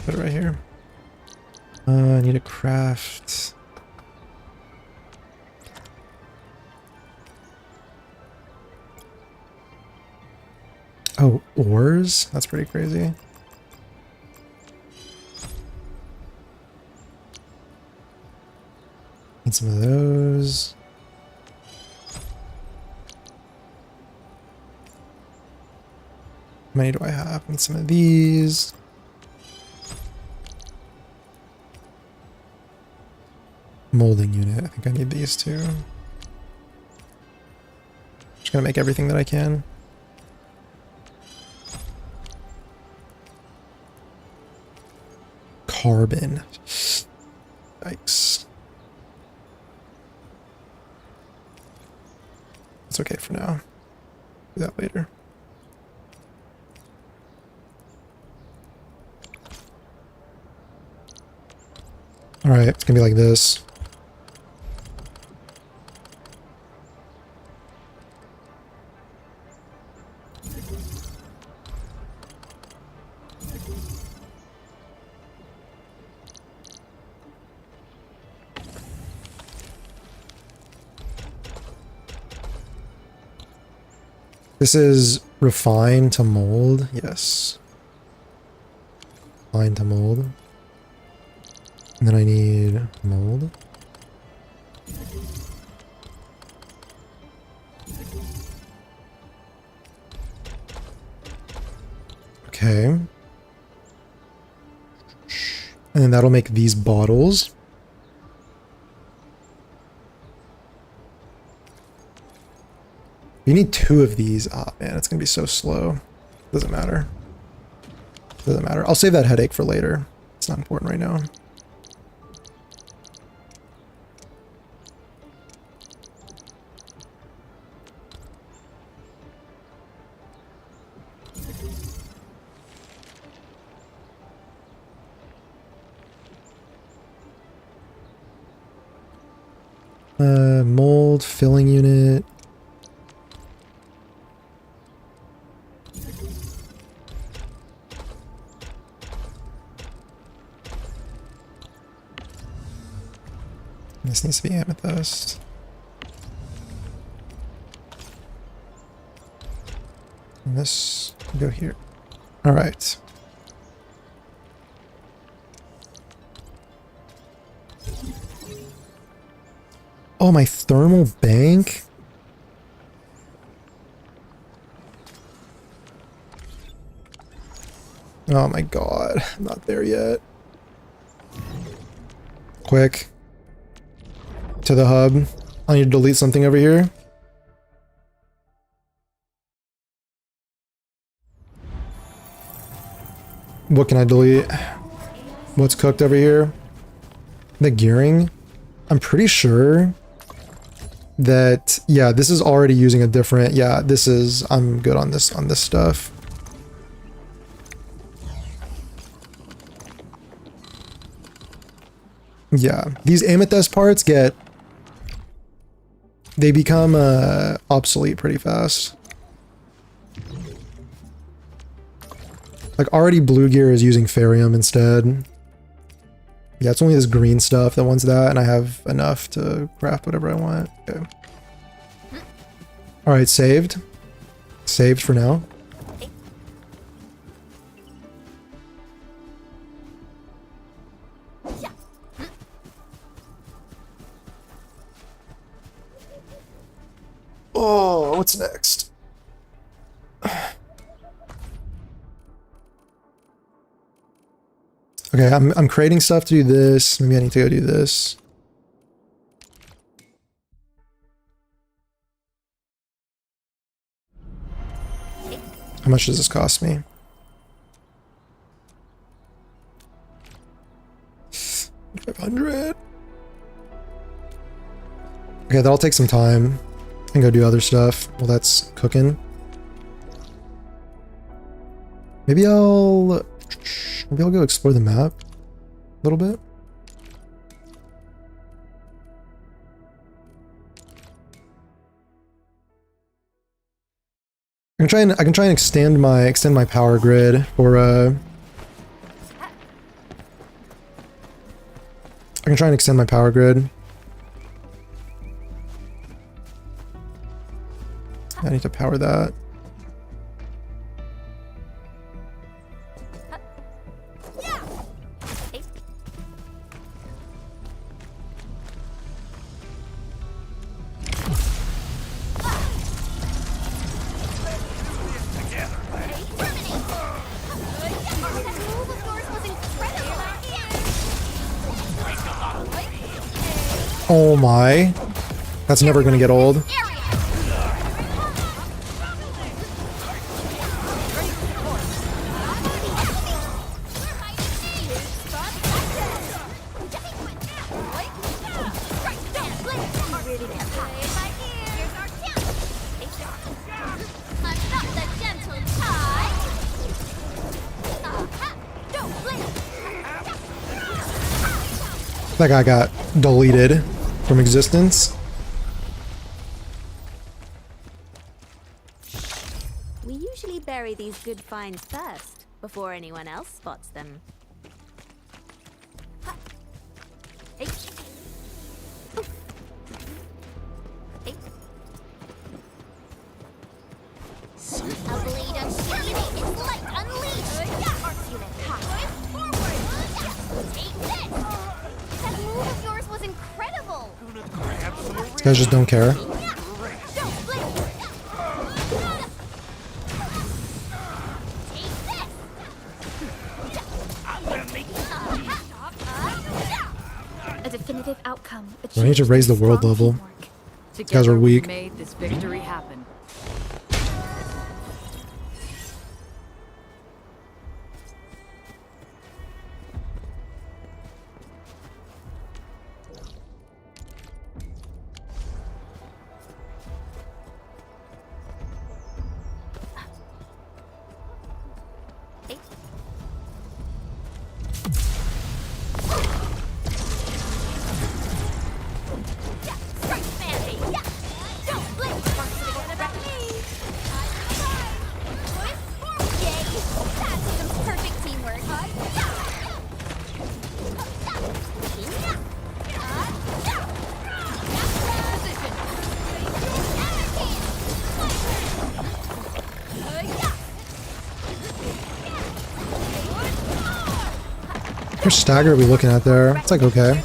Put it right here. I need to craft. Oh, ores? That's pretty crazy. Need some of those. How many do I have? Need some of these. Molding unit. I think I need these too. Just gonna make everything that I can. Carbon. Yikes. It's okay for now. Do that later. Alright, it's gonna be like this. This is refine to mold. Yes. Refine to mold. And then I need mold. Okay. And then that'll make these bottles. You need 2 of these. Ah, man, it's gonna be so slow. Doesn't matter. Doesn't matter. I'll save that headache for later. It's not important right now. Mold, filling unit. This needs to be amethyst. And this can go here. All right. Oh, my thermal bank? Oh my god, I'm not there yet. Quick. To the hub. I need to delete something over here. What can I delete? What's cooked over here? The gearing? I'm pretty sure that, yeah, this is already using a different, yeah, this is, I'm good on this stuff. Yeah, these amethyst parts they become obsolete pretty fast. Like already blue gear is using ferrium instead. Yeah, it's only this green stuff that wants that, and I have enough to craft whatever I want. Okay. Alright, saved. Saved for now. Oh, what's next? Okay, I'm creating stuff to do this. Maybe I need to go do this. How much does this cost me? 500. Okay, that'll take some time. I can go do other stuff while that's cooking. Maybe I'll go explore the map a little bit. I can try and extend my power grid for I can try and extend my power grid. I need to power that. Oh my. That's never gonna get old. That guy got deleted from existence. We usually bury these good finds first, before anyone else spots them. Hey. Hey. A blade unshielded is light unleashed! Arc unit high! Forward! Take this! That move of yours was incredible! These guys just don't care. A definitive outcome. I need to raise the world level. These guys are weak. Made this victory happen. What stagger are we looking at there? It's like okay.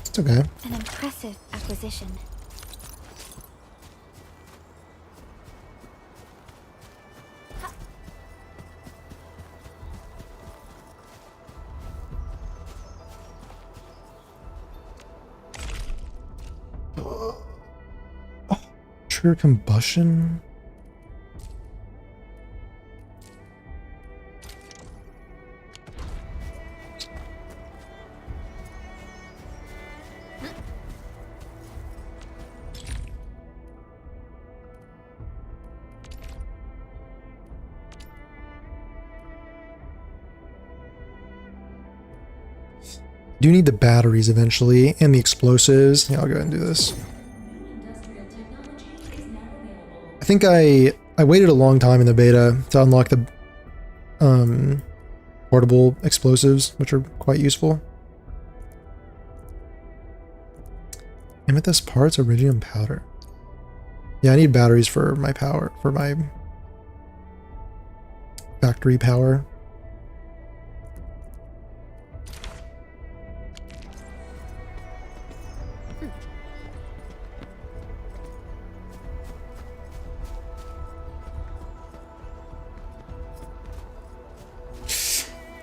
It's okay. An impressive acquisition. Trigger combustion. Do need the batteries eventually and the explosives. Yeah, I'll go ahead and do this. I think I waited a long time in the beta to unlock the portable explosives, which are quite useful. Amethyst parts, iridium powder. Yeah, I need batteries for my power, for my factory power.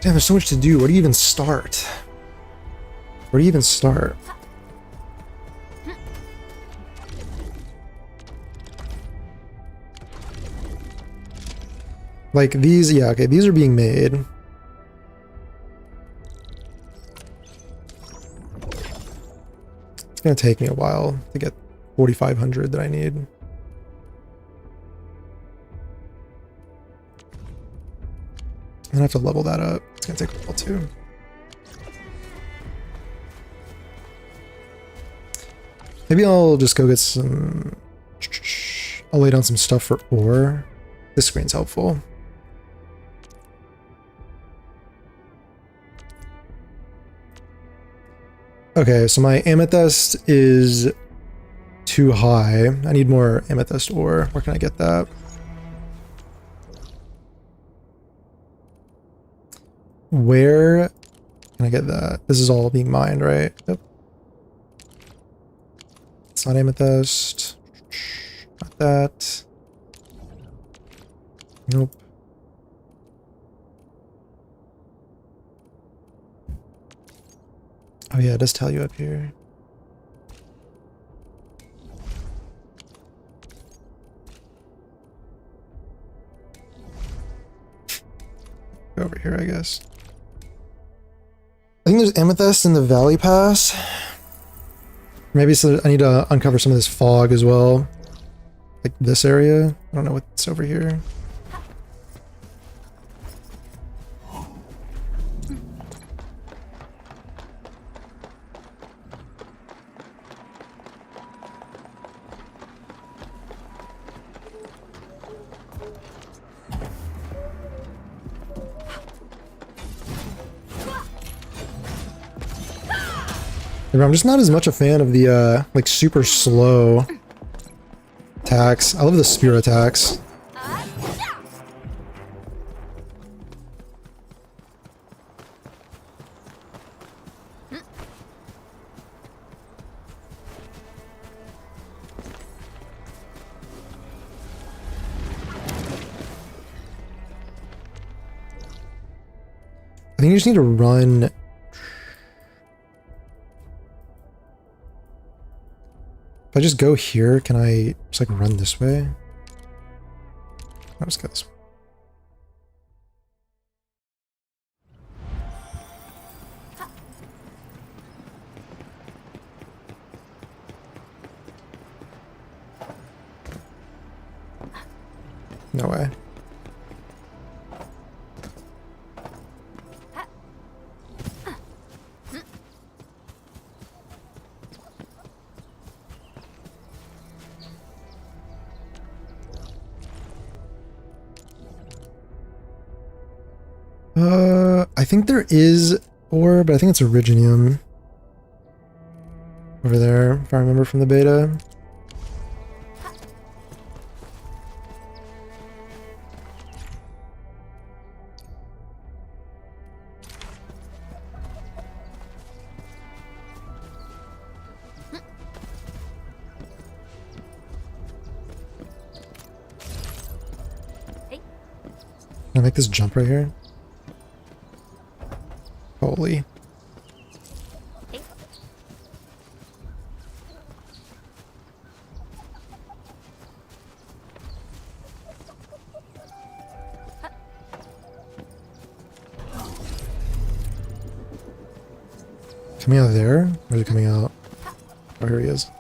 Damn, there's so much to do. Where do you even start? Where do you even start? Like these, yeah, okay, these are being made. It's gonna take me a while to get 4,500 that I need. I'm gonna have to level that up. It's gonna take a while too. Maybe I'll just go get some... I'll lay down some stuff for ore. This screen's helpful. Okay, so my amethyst is too high. I need more amethyst ore. Where can I get that? Where can I get that? This is all being mined, right? Yep. It's not amethyst. Not that. Nope. Oh yeah, it does tell you up here. Go over here, I guess. I think there's amethyst in the Valley Pass. Maybe so I need to uncover some of this fog as well. Like this area. I don't know what's over here. I'm just not as much a fan of the like super slow attacks. I love the spear attacks. I think you just need to run. If I just go here, can I just like run this way? I'll just go this way. No way. I think there is ore, but I think it's Originium over there, if I remember from the beta. Can I make this jump right here? Holy. Coming out there? Or is it coming out? Oh, here he is.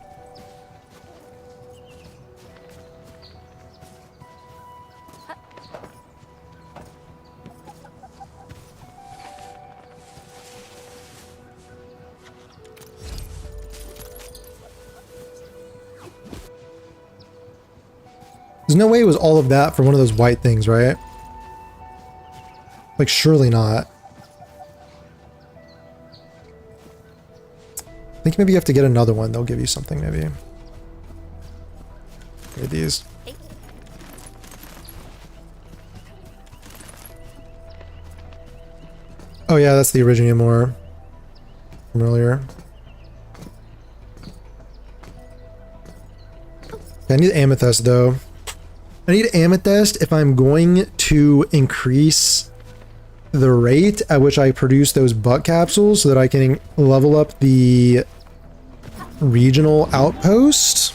There's no way it was all of that for one of those white things, right? Like, surely not. I think maybe you have to get another one. They'll give you something, maybe. Give me these. Oh yeah, that's the Originium ore from earlier. I need amethyst though. I need amethyst if I'm going to increase the rate at which I produce those butt capsules so that I can level up the regional outpost.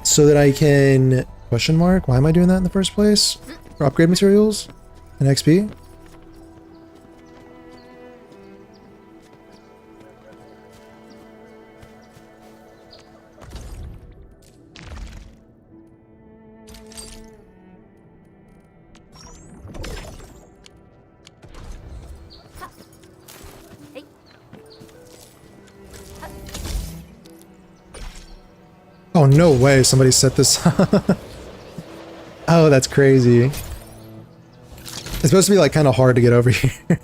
So that I can... Question mark? Why am I doing that in the first place? For upgrade materials and XP? Oh, no way somebody set this up. Oh, that's crazy. It's supposed to be like kind of hard to get over here.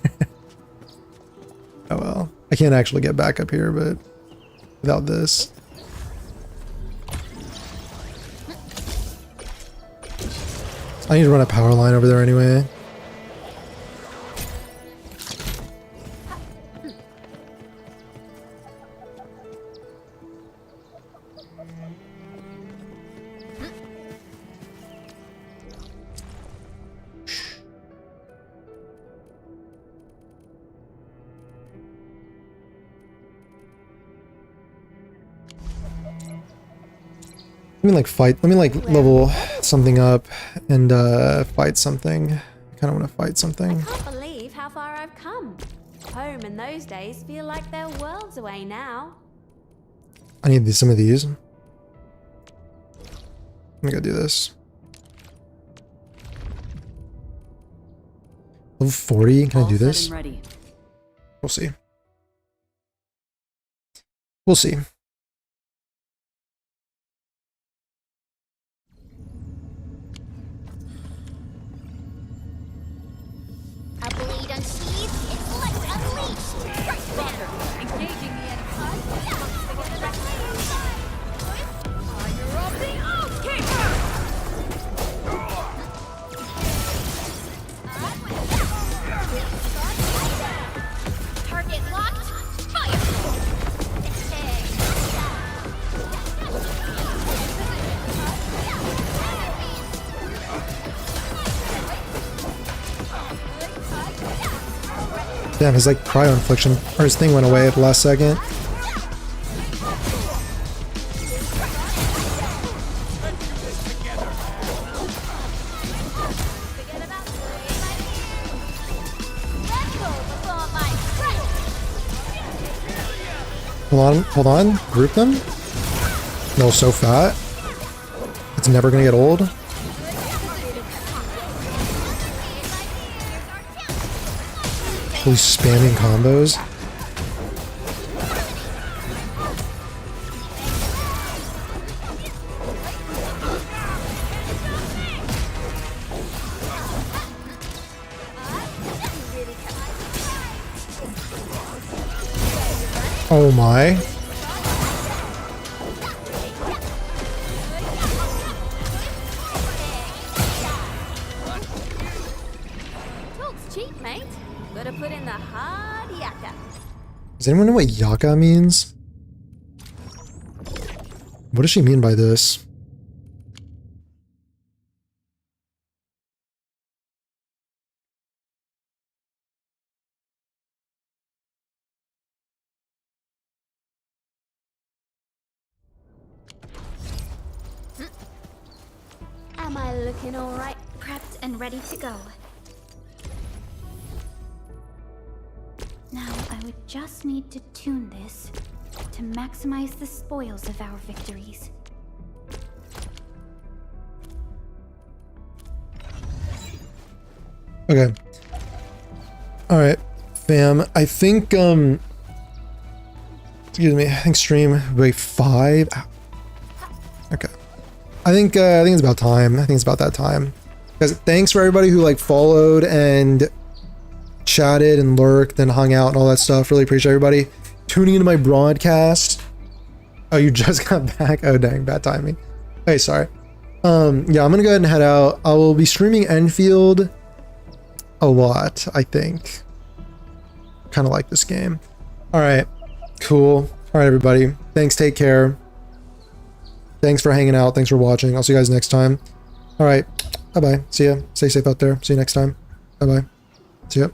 Oh well. I can't actually get back up here, but without this. I need to run a power line over there anyway. Let me like fight, let me like level something up and fight something. I kind of want to fight something. I can't believe how far I've come. Home in those days feel like they're worlds away now. I need some of these. Let me go do this. Level 40, can I do this? We'll see. We'll see. A blade unsheathed, intellect unleashed. First banner, engaging the enemy. Fire of the Oathkeeper! Target locked. Fire! Damn, his like cryo infliction, or his thing went away at the last second. Hold on, group them. No, so fat. It's never gonna get old. Holy spamming combos. Oh my. Talk's cheap, mate. Gotta put in the hard yakka. Does anyone know what Yaka means? What does she mean by this? Am I looking alright? Prepped and ready to go. Now, I would just need to tune this to maximize the spoils of our victories. Okay. Alright, fam. I think, excuse me, I think stream will be 5. Okay. I think it's about time. I think it's about that time. Guys, thanks for everybody who like followed and chatted and lurked and hung out and all that stuff. Really appreciate everybody tuning into my broadcast. Oh, you just got back? Oh, dang, bad timing. Hey, sorry. Yeah, I'm gonna go ahead and head out. I will be streaming Endfield a lot, I think. Kind of like this game. All right, cool. All right, everybody. Thanks, take care. Thanks for hanging out. Thanks for watching. I'll see you guys next time. All right, bye-bye. See ya. Stay safe out there. See you next time. Bye-bye. See ya.